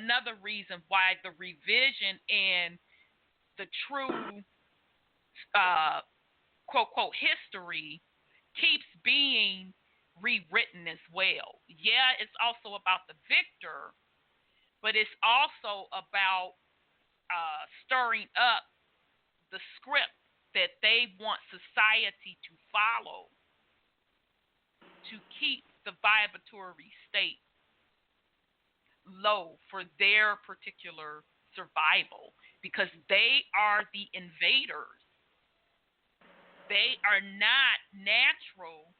another reason why the revision and the true quote history keeps being rewritten as well. Yeah, it's also about the victor, but it's also about stirring up the script that they want society to follow to keep the vibratory state low for their particular survival, because they are the invaders. They are not natural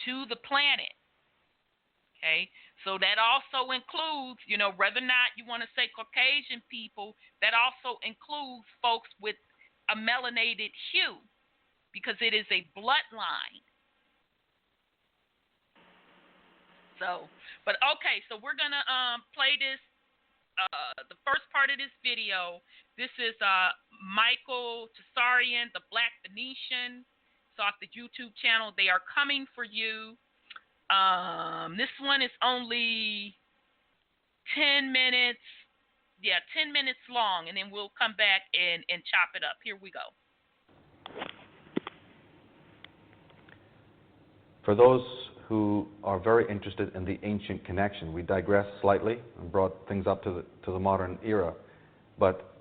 to the planet. Okay, so that also includes, whether or not you want to say Caucasian people, that also includes folks with a melanated hue, because it is a bloodline. So, but okay, so we're gonna play this, the first part of this video. This is Michael Tsarian, the Black Venetian. It's off the YouTube channel. They are coming for you. This one is only 10 minutes. Yeah, 10 minutes long, and then we'll come back and chop it up. Here we go. For those who are very interested in the ancient connection, we digressed slightly and brought things up to the modern era, but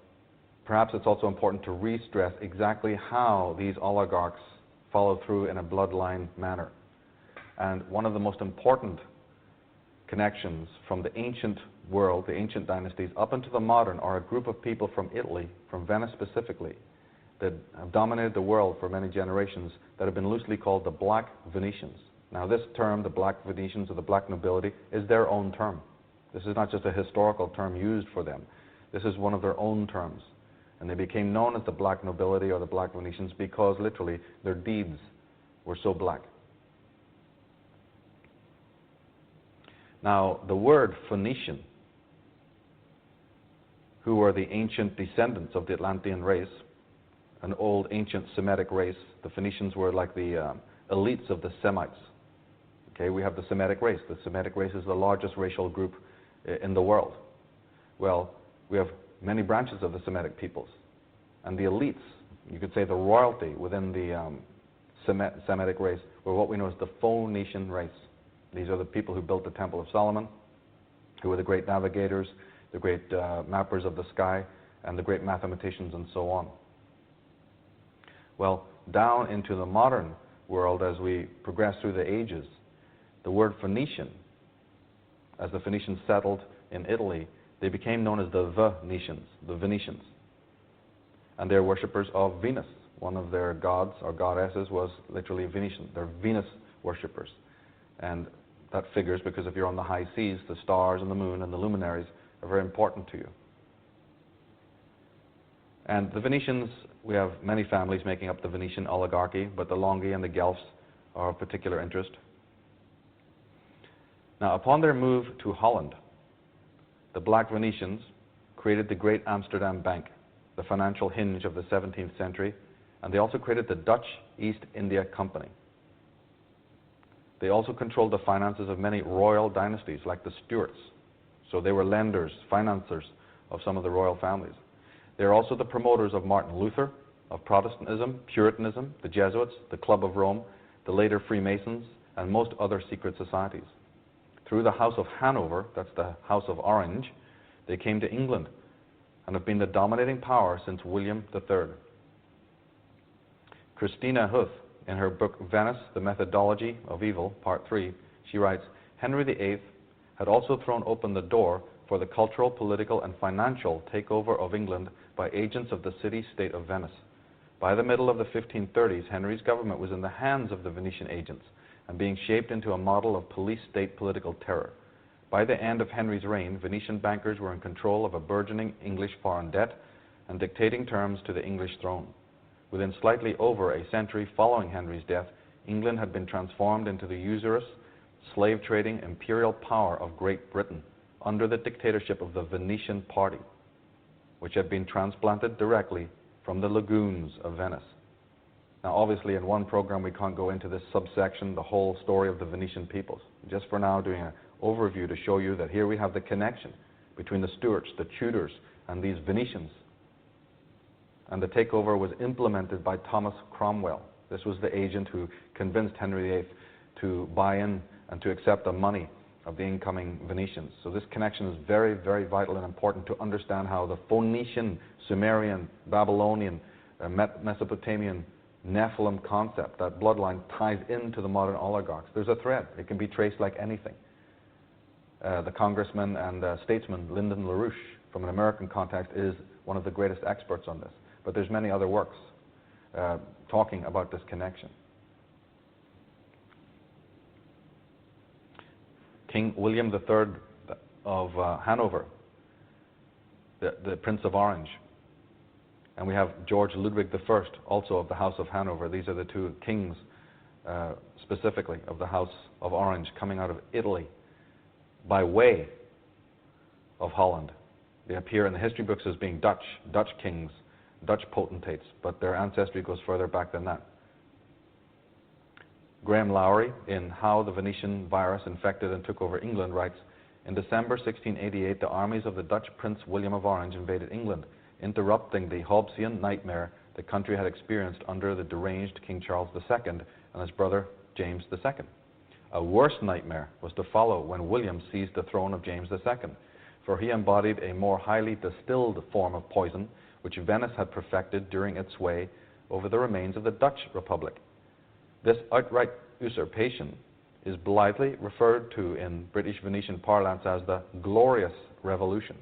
perhaps it's also important to re-stress exactly how these oligarchs follow through in a bloodline manner. And one of the most important connections from the ancient world, the ancient dynasties, up into the modern, are a group of people from Italy, from Venice specifically, that have dominated the world for many generations, that have been loosely called the Black Venetians. Now this term, the Black Venetians or the Black Nobility, is their own term. This is not just a historical term used for them. This is one of their own terms. And they became known as the Black Nobility or the Black Venetians because literally their deeds were so black. Now the word Phoenician who were the ancient descendants of the Atlantean race, an old ancient Semitic race. The Phoenicians were like the elites of the Semites. Okay, we have the Semitic race. The Semitic race is the largest racial group in the world. Well, we have many branches of the Semitic peoples. And the elites, you could say the royalty within the Semitic race, were what we know as the Phoenician race. These are the people who built the Temple of Solomon, who were the great navigators, the great mappers of the sky, and the great mathematicians and so on. Well, down into the modern world as we progress through the ages, the word Phoenician, as the Phoenicians settled in Italy, they became known as the Venetians. And they're worshippers of Venus. One of their gods or goddesses was literally Venetian. They're Venus worshippers. And that figures because if you're on the high seas, the stars and the moon and the luminaries are very important to you. And the Venetians, we have many families making up the Venetian oligarchy, but the Longhi and the Guelphs are of particular interest. Now, upon their move to Holland, the Black Venetians created the Great Amsterdam Bank, the financial hinge of the 17th century, and they also created the Dutch East India Company. They also controlled the finances of many royal dynasties, like the Stuarts. So they were lenders, financiers of some of the royal families. They're also the promoters of Martin Luther, of Protestantism, Puritanism, the Jesuits, the Club of Rome, the later Freemasons, and most other secret societies. Through the House of Hanover, that's the House of Orange, they came to England and have been the dominating power since William III. Christina Huth, in her book Venice, The Methodology of Evil, Part 3, she writes, Henry VIII had also thrown open the door for the cultural, political, and financial takeover of England by agents of the city-state of Venice. By the middle of the 1530s, Henry's government was in the hands of the Venetian agents and being shaped into a model of police-state political terror. By the end of Henry's reign, Venetian bankers were in control of a burgeoning English foreign debt and dictating terms to the English throne. Within slightly over a century following Henry's death, England had been transformed into the usurious, slave-trading imperial power of Great Britain under the dictatorship of the Venetian party, which had been transplanted directly from the lagoons of Venice. Now, obviously, in one program, we can't go into this subsection, the whole story of the Venetian peoples. Just for now, doing an overview to show you that here we have the connection between the Stuarts, the Tudors, and these Venetians. And the takeover was implemented by Thomas Cromwell. This was the agent who convinced Henry VIII to buy in and to accept the money of the incoming Venetians. So this connection is very, very vital and important to understand how the Phoenician, Sumerian, Babylonian, Mesopotamian, Nephilim concept, that bloodline, ties into the modern oligarchs. There's a thread. It can be traced like anything. The congressman and statesman Lyndon LaRouche, from an American context, is one of the greatest experts on this. But there's many other works talking about this connection. King William III of Hanover, the Prince of Orange. And we have George Ludwig I, also of the House of Hanover. These are the two kings, specifically, of the House of Orange, coming out of Italy by way of Holland. They appear in the history books as being Dutch kings, Dutch potentates, but their ancestry goes further back than that. Graham Lowry, in How the Venetian Virus Infected and Took Over England, writes, in December 1688, the armies of the Dutch Prince William of Orange invaded England, interrupting the Hobbesian nightmare the country had experienced under the deranged King Charles II and his brother James II. A worse nightmare was to follow when William seized the throne of James II, for he embodied a more highly distilled form of poison which Venice had perfected during its sway over the remains of the Dutch Republic. This outright usurpation is blithely referred to in British Venetian parlance as the Glorious Revolution,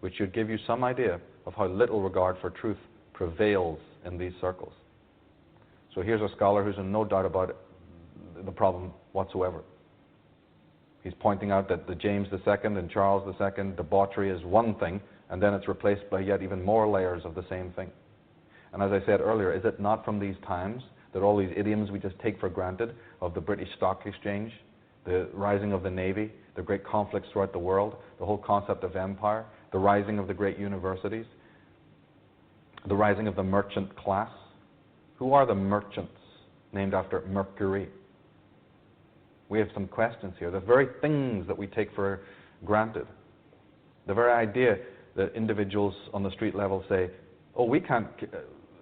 which should give you some idea of how little regard for truth prevails in these circles. So here's a scholar who's in no doubt about the problem whatsoever. He's pointing out that the James II and Charles II debauchery is one thing, and then it's replaced by yet even more layers of the same thing. And as I said earlier, is it not from these times that all these idioms we just take for granted of the British Stock Exchange, the rising of the Navy, the great conflicts throughout the world, the whole concept of empire, the rising of the great universities, the rising of the merchant class. Who are the merchants named after Mercury? We have some questions here. The very things that we take for granted, the very idea that individuals on the street level say, oh, we can't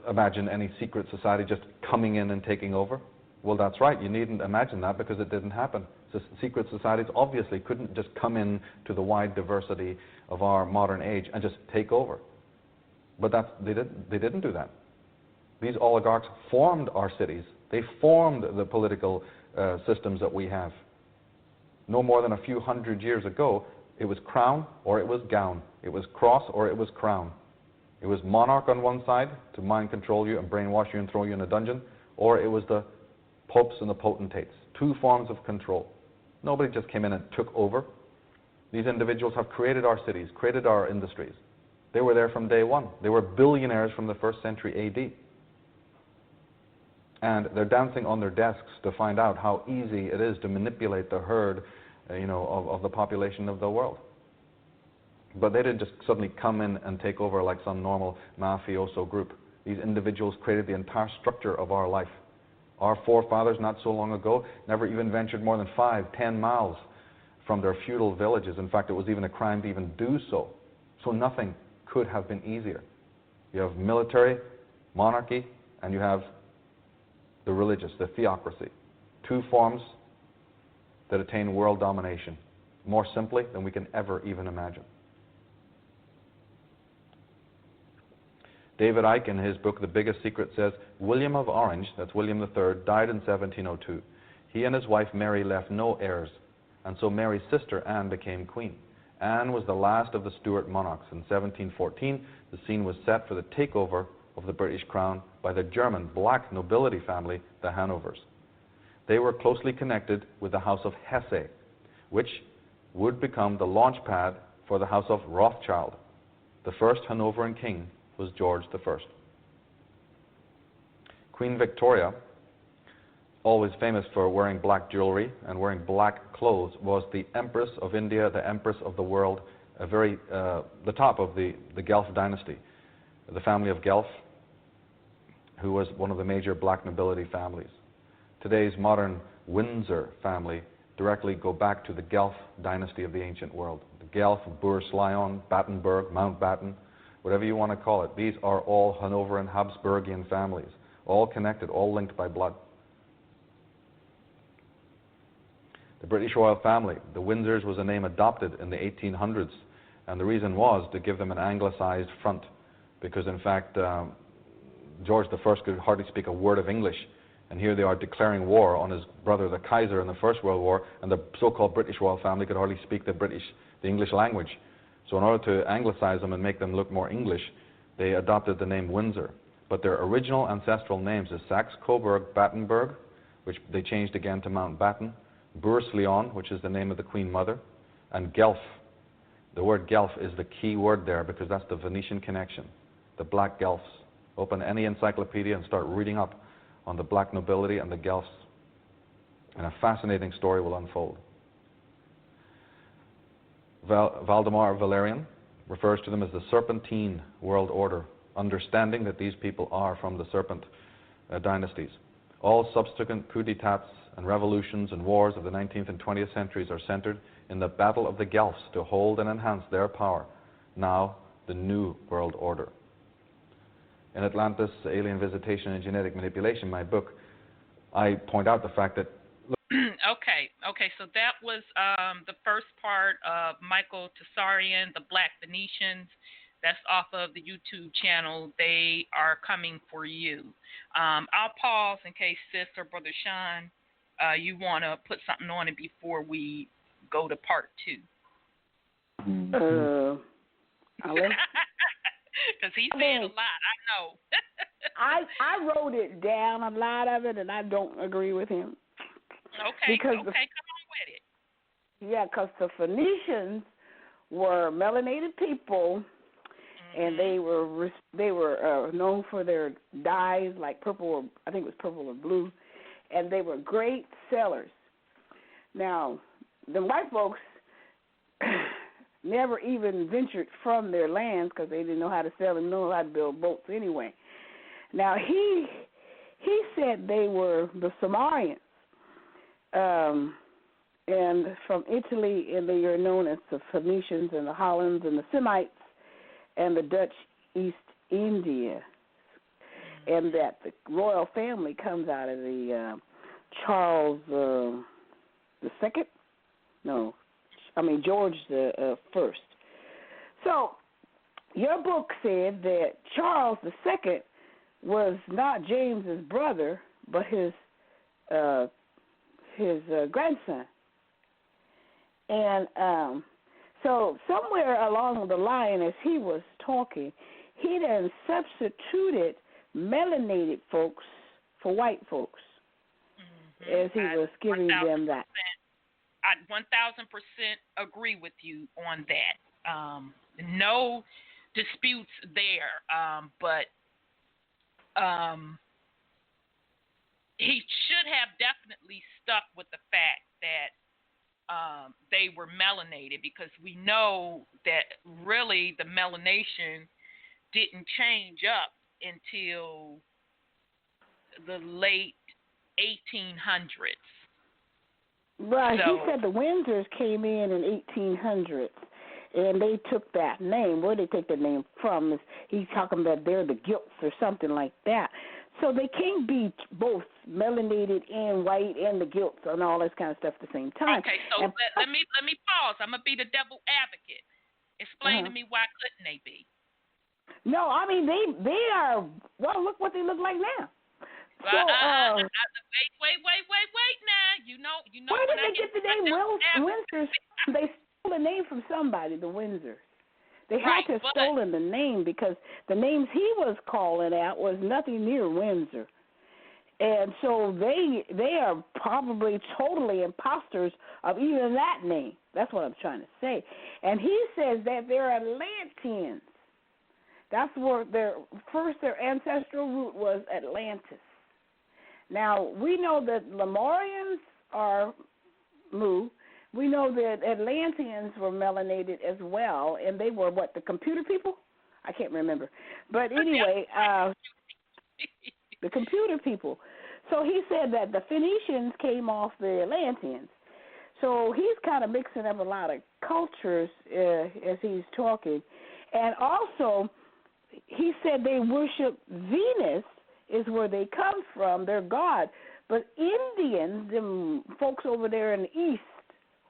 imagine any secret society just coming in and taking over. Well, that's right. You needn't imagine that because it didn't happen. So secret societies obviously couldn't just come in to the wide diversity of our modern age and just take over. But they didn't do that. These oligarchs formed our cities. They formed the political systems that we have. No more than a few hundred years ago, it was crown or it was gown. It was cross or it was crown. It was monarch on one side to mind control you and brainwash you and throw you in a dungeon, or it was the popes and the potentates. Two forms of control. Nobody just came in and took over. These individuals have created our cities, created our industries. They were there from day one. They were billionaires from the 1st century AD. And they're dancing on their desks to find out how easy it is to manipulate the herd, of the population of the world. But they didn't just suddenly come in and take over like some normal mafioso group. These individuals created the entire structure of our life. Our forefathers, not so long ago, never even ventured more than 5-10 miles from their feudal villages. In fact, it was even a crime to even do so. So nothing could have been easier. You have military, monarchy, and you have the religious, the theocracy. Two forms that attain world domination more simply than we can ever even imagine. David Icke, in his book The Biggest Secret, says, William of Orange, that's William III, died in 1702. He and his wife Mary left no heirs, and so Mary's sister Anne became queen. Anne was the last of the Stuart monarchs. In 1714, the scene was set for the takeover of the British crown by the German black nobility family, the Hanovers. They were closely connected with the House of Hesse, which would become the launch pad for the House of Rothschild. The first Hanoverian king was George I. Queen Victoria, always famous for wearing black jewelry and wearing black clothes, was the Empress of India, the Empress of the world, the top of the Guelph dynasty, the family of Guelph, who was one of the major black nobility families. Today's modern Windsor family directly go back to the Guelph dynasty of the ancient world. The Guelph, Bourse-Lyon, Battenberg, Mountbatten, whatever you want to call it. These are all Hanoverian, Habsburgian families, all connected, all linked by blood. The British royal family, the Windsors, was a name adopted in the 1800s, and the reason was to give them an anglicized front, because in fact George I could hardly speak a word of English, and here they are declaring war on his brother the Kaiser in the First World War, and the so-called British royal family could hardly speak the English language. So in order to anglicize them and make them look more English, they adopted the name Windsor. But their original ancestral names is Saxe-Coburg-Battenberg, which they changed again to Mountbatten, Bourse-Lyon, which is the name of the Queen Mother, and Guelph. The word Guelph is the key word there because that's the Venetian connection, the Black Guelphs. Open any encyclopedia and start reading up on the black nobility and the Guelphs, and a fascinating story will unfold. Valdemar Valerian refers to them as the Serpentine world order, understanding that these people are from the Serpent dynasties. All subsequent coups d'etats and revolutions and wars of the 19th and 20th centuries are centered in the battle of the Guelphs to hold and enhance their power, now the New World Order. In Atlantis, Alien Visitation and Genetic Manipulation, my book, I point out the fact that... Okay, so that was the first part of Michael Tessarian, The Black Venetians. That's off of the YouTube channel. They are coming for you. I'll pause in case Sis or Brother Sean, you want to put something on it before we go to part 2. Because he's saying a lot, I know. I wrote it down, a lot of it, and I don't agree with him. Okay, come on with it. Yeah, because the Phoenicians were melanated people, and they were known for their dyes, like purple, or I think it was purple or blue, and they were great sellers. Now, the white folks never even ventured from their lands because they didn't know how to sell and know how to build boats anyway. Now, he said they were the Sumerians, and from Italy, and they are known as the Phoenicians and the Hollands and the Semites and the Dutch East India, and that the royal family comes out of the Charles the second? No, I mean George the first. So your book said that Charles the second was not James's brother, but his grandson. And so somewhere along the line, as he was talking, he then substituted melanated folks for white folks, as he was giving them that. I 1,000% agree with you on that. No disputes there, but he should have definitely stuck with the fact that they were melanated, because we know that really the melanation didn't change up until the late 1800s. Right. So, he said the Windsors came in 1800s, and they took that name. Where they take the name from? He's talking about they're the Gilts or something like that. So they can't be both melanated and white and the Gilts and all this kind of stuff at the same time. Okay, so let me pause. I'm gonna be the devil advocate. Explain to me why couldn't they be? No, I mean they are. Well, look what they look like now. So, wait now. You know. Where did they get the name Windsors? They stole the name from somebody, the Windsors. They had to have stolen the name, because the names he was calling out was nothing near Windsor. And so they are probably totally imposters of even that name. That's what I'm trying to say. And he says that they're Atlanteans. That's where their ancestral root was Atlantis. Now, we know that Lemurians are Mu. We know that Atlanteans were melanated as well, and they were, the computer people? I can't remember. But anyway, the computer people. So he said that the Phoenicians came off the Atlanteans. So he's kind of mixing up a lot of cultures as he's talking. And also, he said they worship Venus is where they come from, their god. But Indians, them folks over there in the east,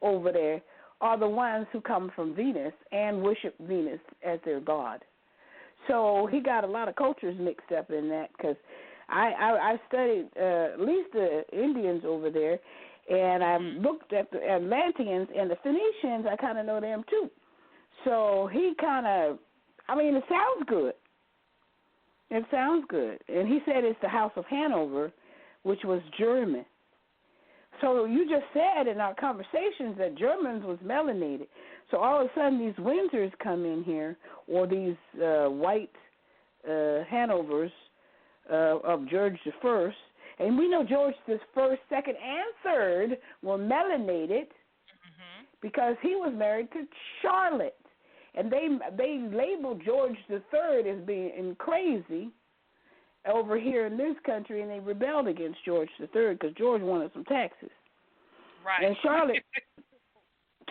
over there, are the ones who come from Venus and worship Venus as their god. So he got a lot of cultures mixed up in that, because I studied at least the Indians over there, and I looked at the Atlanteans and the Phoenicians. I kind of know them too. So he kind of, it sounds good. It sounds good. And he said it's the House of Hanover, which was German. So you just said in our conversations that Germans was melanated. So all of a sudden these Windsors come in here, or these white Hanovers of George I. And we know George I, II, and III were melanated because he was married to Charlotte. And they labeled George III as being crazy over here in this country, and they rebelled against George III because George wanted some taxes. Right. And Charlotte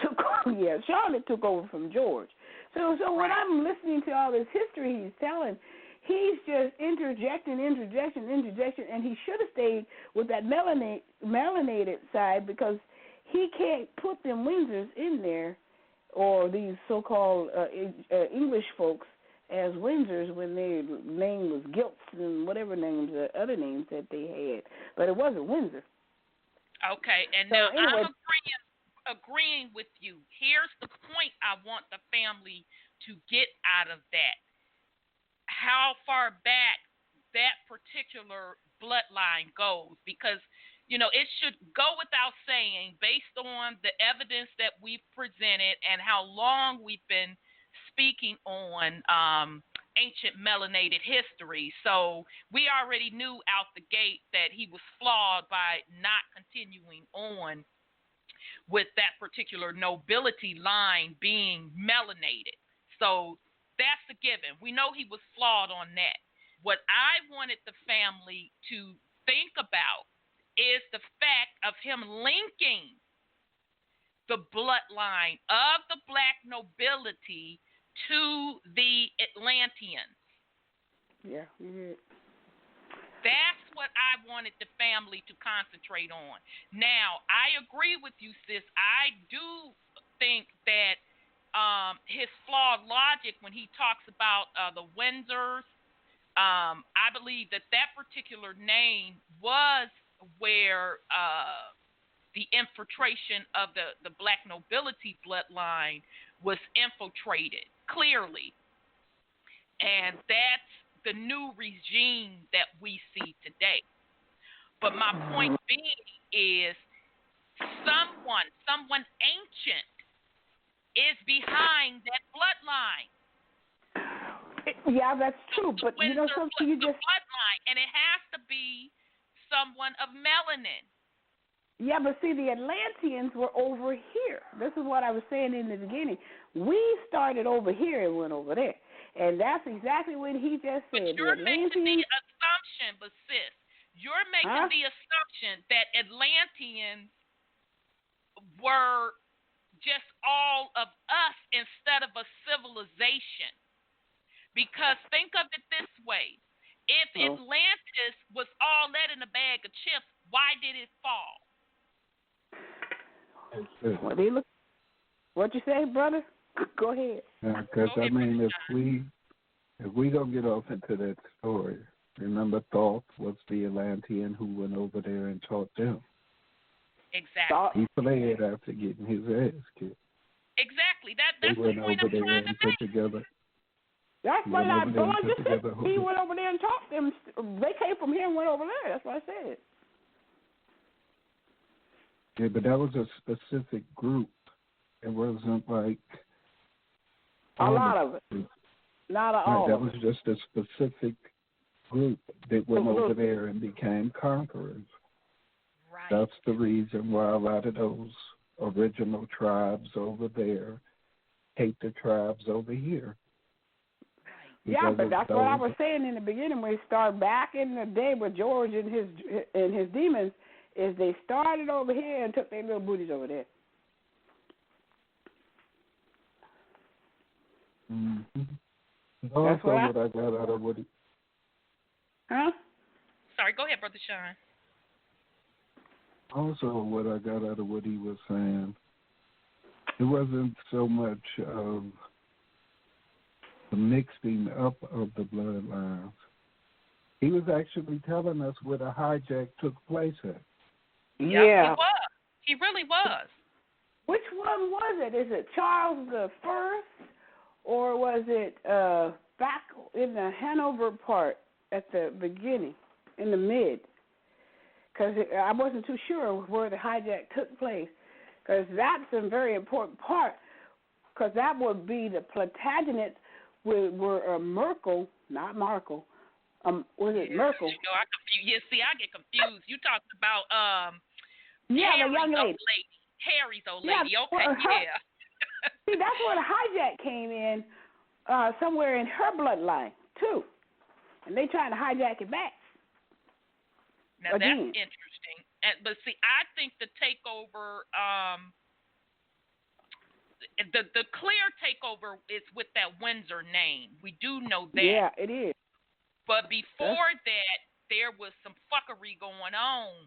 took over from George. So when I'm listening to all this history he's telling, he's just interjecting, and he should have stayed with that melanated side, because he can't put them Windsors in there, or these so-called English folks, as Windsors when their name was Gilts and whatever other names that they had. But it wasn't Windsor. Okay, and so, now anyway, I'm agreeing with you. Here's the point I want the family to get out of that. How far back that particular bloodline goes, because, it should go without saying, based on the evidence that we've presented and how long we've been speaking on ancient melanated history. So we already knew out the gate that he was flawed by not continuing on with that particular nobility line being melanated. So that's a given. We know he was flawed on that. What I wanted the family to think about is the fact of him linking the bloodline of the black nobility to the Atlanteans. Yeah. Mm-hmm. That's what I wanted the family to concentrate on. Now, I agree with you, sis. I do think that his flawed logic when he talks about the Windsors, I believe that particular name was where the infiltration of the black nobility bloodline was infiltrated, clearly. And that's the new regime that we see today. But my point being is someone ancient is behind that bloodline. Yeah, that's true. But you know something, you just bloodline, and it has to be someone of melanin. Yeah, but see, the Atlanteans were over here. This is what I was saying in the beginning. We started over here and went over there. And that's exactly what he just said. But you're making the assumption, but sis, you're making the assumption that Atlanteans were just all of us instead of a civilization. Because think of it this way. If Atlantis was all that in a bag of chips, why did it fall? What you say, brother? Go ahead. Because I mean, if we don't get off into that story, remember Thoth was the Atlantean who went over there and taught them. Exactly. He fled after getting his ass kicked. Exactly. That's the point I'm trying to make. Together. That's what I just said. He went over there and taught them. They came from here and went over there. That's what I said. Yeah, but that was a specific group. It wasn't like a lot of it. Not all. That was just a specific group that went over there and became conquerors. Right. That's the reason why a lot of those original tribes over there hate the tribes over here. Yeah, but that's what I was saying in the beginning. When we start back in the day with George and his demons, is they started over here and took their little booties over there. Mm-hmm. Also, what I got out of what he... Huh? Sorry, go ahead, Brother Sean. Also, what I got out of what he was saying, it wasn't so much of the mixing up of the bloodlines. He was actually telling us where the hijack took place at. Yeah. He was. He really was. Which one was it? Is it Charles the First, or was it back in the Hanover part at the beginning, in the mid? Because I wasn't too sure where the hijack took place. Because that's a very important part. Because that would be the Plantagenets were Merkel, not Markle. Was it Merkel? You know, I get confused. You talked about the Harry's young lady. Harry's old lady. Okay, yeah. See, that's where the hijack came in, somewhere in her bloodline too, and they trying to hijack it back. Now again. That's interesting. But see, I think the takeover, the clear takeover is with that Windsor name. We do know that. Yeah, it is. But before that, there was some fuckery going on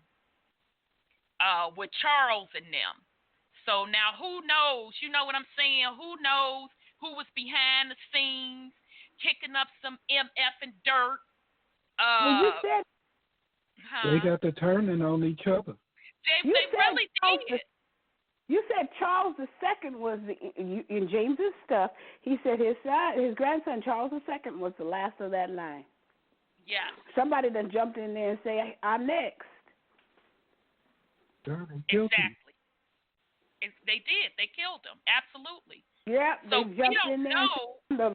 with Charles and them. So now who knows? You know what I'm saying? Who knows who was behind the scenes kicking up some MF and dirt? Well, you said they got to turning on each other. They really did. You said Charles II was in James's stuff. He said his grandson Charles II was the last of that line. Yeah. Somebody done jumped in there and say, "I'm next." Exactly. They did. They killed him. Absolutely. Yeah. So they jumped in there.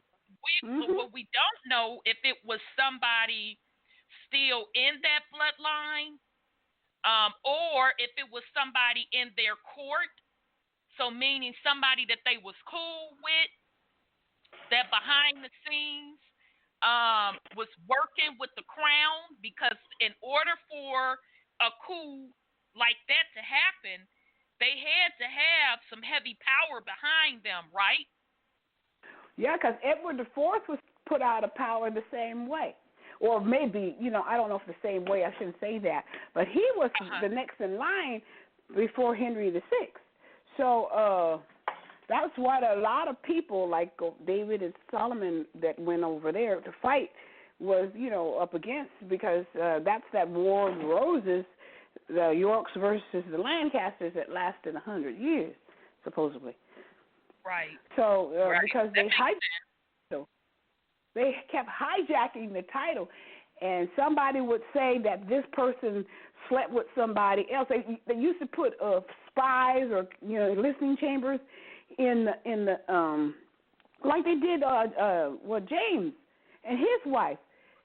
What we don't know if it was somebody still in that bloodline, or if it was somebody in their court So meaning somebody that they was cool with, that behind the scenes was working with the crown, because in order for a coup like that to happen, they had to have some heavy power behind them, right? Yeah, because Edward IV was put out of power the same way. Or maybe, I don't know if the same way, I shouldn't say that. But he was the next in line before Henry VI. So that's what a lot of people like David and Solomon that went over there to fight was, up against, because that's that War of the Roses, the Yorks versus the Lancasters that lasted 100 years, supposedly. Right. So right. because they kept hijacking the title, and somebody would say that this person slept with somebody else. They used to put spies or listening chambers in the like they did James and his wife.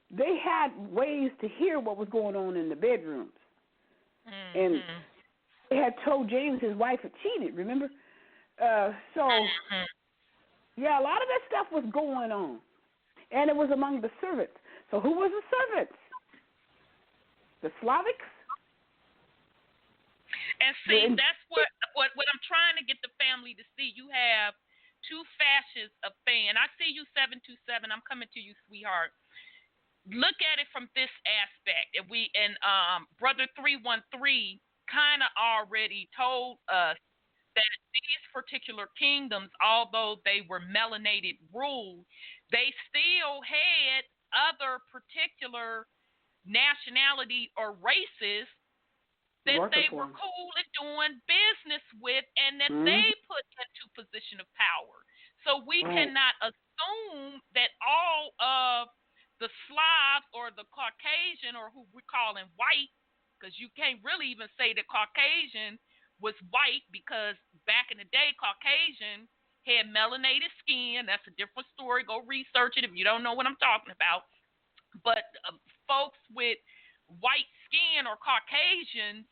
They had ways to hear what was going on in the bedrooms, and they had told James his wife had cheated. Remember? Yeah, a lot of that stuff was going on, and it was among the servants. So who was the servants? The Slavics. And see, that's what I'm trying to get the family to see. You have two fascists of fan. I see you 727. I'm coming to you, sweetheart. Look at it from this aspect. And Brother 313 kind of already told us that these particular kingdoms, although they were melanated ruled, they still had other particular nationality or races that they were cool at doing business with, and that they put into position of power. So we cannot assume that all of the Slavs or the Caucasian, or who we're calling white, because you can't really even say that Caucasian was white, because back in the day, Caucasian had melanated skin. That's a different story. Go research it if you don't know what I'm talking about. But folks with white skin or Caucasians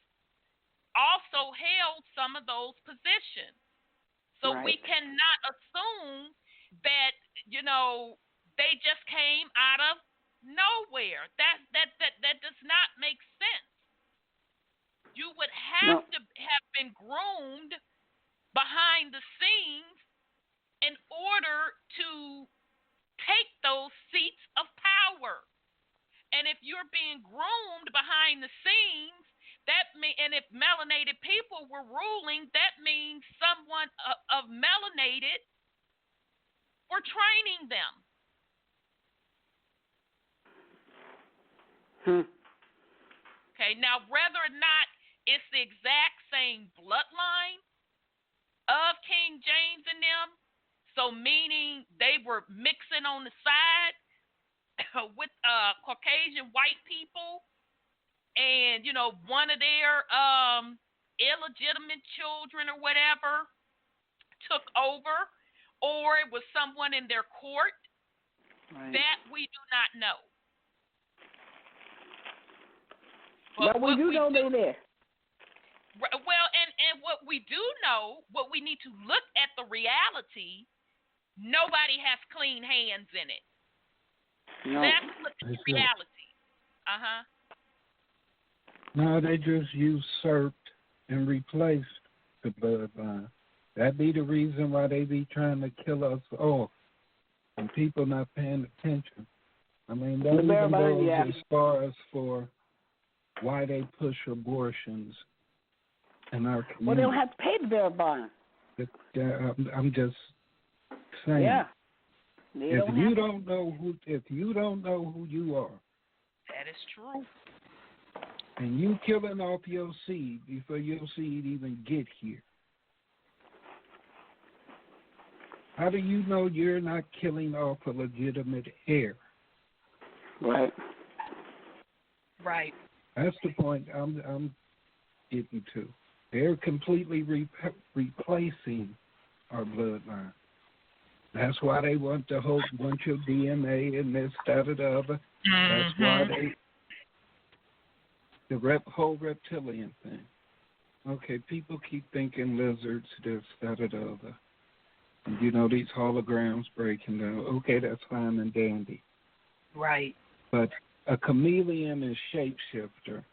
also held some of those positions. So we cannot assume that, they just came out of nowhere. That does not make sense. You would have to have been groomed behind the scenes in order to take those seats of power. And if you're being groomed behind the scenes, and if melanated people were ruling, that means someone of melanated were training them. Okay, now whether or not it's the exact same bloodline of King James and them, so meaning they were mixing on the side with Caucasian white people, and one of their illegitimate children or whatever took over, or it was someone in their court, that we do not know. But we do know they're there. Well, and what we do know, what we need to look at the reality, nobody has clean hands in it. No, that's the reality. No, they just usurped and replaced the bloodline. That be the reason why they be trying to kill us off, and people not paying attention. I mean, that even goes as far as for why they push abortions in our community. Well, they don't have to pay the bearer bond. I'm just saying. Yeah. If you don't know who you are, that is true. And you killing off your seed before your seed even get here. How do you know you're not killing off a legitimate heir? Right. Right. That's the point I'm getting to. They're completely replacing our bloodline. That's why they want the whole bunch of DNA and this, that, or the other. That's why whole reptilian thing. Okay, people keep thinking lizards, this, that, or the other. You know, these holograms breaking down. Okay, that's fine and dandy. Right. But a chameleon and shapeshifter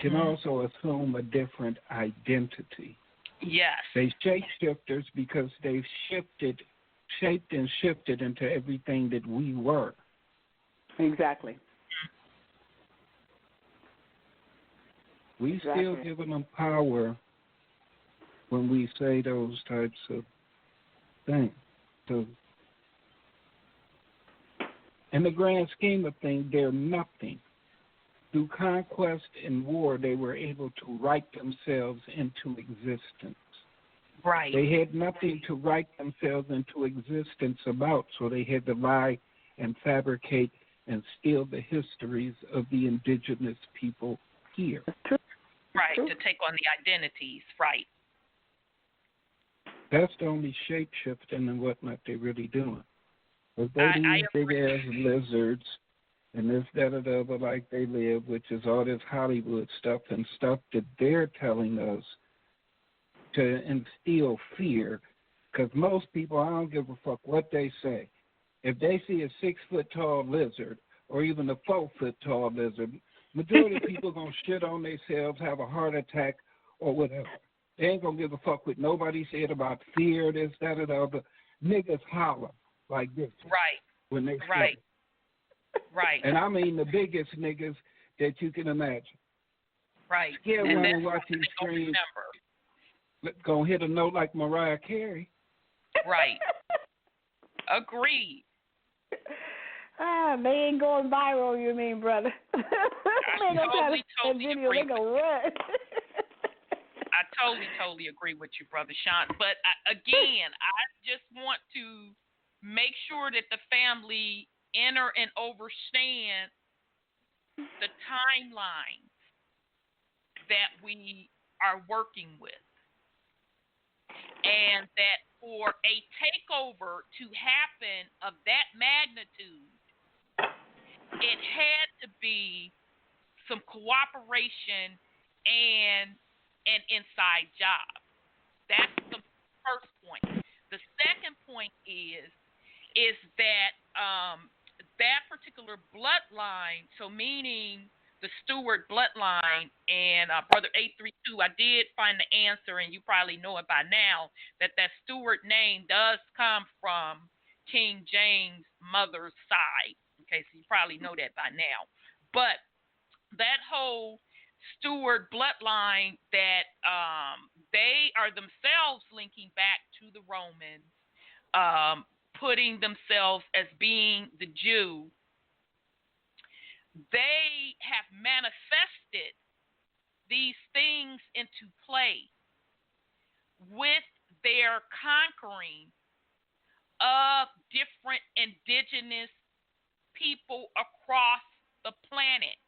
can also assume a different identity. Yes. They shapeshifters because they've shaped and shifted into everything that we were. Exactly. We still giving them power when we say those types of things. So, in the grand scheme of things, they're nothing. Through conquest and war, they were able to write themselves into existence. Right. They had nothing to write themselves into existence about, so they had to lie and fabricate and steal the histories of the indigenous people here. Right, to take on the identities, right. That's the only shape-shifting and whatnot they're really doing. But these big-ass lizards and this, that, or the other like they live, which is all this Hollywood stuff and stuff that they're telling us to instill fear, because most people, I don't give a fuck what they say. If they see a 6-foot-tall lizard or even a 4-foot-tall lizard, majority of people going to shit on themselves, have a heart attack, or whatever. They ain't going to give a fuck what nobody said about fear, this, that, or the other. Niggas holler like this. Right. When they right. Right. And I mean the biggest niggas that you can imagine. Right. Scared when they watch these streams. Gonna hit a note like Mariah Carey. Right. Agreed. They ain't going viral, you mean, brother? I totally video, agree. They gonna run. I totally agree with you, Brother Sean. But again, I just want to make sure that the family enter and understand the timeline that we are working with. And that for a takeover to happen of that magnitude, it had to be some cooperation and an inside job. That's the first point. The second point is that that particular bloodline, so meaning the Stewart bloodline, and Brother 832, I did find the answer, and you probably know it by now, that Stewart name does come from King James' mother's side. Okay, so you probably know that by now. But that whole Stewart bloodline, that they are themselves linking back to the Romans, putting themselves as being the Jew, they have manifested these things into play with their conquering of different indigenous people across the planet.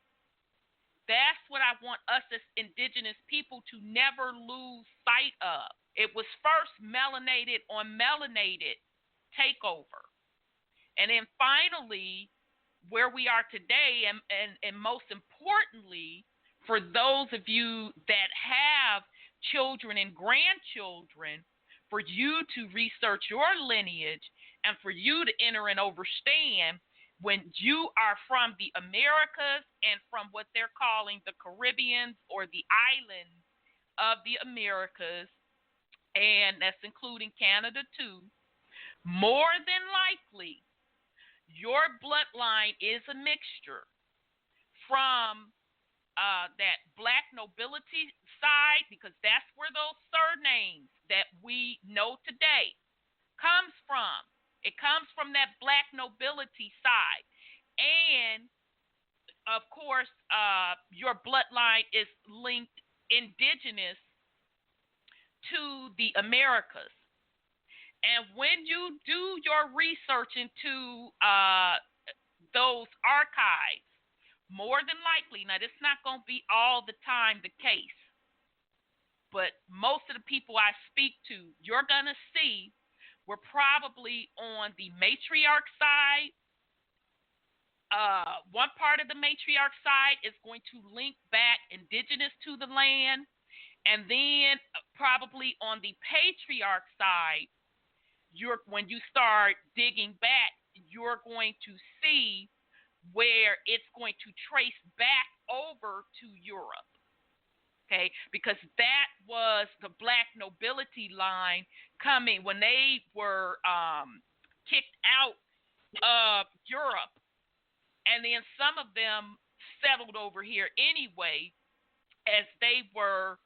That's what I want us as indigenous people to never lose sight of. It was first melanated on melanated takeover. And then finally, where we are today, and most importantly, for those of you that have children and grandchildren, for you to research your lineage and for you to enter and understand when you are from the Americas and from what they're calling the Caribbeans or the islands of the Americas, and that's including Canada too, more than likely, your bloodline is a mixture from that black nobility side, because that's where those surnames that we know today comes from. It comes from that black nobility side. And, of course, your bloodline is linked indigenous to the Americas. And when you do your research into those archives, more than likely, now this is not going to be all the time the case, but most of the people I speak to, you're going to see we're probably on the matriarch side. One part of the matriarch side is going to link back indigenous to the land, And then probably on the patriarch side, when you start digging back, you're going to see where it's going to trace back over to Europe. Okay, because that was the black nobility line coming when they were kicked out of Europe, and then some of them settled over here anyway, as they were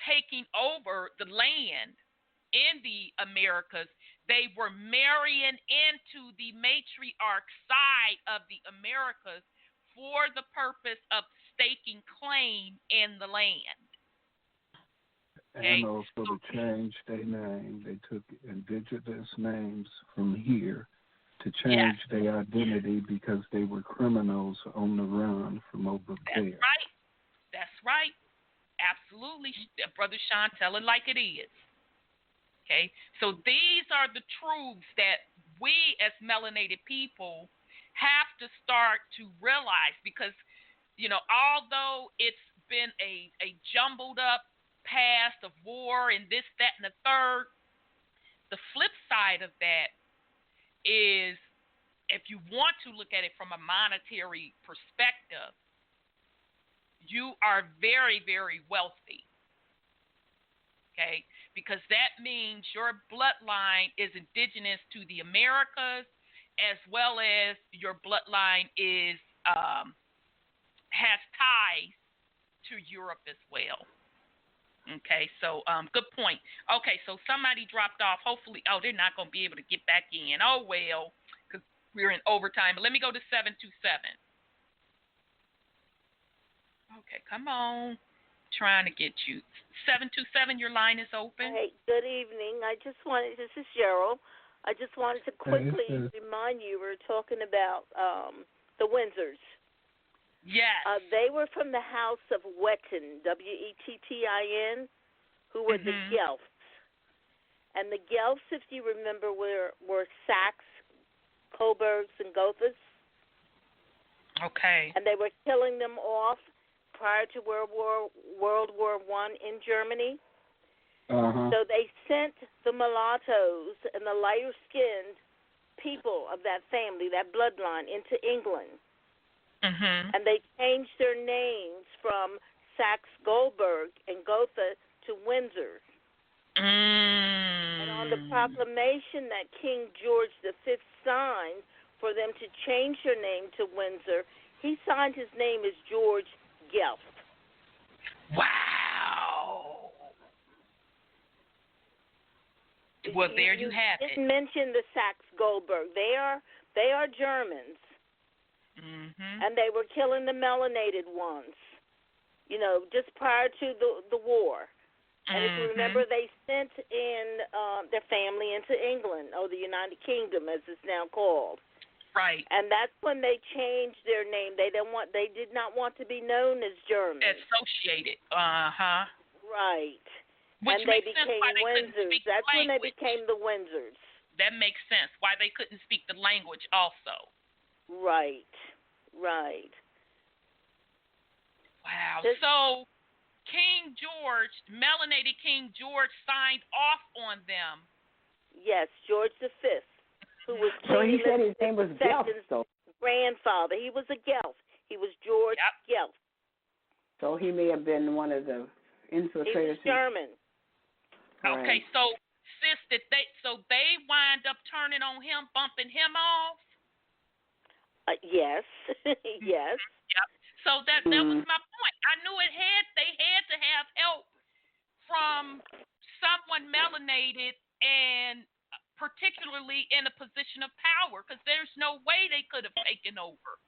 taking over the land in the Americas. They were marrying into the matriarch side of the Americas for the purpose of staking claim in the land. Okay? And also to change their name. They took indigenous names from here to change their identity because they were criminals on the run from over there. That's right. That's right. Absolutely. Brother Sean, tell it like it is. Okay? So these are the truths that we as melanated people have to start to realize, because, although it's been a jumbled up past of war and this, that, and the third, the flip side of that is, if you want to look at it from a monetary perspective, you are very, very wealthy. Okay? Because that means your bloodline is indigenous to the Americas, as well as your bloodline has ties to Europe as well. Okay, so good point. Okay, so somebody dropped off. Hopefully, they're not going to be able to get back in. Oh, well, because we're in overtime. But let me go to 727. Okay, come on. Trying to get you. 727, your line is open. Hey, good evening. This is Cheryl. I just wanted to quickly remind you, we were talking about the Windsors. Yes. They were from the House of Wettin, Wettin, who were the Guelphs. And the Guelphs, if you remember, were Sacs, Coburgs, and Gothas. Okay. And they were killing them off prior to World War I in Germany. So they sent the mulattoes and the lighter-skinned people of that family, that bloodline, into England. And they changed their names from Saxe Goldberg and Gotha to Windsor. And on the proclamation that King George V signed for them to change their name to Windsor, he signed his name as George Guelph. Wow. Well, there you have it. You didn't mention the Saxe Goldberg. They are Germans. And they were killing the melanated ones, just prior to the war. And if you remember, they sent in their family into England, or the United Kingdom, as it's now called. Right. And that's when they changed their name. They did not want to be known as Germans. Associated. Right. Which and they makes became sense why they Windsors. That's language. when they became the Windsors. That makes sense. Why they couldn't speak the language also. Right. Wow. So King George, melanated King George, signed off on them. Yes, George V, who was So he King said his name was Guelph, though. grandfather. He was a Guelph. He was George Guelph. So he may have been one of the infiltrators. He was German. Okay, so sis, they wind up turning on him, bumping him off. Yes, yes. Yep. So that was my point. I knew they had to have help from someone melanated and particularly in a position of power, because there's no way they could have taken over.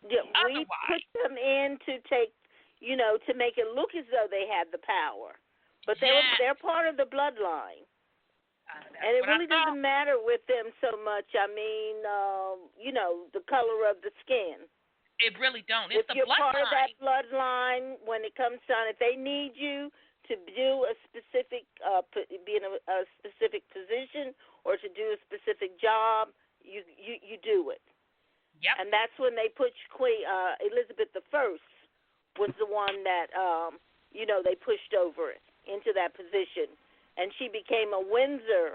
Yeah, we put them in to take, to make it look as though they had the power. But they're part of the bloodline. And it really doesn't matter with them so much. I mean, the color of the skin. It really don't. It's if the you're part of that bloodline. when it comes down, if they need you to do a specific, be in a specific position or to do a specific job, you do it. Yep. And that's when they put Queen Elizabeth I was the one that they pushed over into that position. And she became a Windsor,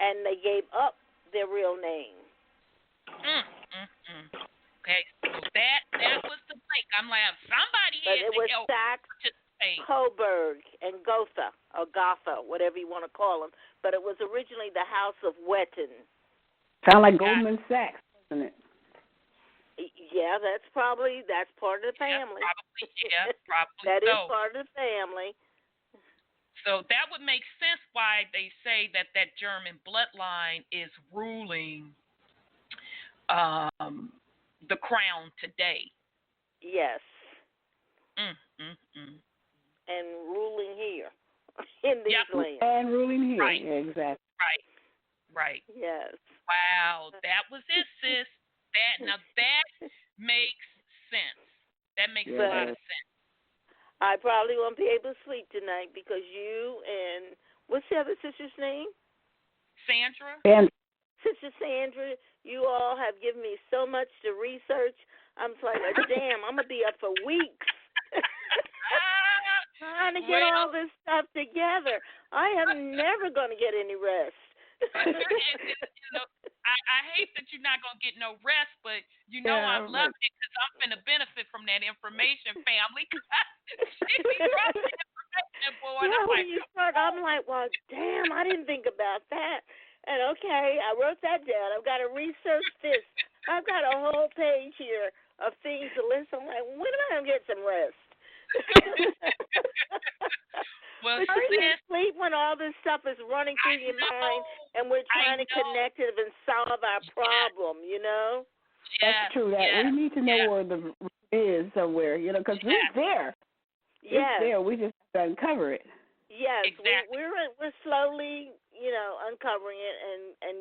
and they gave up their real name. Okay, so that was the link. I'm like, somebody but had it was to help Sachs, participate. Coburg, and Gotha, or Gotha, whatever you want to call them. But it was originally the House of Wetton. Sound like Goldman Sachs, doesn't it? Yeah, that's part of the family. Probably That so. is part of the family. So that would make sense why they say that German bloodline is ruling the crown today. Yes. And ruling here in these lands. And ruling here. Right. Yeah, exactly. Right. Yes. Wow, that was it, sis. That makes sense. That makes a lot of sense. I probably won't be able to sleep tonight because you and what's the other sister's name? Sandra. Sister Sandra, you all have given me so much to research. I'm like, damn, I'm gonna be up for weeks trying to get all this stuff together. I am never gonna get any rest. I hate that you're not going to get no rest, but I'm loving it because I'm going to benefit from that information, family. She be dropping information, boy. Yeah, when you start, I'm like, well, damn, I didn't think about that. And okay, I wrote that down. I've got to research this. I've got a whole page here of things to list. I'm like, when am I going to get some rest? Well, but you can't sleep when all this stuff is running through your mind and we're trying to connect it and solve our problem, That's true. We need to know where the root is somewhere, because it's there. Yes. It's there. We just have to uncover it. Yes. Exactly. We're slowly, uncovering it and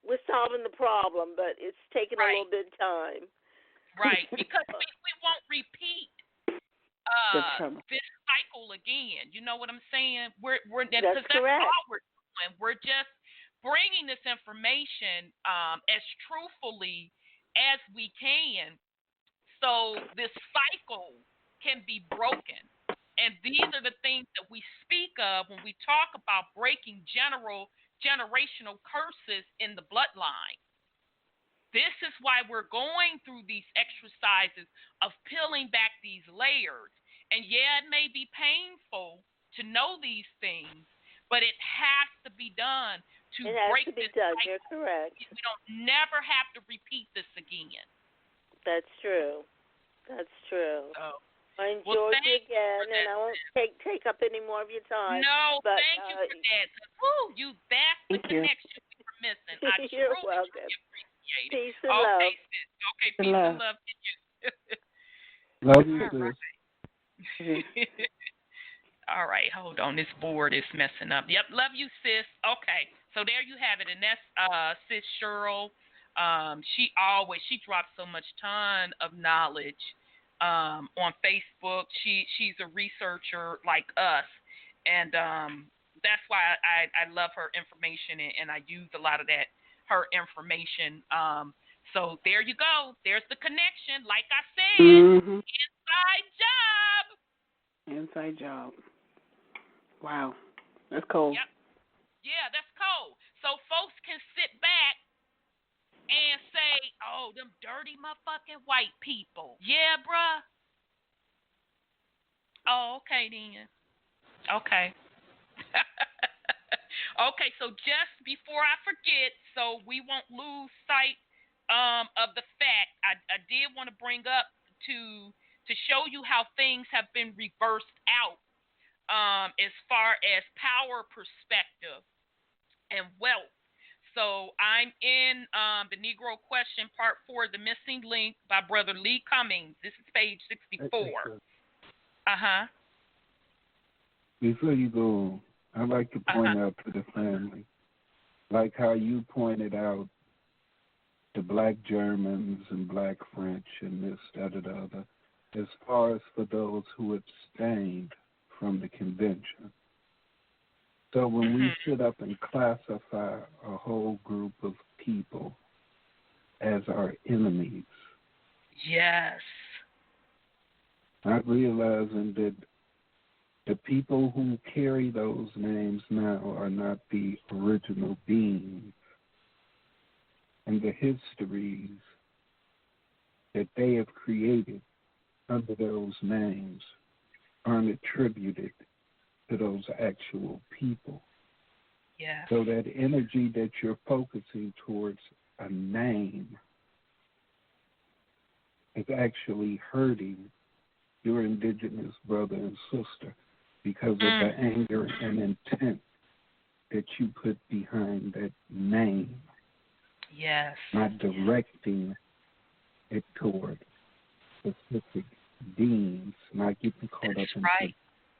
we're solving the problem, but it's taking a little bit of time. Right. Because we won't repeat this cycle again. You know what I'm saying? That's correct. All we're doing. We're just bringing this information as truthfully as we can, so this cycle can be broken. And these are the things that we speak of when we talk about breaking generational curses in the bloodline. This is why we're going through these exercises of peeling back these layers. And yeah, it may be painful to know these things, but it has to be done to break this cycle. You're correct. We don't never have to repeat this again. That's true. So, I enjoyed you again, and I won't take up any more of your time. No, but, thank you for that. That's the connection we were missing. You're welcome. Peace and love. Okay, peace and love to you. Love you, sis. All right, hold on. This board is messing up. Yep, love you, sis. Okay, so there you have it, and that's Sis Cheryl. She drops so much ton of knowledge on Facebook. She's a researcher like us, and that's why I love her information, and I use a lot of her information. So there you go. There's the connection. Like I said, Inside job. Wow. That's cold. Yep. Yeah, that's cold. So folks can sit back and say, oh, them dirty motherfucking white people. Yeah, bruh. Oh, okay then. Okay. Okay, so just before I forget, so we won't lose sight of the fact, I did want to bring up to show you how things have been reversed out as far as power perspective and wealth. So I'm in the Negro Question, Part 4, The Missing Link by Brother Lee Cummings. This is page 64. Before you go, I'd like to point out to the family, like how you pointed out the black Germans and black French and this, that, and the other, as far as for those who abstained from the convention. So when we sit up and classify a whole group of people as our enemies, yes, not realizing that The people who carry those names now are not the original beings, and the histories that they have created under those names aren't attributed to those actual people. Yes. So that energy that you're focusing towards a name is actually hurting your indigenous brother and sister because of the anger and intent that you put behind that name. Yes. Not directing it toward specific beings, not getting caught up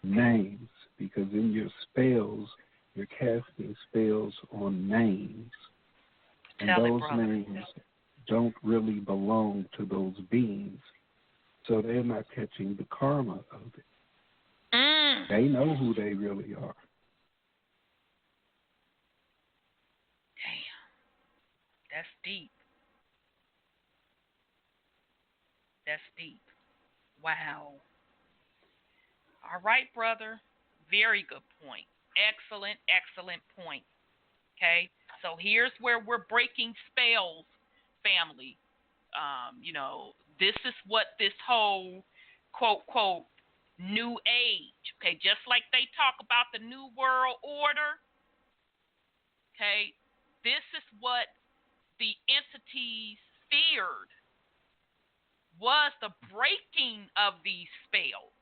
in names, because in your spells, you're casting spells on names. And those names don't really belong to those beings, so they're not catching the karma of it. They know who they really are. Damn. That's deep. That's deep. Wow. All right, brother. Very good point. Excellent, excellent point. Okay? So here's where we're breaking spells, family. This is what this whole, quote, quote, new age, okay, just like they talk about the New World Order, okay, this is what the entities feared, was the breaking of these spells,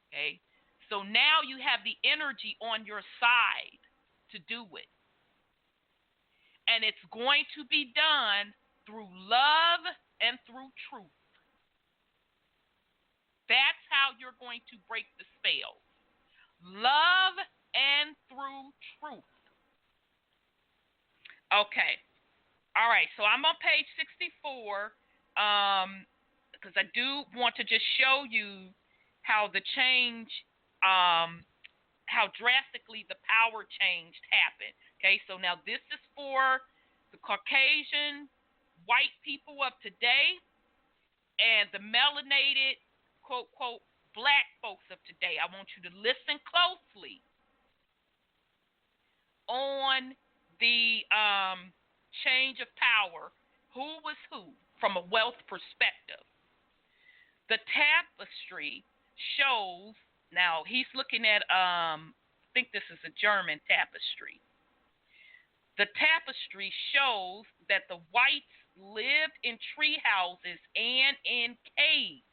okay? So now you have the energy on your side to do it. And it's going to be done through love and through truth. That's how you're going to break the spells. Love and through truth. Okay. All right. So I'm on page 64 because I do want to just show you how the change, how drastically the power change happened. Okay. So now this is for the Caucasian white people of today and the melanated, quote, quote, black folks of today. I want you to listen closely on the change of power. Who was who from a wealth perspective? The tapestry shows, now he's looking at, I think this is a German tapestry. The tapestry shows that the whites lived in tree houses and in caves.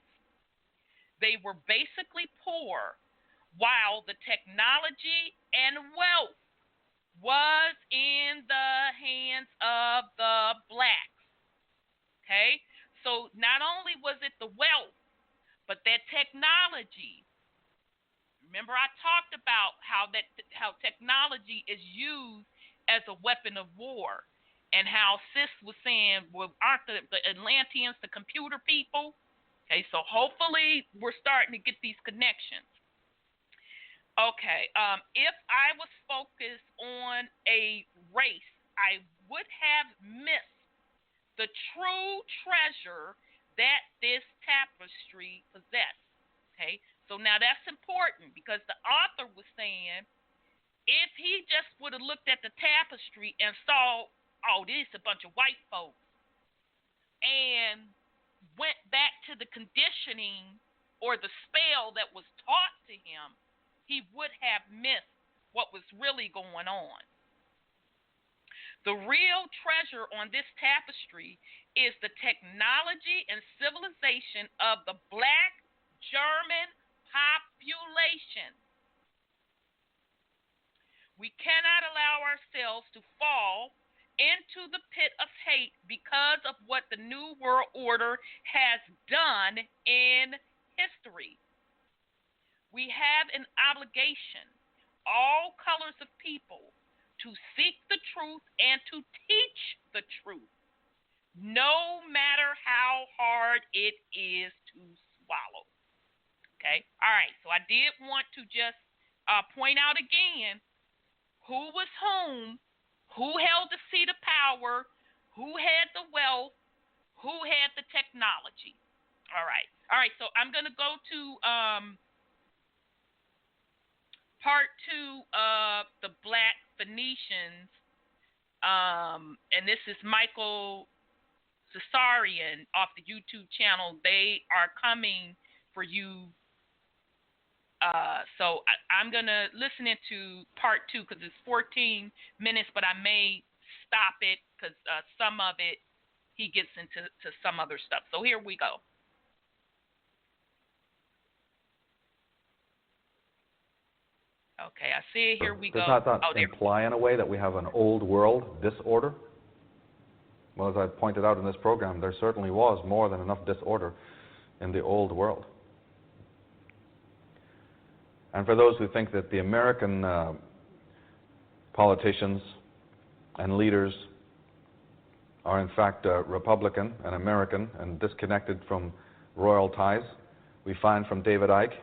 They were basically poor, while the technology and wealth was in the hands of the blacks. Okay? So not only was it the wealth, but that technology. Remember I talked about how technology is used as a weapon of war, and how Sis was saying, well, aren't the Atlanteans the computer people? Okay, so hopefully we're starting to get these connections. Okay, if I was focused on a race, I would have missed the true treasure that this tapestry possessed. Okay, so now that's important because the author was saying if he just would have looked at the tapestry and saw, oh, this is a bunch of white folks, and went back to the conditioning or the spell that was taught to him, he would have missed what was really going on. The real treasure on this tapestry is the technology and civilization of the black German population. We cannot allow ourselves to fall into the pit of hate because of what the New World Order has done in history. We have an obligation, all colors of people, to seek the truth and to teach the truth, no matter how hard it is to swallow. Okay? All right, so I did want to just point out again who was whom, who held the seat of power, who had the wealth, who had the technology. All right, so I'm going to go to part 2 of the Black Phoenicians, and this is Michael Cesarian off the YouTube channel. They are coming for you. So I'm going to listen into part 2 because it's 14 minutes, but I may stop it because some of it, he gets into some other stuff. So here we go. Okay, I see it. Here we go. Does that imply in a way that we have an old world disorder? Well, as I pointed out in this program, there certainly was more than enough disorder in the old world. And for those who think that the American politicians and leaders are in fact Republican and American and disconnected from royal ties, we find from David Icke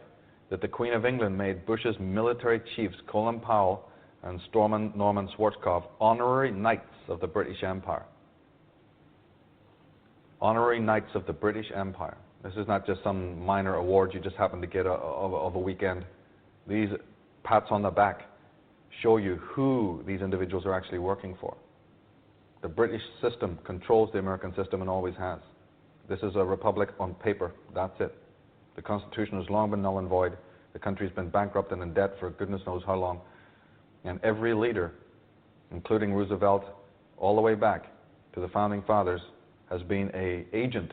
that the Queen of England made Bush's military chiefs, Colin Powell and Norman Schwarzkopf, honorary knights of the British Empire. Honorary knights of the British Empire. This is not just some minor award you just happen to get of a weekend. These pats on the back show you who these individuals are actually working for. The British system controls the American system and always has. This is a republic on paper. That's it. The Constitution has long been null and void. The country's been bankrupt and in debt for goodness knows how long. And every leader, including Roosevelt, all the way back to the Founding Fathers, has been an agent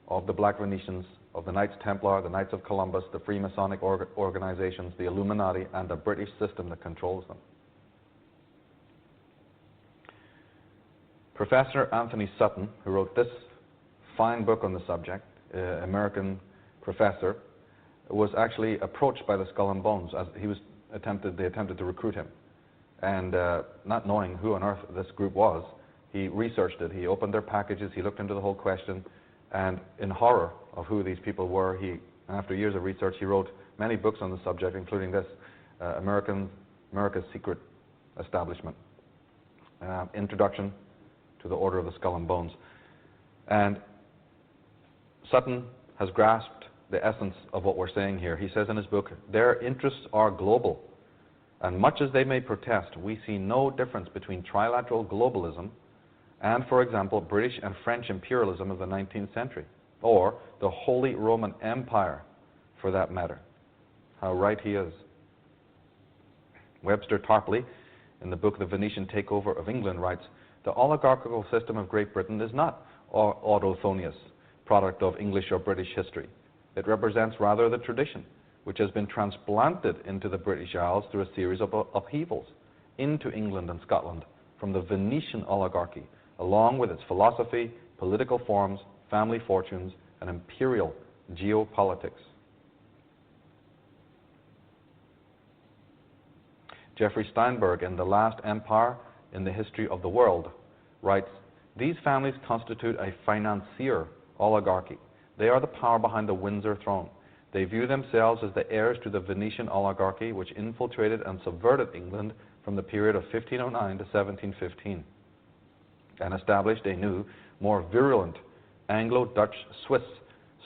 of the Black Venetians, of the Knights Templar, the Knights of Columbus, the Freemasonic organizations, the Illuminati, and the British system that controls them. Professor Anthony Sutton, who wrote this fine book on the subject, American professor, was actually approached by the Skull and Bones as they attempted to recruit him. And not knowing who on earth this group was, he researched it. He opened their packages, he looked into the whole question, and in horror of who these people were, after years of research, he wrote many books on the subject, including this, America's Secret Establishment, Introduction to the Order of the Skull and Bones. And Sutton has grasped the essence of what we're saying here. He says in his book, their interests are global, and much as they may protest, we see no difference between trilateral globalism and, for example, British and French imperialism of the 19th century, or the Holy Roman Empire, for that matter. How right he is. Webster Tarpley, in the book The Venetian Takeover of England, writes, the oligarchical system of Great Britain is not autochthonous, product of English or British history. It represents rather the tradition, which has been transplanted into the British Isles through a series of upheavals into England and Scotland from the Venetian oligarchy, along with its philosophy, political forms, family fortunes, and imperial geopolitics. Jeffrey Steinberg, in The Last Empire in the History of the World, writes, these families constitute a financier oligarchy. They are the power behind the Windsor throne. They view themselves as the heirs to the Venetian oligarchy, which infiltrated and subverted England from the period of 1509 to 1715, and established a new, more virulent Anglo-Dutch-Swiss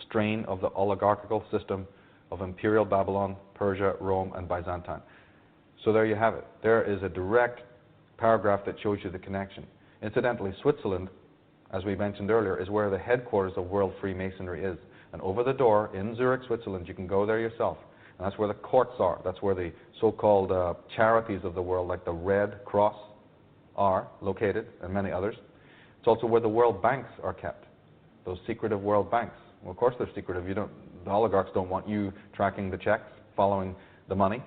strain of the oligarchical system of Imperial Babylon, Persia, Rome, and Byzantine. So there you have it. There is a direct paragraph that shows you the connection. Incidentally, Switzerland, as we mentioned earlier, is where the headquarters of World Freemasonry is. And over the door in Zurich, Switzerland, you can go there yourself. And that's where the courts are. That's where the so-called charities of the world, like the Red Cross, are located, and many others. It's also where the world banks are kept, those secretive world banks. Well, of course they're secretive. The oligarchs don't want you tracking the checks, following the money.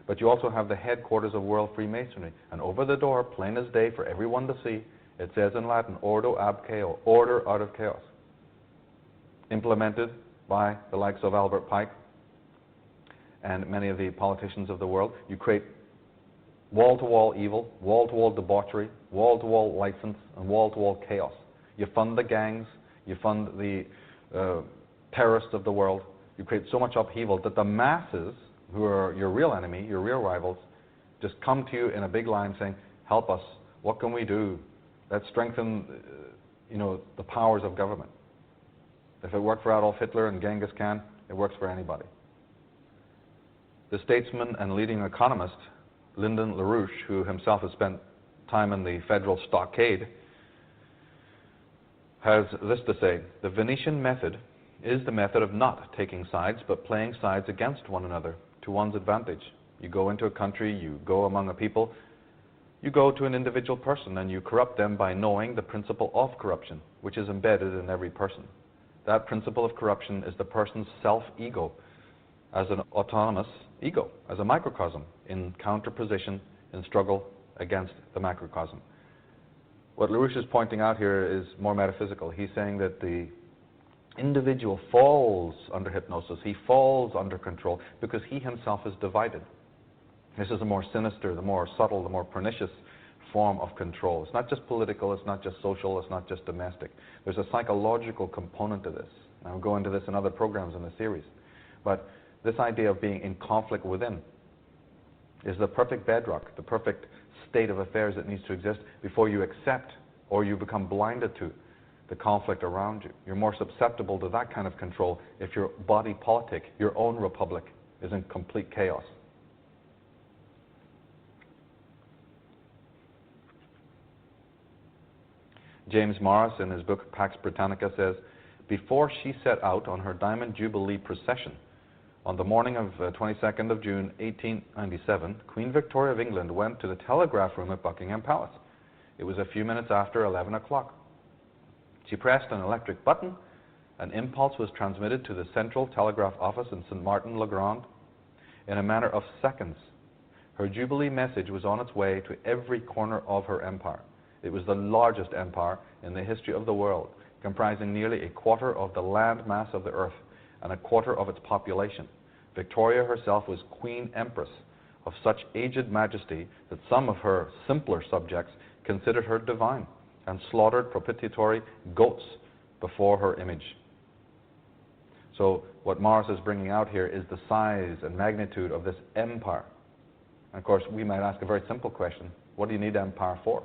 But you also have the headquarters of World Freemasonry. And over the door, plain as day for everyone to see, it says in Latin, Ordo ab chaos, order out of chaos. Implemented by the likes of Albert Pike and many of the politicians of the world. You create wall-to-wall evil, wall-to-wall debauchery, wall-to-wall license, and wall-to-wall chaos. You fund the gangs, you fund the terrorists of the world. You create so much upheaval that the masses, who are your real enemy, your real rivals, just come to you in a big line saying, help us, what can we do? Let's strengthen the powers of government. If it worked for Adolf Hitler and Genghis Khan, it works for anybody. The statesman and leading economist, Lyndon LaRouche, who himself has spent time in the federal stockade, has this to say: the Venetian method is the method of not taking sides, but playing sides against one another to one's advantage. You go into a country, you go among a people, you go to an individual person and you corrupt them by knowing the principle of corruption, which is embedded in every person. That principle of corruption is the person's self-ego as an autonomous ego, as a microcosm in counterposition, in struggle against the macrocosm. What LaRouche is pointing out here is more metaphysical. He's saying that the individual falls under hypnosis, he falls under control because he himself is divided. This is a more sinister, the more subtle, the more pernicious form of control. It's not just political, it's not just social, it's not just domestic. There's a psychological component to this. I'll go into this in other programs in the series. But this idea of being in conflict within is the perfect bedrock, the perfect state of affairs that needs to exist before you accept or you become blinded to the conflict around you. You're more susceptible to that kind of control if your body politic, your own republic, is in complete chaos. James Morris, in his book Pax Britannica, says, before she set out on her Diamond Jubilee procession, on the morning of 22nd of June 1897, Queen Victoria of England went to the telegraph room at Buckingham Palace. It was a few minutes after 11 o'clock. She pressed an electric button. An impulse was transmitted to the Central Telegraph Office in St. Martin-le-Grand. In a matter of seconds, her Jubilee message was on its way to every corner of her empire. It was the largest empire in the history of the world, comprising nearly a quarter of the land mass of the earth and a quarter of its population. Victoria herself was Queen Empress of such aged majesty that some of her simpler subjects considered her divine and slaughtered propitiatory goats before her image. So what Morris is bringing out here is the size and magnitude of this empire. And of course, we might ask a very simple question: what do you need empire for?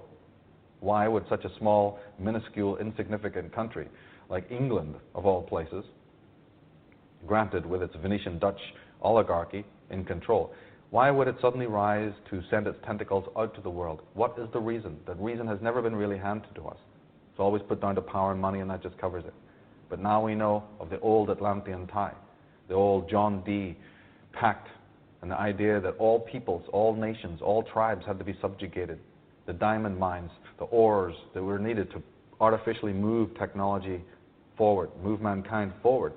Why would such a small, minuscule, insignificant country like England, of all places, granted with its Venetian Dutch oligarchy in control, why would it suddenly rise to send its tentacles out to the world? What is the reason? That reason has never been really handed to us. It's always put down to power and money, and that just covers it. But now we know of the old Atlantean tie, the old John Dee pact, and the idea that all peoples, all nations, all tribes had to be subjugated. The diamond mines, the ores that were needed to artificially move technology forward, move mankind forward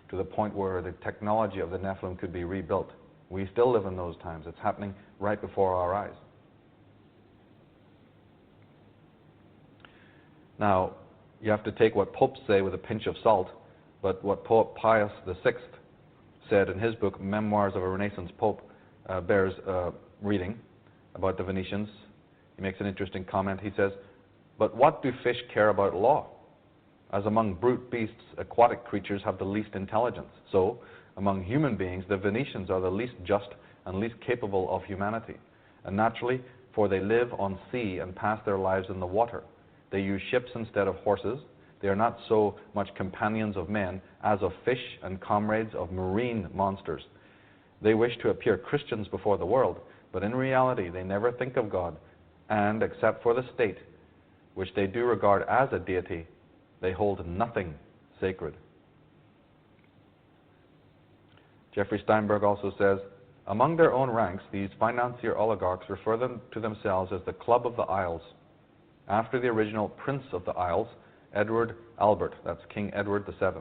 to the point where the technology of the Nephilim could be rebuilt. We still live in those times. It's happening right before our eyes. Now, you have to take what popes say with a pinch of salt, but what Pope Pius VI said in his book, Memoirs of a Renaissance Pope, bears reading about the Venetians. He makes an interesting comment. He says, but what do fish care about law? As among brute beasts, aquatic creatures have the least intelligence. So, among human beings, the Venetians are the least just and least capable of humanity. And naturally, for they live on sea and pass their lives in the water. They use ships instead of horses. They are not so much companions of men as of fish and comrades of marine monsters. They wish to appear Christians before the world, but in reality they never think of God, and except for the state, which they do regard as a deity, they hold nothing sacred. Jeffrey Steinberg also says, among their own ranks, these financier oligarchs refer them to themselves as the Club of the Isles, after the original Prince of the Isles, Edward Albert, that's King Edward VII,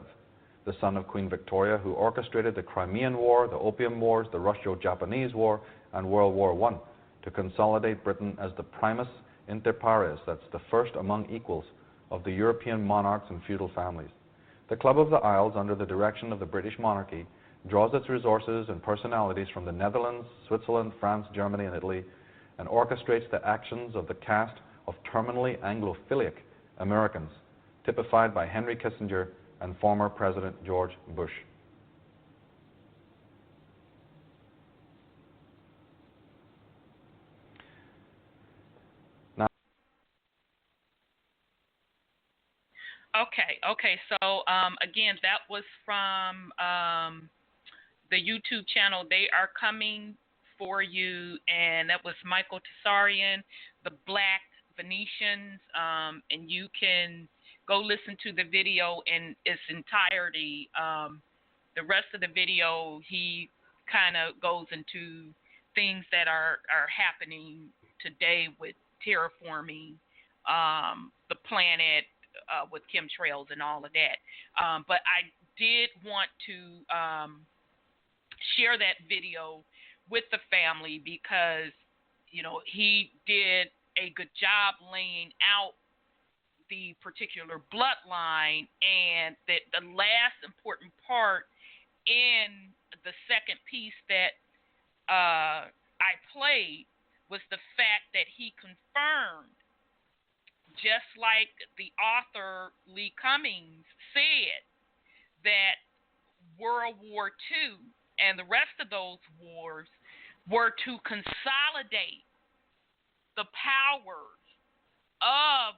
the son of Queen Victoria, who orchestrated the Crimean War, the Opium Wars, the Russo-Japanese War, and World War I, to consolidate Britain as the primus inter pares, that's the first among equals, of the European monarchs and feudal families. The Club of the Isles, under the direction of the British monarchy, draws its resources and personalities from the Netherlands, Switzerland, France, Germany, and Italy, and orchestrates the actions of the caste of terminally Anglophilic Americans, typified by Henry Kissinger and former President George Bush. Okay. So again, that was from the YouTube channel. They are coming for you, and that was Michael Tessarian, the Black Venetians, and you can go listen to the video in its entirety. The rest of the video, he kind of goes into things that are happening today with terraforming the planet with chemtrails and all of that. But I did want to share that video with the family because, you know, he did a good job laying out the particular bloodline, and that the last important part in the second piece that I played was the fact that he confirmed, just like the author Lee Cummings said, that World War II and the rest of those wars were to consolidate the powers of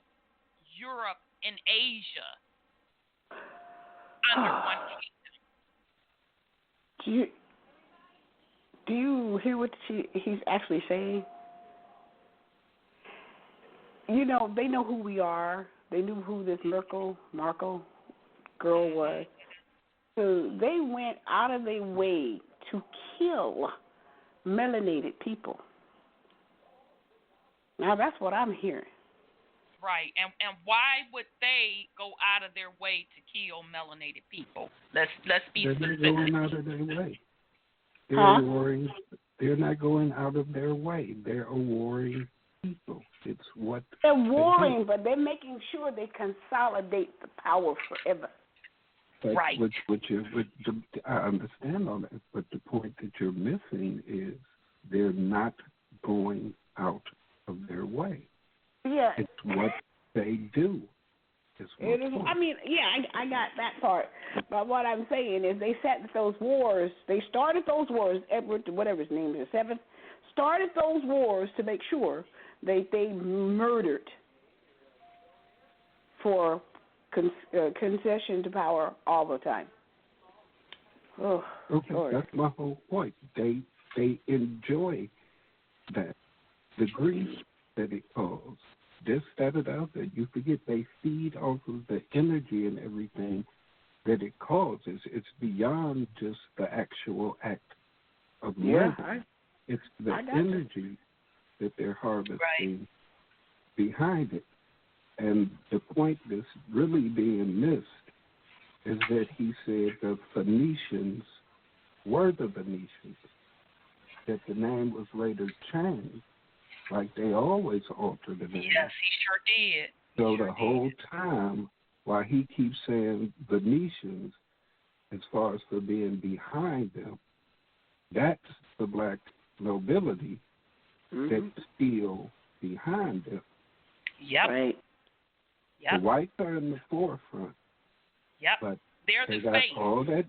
Europe and Asia under one kingdom. Do you hear what he's actually saying? You know, they know who we are. They knew who this Marco girl was. So they went out of their way to kill melanated people. Now that's what I'm hearing. Right, and why would they go out of their way to kill melanated people? Let's be specific. They're going out of their way. They're warring. They're not going out of their way. They're a warring people. It's what they're warring, but they're making sure they consolidate the power forever. But right. I understand all that, but the point that you're missing is they're not going out of their way. Yeah. It's what they do. I mean, yeah, I got that part. But what I'm saying is they set those wars. They started those wars, Edward, whatever his name is, Seventh, started those wars to make sure they murdered for concession to power all the time. Oh, okay, Lord. That's my whole point. They enjoy that, the grief that it caused. This, that, or the other. You forget they feed off of the energy and everything that it causes. It's beyond just the actual act of murder. It's the energy that they're harvesting behind it. And the point that's really being missed is that he said the Phoenicians were the Venetians, that the name was later changed. Like they always alter the name. Yes, he sure did. So the whole time, while he keeps saying Venetians, as far as for being behind them, that's the black nobility that's still behind them. Yep. Right. Yep. The whites are in the forefront. Yep. But they're they the got face. all that.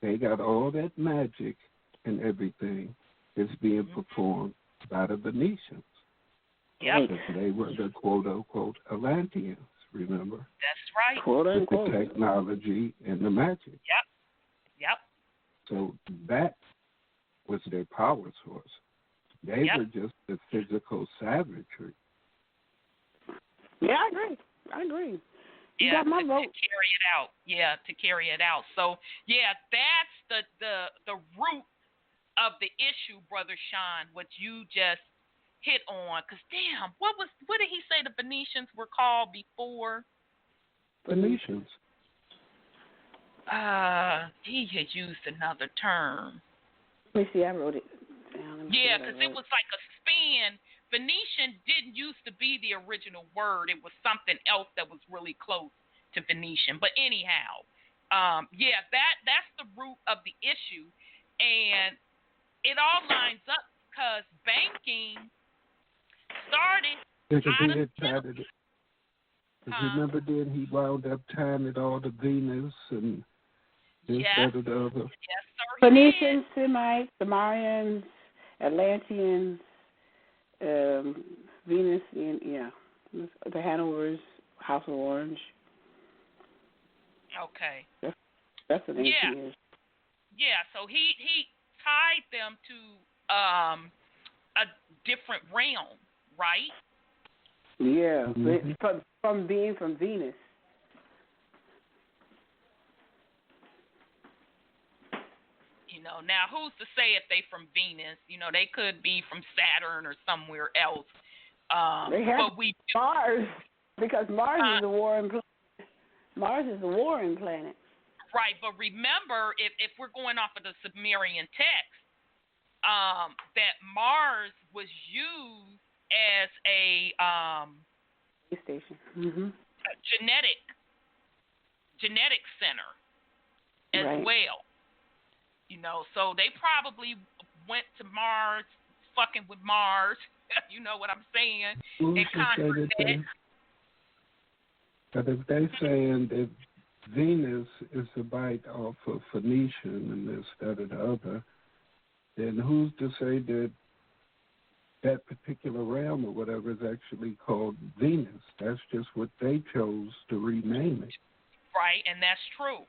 They got all that magic and everything that's being performed by the Venetians. Yep. They were the quote-unquote Atlanteans, remember? That's right. Quote-unquote. With the technology and the magic. Yep. Yep. So that was their power source. They were just the physical savagery. Yeah, I agree. You got my vote. To carry it out. Yeah, to carry it out. So, yeah, that's the root of the issue, Brother Sean, what you just hit on. Because, damn, what did he say the Venetians were called before? Venetians. He had used another term. Let me see, I wrote it down. Yeah, because it was like a spin. Venetian didn't used to be the original word. It was something else that was really close to Venetian. But anyhow, that's the root of the issue. And it all lines up because banking started out of remember then he wound up tying it all to Venus and this, that, or the other. Yes, sir. Phoenicians, Semites, Sumerians, Atlanteans, Venus, the Hanovers, House of Orange. Okay. That's the name he is. Yeah, so he tied them to a different realm, right? Yeah, from being from Venus. You know, now who's to say if they from Venus? You know, they could be from Saturn or somewhere else. They have but we Mars, because Mars is a warring planet. Mars is a warring planet. Right, but remember, if we're going off of the Sumerian text, that Mars was used as a Space station. Mm-hmm. a genetic center as well. You know, so they probably went to Mars, fucking with Mars. You know what I'm saying? And conquered that. But if they're saying that Venus is a bite off of Phoenician and this, that, or the other, then who's to say that that particular realm or whatever is actually called Venus? That's just what they chose to rename it. Right, and that's true.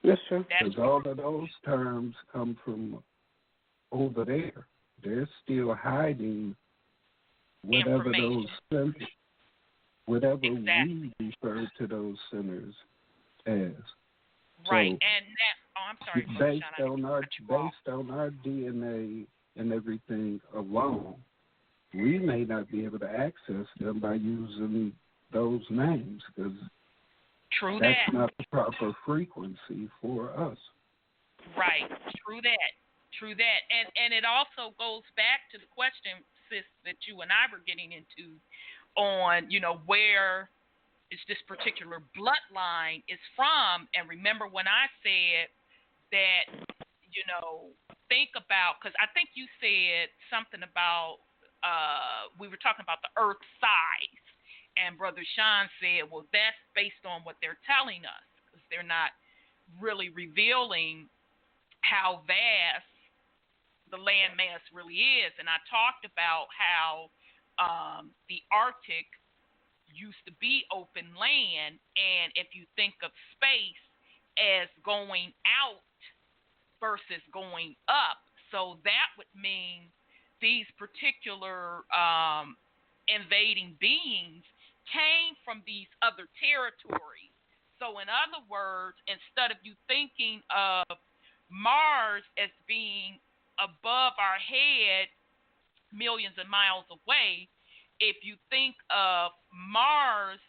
That's true. Because all of those terms come from over there. They're still hiding whatever those centers, whatever we refer to those centers as. Right, so, and that. Oh, I'm sorry. Based on our DNA and everything alone, we may not be able to access them by using those names because that's not the proper frequency for us. Right. True that. And it also goes back to the question, sis, that you and I were getting into on, you know, where is this particular bloodline is from. And remember when I said that, you know, think about, because I think you said something about, we were talking about the earth size. And Brother Sean said, well, that's based on what they're telling us, because they're not really revealing how vast the land mass really is. And I talked about how the Arctic used to be open land, and if you think of space as going out versus going up, so that would mean these particular invading beings came from these other territories. So in other words, instead of you thinking of Mars as being above our head millions of miles away, if you think of Mars,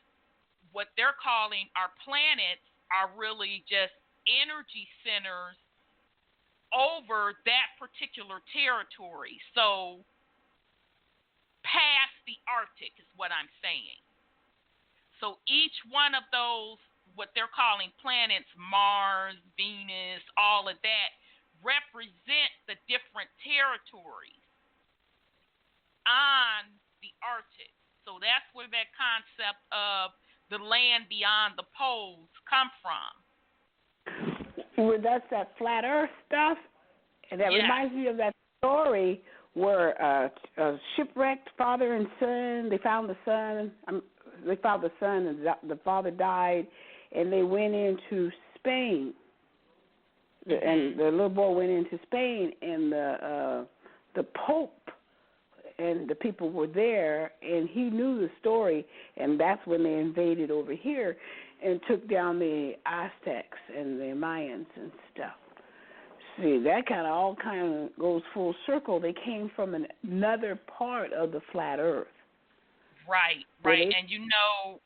what they're calling our planets are really just energy centers over that particular territory. So past the Arctic is what I'm saying. So each one of those, what they're calling planets, Mars, Venus, all of that, represent the different territories on the Arctic. So that's where that concept of the land beyond the poles come from. Well, that's that flat Earth stuff, and that reminds me of that story where a shipwrecked father and son. They found the son. They found the son, and the father died, and they went into Spain. And the little boy went into Spain, and the Pope and the people were there, and he knew the story, and that's when they invaded over here and took down the Aztecs and the Mayans and stuff. See, that all goes full circle. They came from another part of the flat Earth. Right. And you know,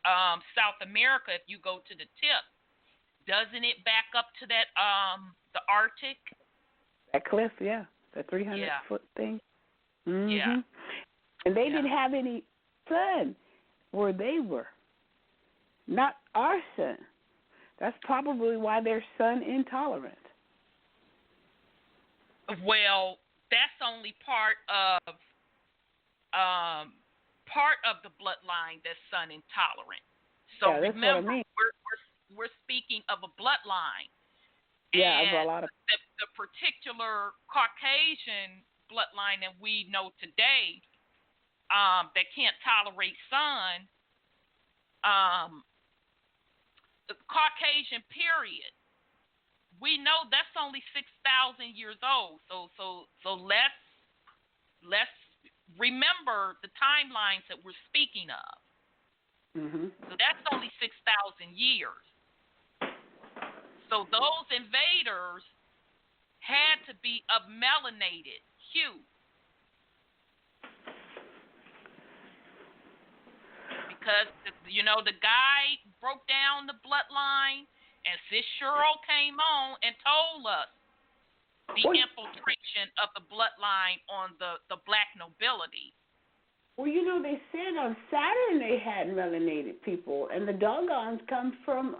South America, if you go to the tip, doesn't it back up to that the Arctic? That cliff, yeah, the 300-foot thing. Mm-hmm. Yeah. And they didn't have any sun where they were. Not our sun. That's probably why they're sun intolerant. Well, that's only part of the bloodline that's sun intolerant. So that's remember, what I mean. we're speaking of a bloodline. Yeah, and a lot of the particular Caucasian bloodline that we know today that can't tolerate sun, the Caucasian period, we know that's only 6,000 years old. So let's remember the timelines that we're speaking of. Mm-hmm. So that's only 6,000 years. So those invaders had to be of melanated hue. Because, the guy broke down the bloodline, and Sis Cheryl came on and told us the infiltration of the bloodline on the black nobility. Well, they said on Saturn they had melanated people, and the Dogons come from,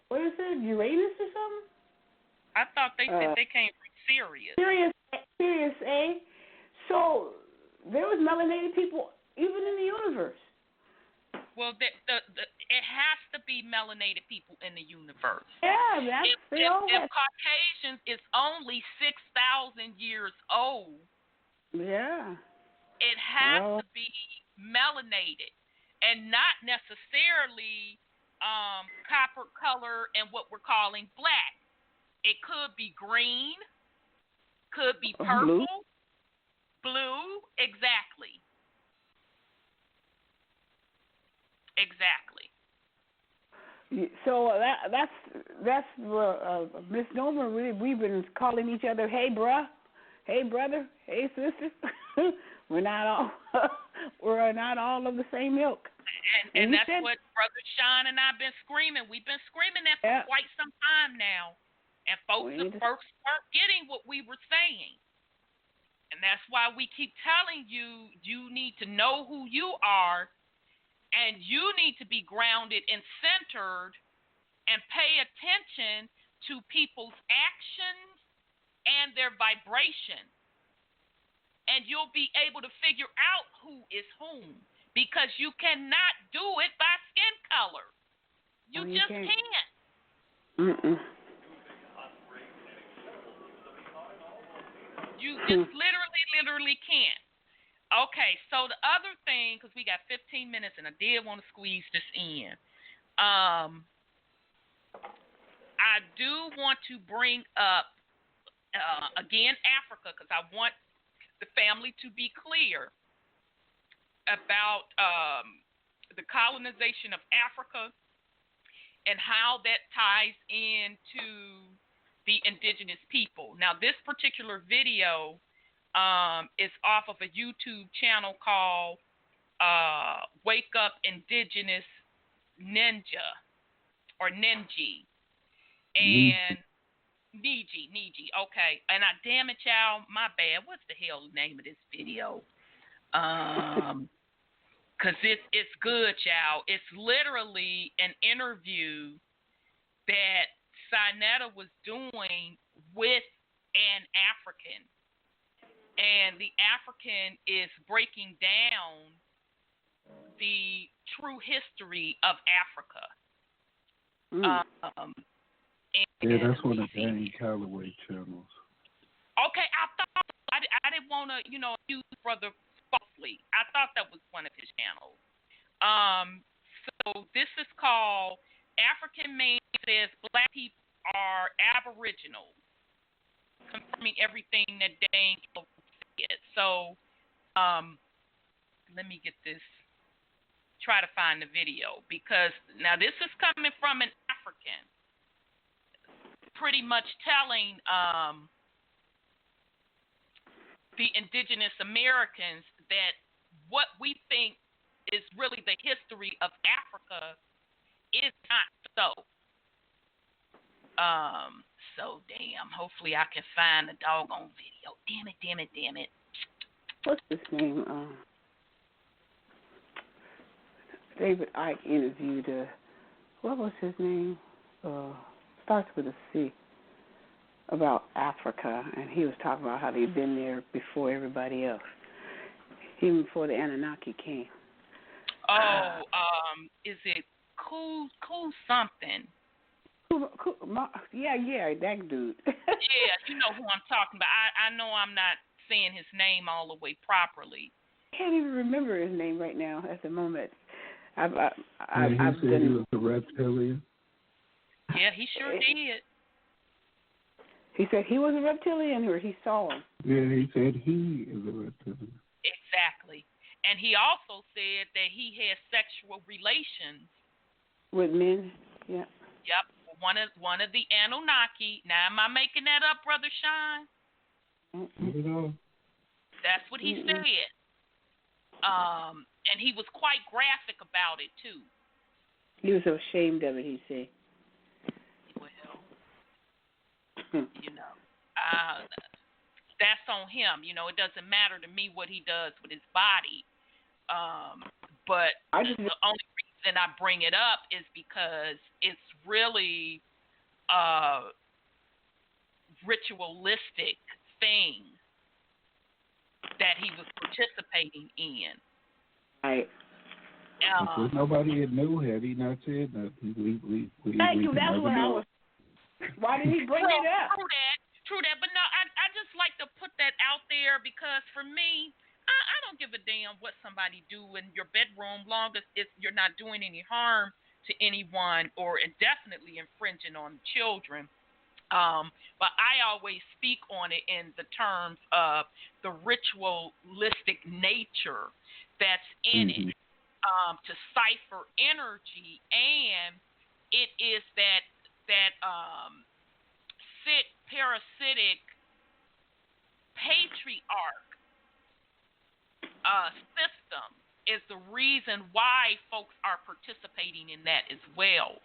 what is it, Uranus or something? I thought they said they came from Sirius. Sirius A. So there was melanated people even in the universe. Well, it has to be melanated people in the universe. Yeah, if Caucasians is only 6,000 years old, yeah, it has to be melanated and not necessarily copper color and what we're calling black. It could be green, could be purple, blue, exactly. Exactly. So that's a misnomer. We've been calling each other, hey bruh, hey brother, hey sister. we're not all of the same milk. And that's what Brother Sean and I've been screaming. We've been screaming that for quite some time now, and folks weren't getting what we were saying. And that's why we keep telling you, you need to know who you are. And you need to be grounded and centered and pay attention to people's actions and their vibration. And you'll be able to figure out who is whom, because you cannot do it by skin color. You just can't. Mm-mm. You just literally can't. Okay, so the other thing, because we got 15 minutes and I did want to squeeze this in, I do want to bring up, again, Africa, because I want the family to be clear about the colonization of Africa and how that ties into the indigenous people. Now, this particular video is off of a YouTube channel called Wake Up Indigenous Ninja, or Ninji. And Niji, okay. And damn it, y'all, my bad. What's the hell the name of this video? Because it's good, y'all. It's literally an interview that Sinetta was doing with an African. And the African is breaking down the true history of Africa. That's one of Danny Calloway channels. Okay, I didn't want to, use Brother falsely. I thought that was one of his channels. So this is called African Man Says Black People Are Aboriginal, confirming everything that Dane said. So, let me get this, try to find the video, because now this is coming from an African, pretty much telling the indigenous Americans that what we think is really the history of Africa is not so. So damn, hopefully I can find the doggone video. Damn it. What's his name? David Icke interviewed, what was his name? Starts with a C, about Africa, and he was talking about how they'd been there before everybody else, even before the Anunnaki came. Oh, is it cool something? Yeah, that dude. Yeah, you know who I'm talking about. I know I'm not saying his name all the way properly. I can't even remember his name right now at the moment. He said he was a reptilian. Yeah, he sure did. He said he was a reptilian, or he saw him. Yeah, he said he is a reptilian. Exactly. And he also said that he had sexual relations with men. Yeah. Yep. One of the Anunnaki. Now, am I making that up, Brother Sean? That's what he said. And he was quite graphic about it too. He was so ashamed of it, he said. Well, that's on him. It doesn't matter to me what he does with his body. But the only reason I bring it up is because it's really a ritualistic thing that he was participating in. Right. Nobody knew had he not said nothing. Thank you. That's what I was. Why did he bring it up? True that. But no, I just like to put that out there because for me, I don't give a damn what somebody do in your bedroom, long as you're not doing any harm to anyone or definitely infringing on children. But I always speak on it in the terms of the ritualistic nature that's in it, to cipher energy, and it is that sick, parasitic patriarch system is the reason why folks are participating in that as well,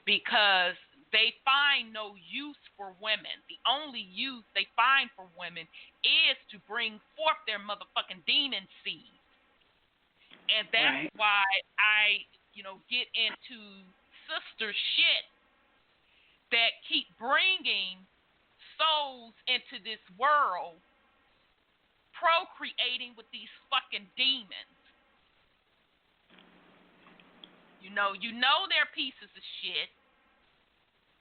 because they find no use for women. The only use they find for women is to bring forth their motherfucking demon seed. And that's why I, get into sister shit that keep bringing souls into this world, procreating with these fucking demons. They're pieces of shit.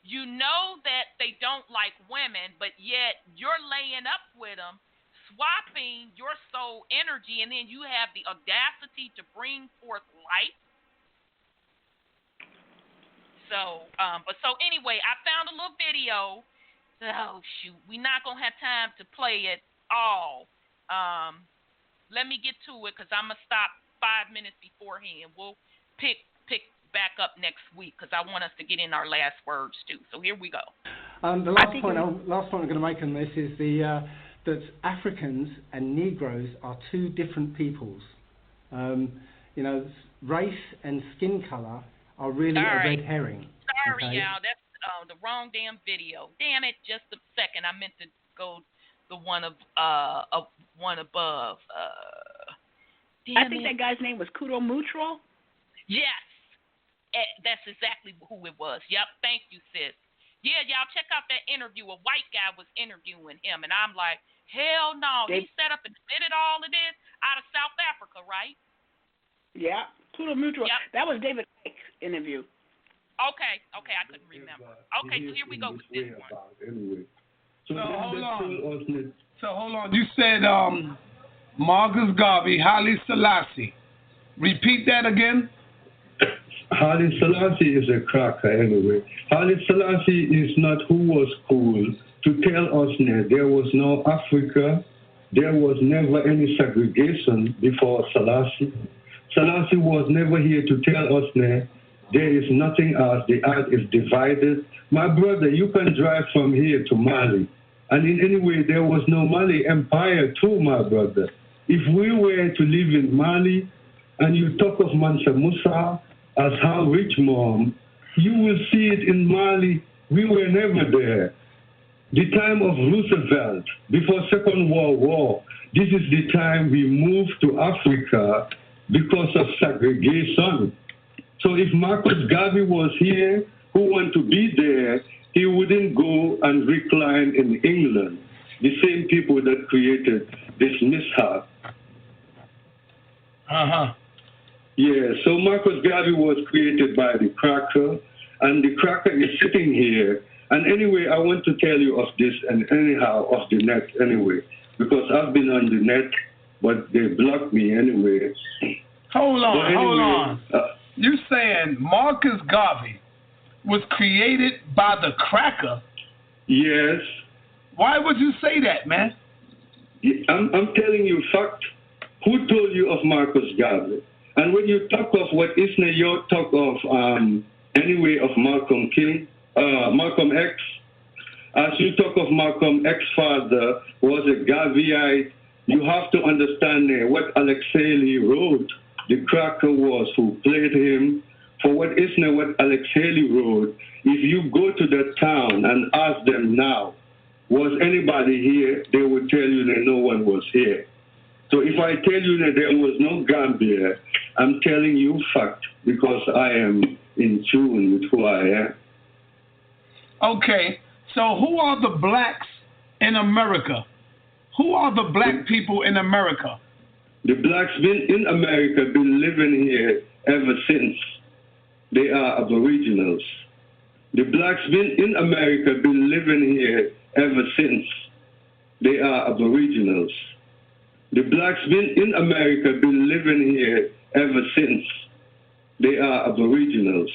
You know that they don't like women, but yet you're laying up with them, swapping your soul energy, and then you have the audacity to bring forth life. So anyway, I found a little video. Oh, shoot. We're not going to have time to play it all. Let me get to it because I'm going to stop 5 minutes beforehand. We'll pick back up next week because I want us to get in our last words too. So here we go. The last point I'm going to make on this is that Africans and Negroes are two different peoples. Race and skin color are really a red herring. Sorry, y'all. That's the wrong damn video. Damn it! Just a second. I meant to go the one above. I think that guy's name was Kudo Mutro. Yes. That's exactly who it was. Yep, thank you, sis. Yeah, y'all check out that interview. A white guy was interviewing him, and I'm like, hell no. He set up and admitted all of this out of South Africa, right? Yeah, Kudo Mutro. Yep. That was David Icke's interview. Okay, I couldn't remember. Okay, so here we go with this one. Anyway. So hold on. You said Marcus Garvey, Haile Selassie. Repeat that again. Haile Selassie is a cracker anyway. Haile Selassie is not who was cool to tell us that there was no Africa, there was never any segregation before Selassie. Selassie was never here to tell us that there is nothing else, the earth is divided. My brother, you can drive from here to Mali, and in any way there was no Mali Empire too, my brother. If we were to live in Mali, and you talk of Mansa Musa as how rich mom, you will see it in Mali. We were never there. The time of Roosevelt, before Second World War, this is the time we moved to Africa because of segregation. So if Marcus Garvey was here, who wanted to be there, he wouldn't go and recline in England, the same people that created this mishap. Yeah, so Marcus Garvey was created by the cracker, and the cracker is sitting here. And anyway, I want to tell you of this, and anyhow, of the net anyway, because I've been on the net, but they blocked me anyway. Hold on. You saying Marcus Garvey was created by the cracker? Yes, Why would you say that, man? I'm telling you fact. Who told you of Marcus Garvey? And when you talk of what Isna, you talk of anyway of Malcolm X. As you talk of Malcolm X father was a Garveyite, you have to understand what Alexei Lee wrote. The cracker was who played him. For what Isna, what Alexei Lee wrote, if you go to the town and ask them now, was anybody here, they would tell you that no one was here. So if I tell you that there was no Gambia, I'm telling you fact because I am in tune with who I am. Okay, so who are the blacks in America? Who are the black people in America? The blacks been in America, been living here ever since. They are aboriginals. The blacks been in America, been living here ever since. They are aboriginals. The blacks been in America, been living here ever since. They are aboriginals.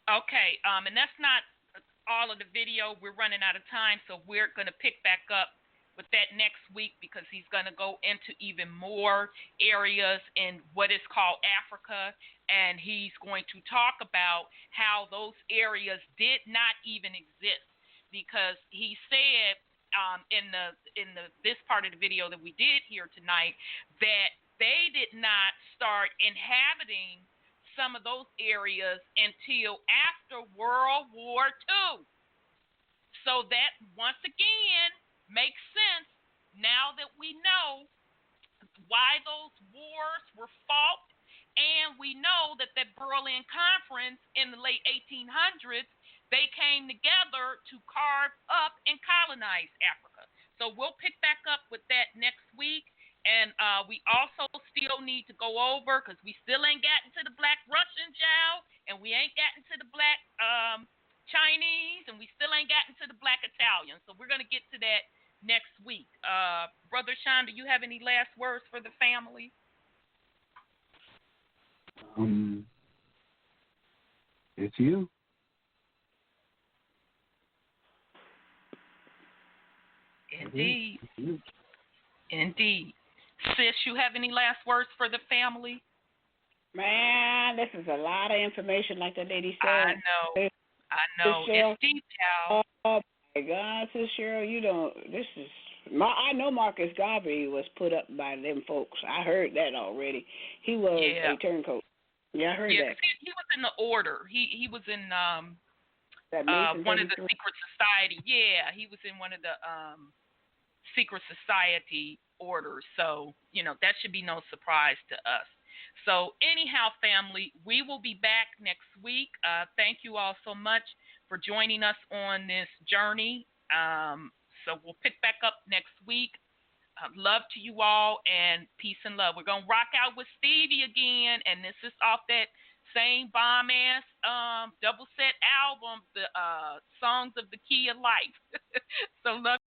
Okay, and that's not all of the video. We're running out of time, so we're going to pick back up with that next week because he's going to go into even more areas in what is called Africa, and he's going to talk about how those areas did not even exist because he said in this part of the video that we did here tonight that they did not start inhabiting some of those areas until after World War II. So that, once again, makes sense now that we know why those wars were fought, and we know that the Berlin Conference in the late 1800s, they came together to carve up and colonize Africa. So we'll pick back up with that next week. And we also still need to go over, because we still ain't gotten to the Black Russian Jow, and we ain't gotten to the Black Chinese, and we still ain't gotten to the Black Italian. So we're going to get to that next week. Brother Sean, do you have any last words for the family? It's you. Indeed. Indeed. Sis, you have any last words for the family? Man, this is a lot of information, like the lady said. I know. It's deep, y'all. Oh my God, Sis Cheryl, you don't. I know Marcus Garvey was put up by them folks. I heard that already. He was a turncoat. Yeah, I heard that. He was in the order. He was in one of the secret society. Yeah, he was in one of the secret society orders. So, that should be no surprise to us. So anyhow, family, we will be back next week. Thank you all so much for joining us on this journey. So we'll pick back up next week. Love to you all and peace and love. We're going to rock out with Stevie again, and this is off that same bomb-ass double set album, the Songs of the Key of Life. So love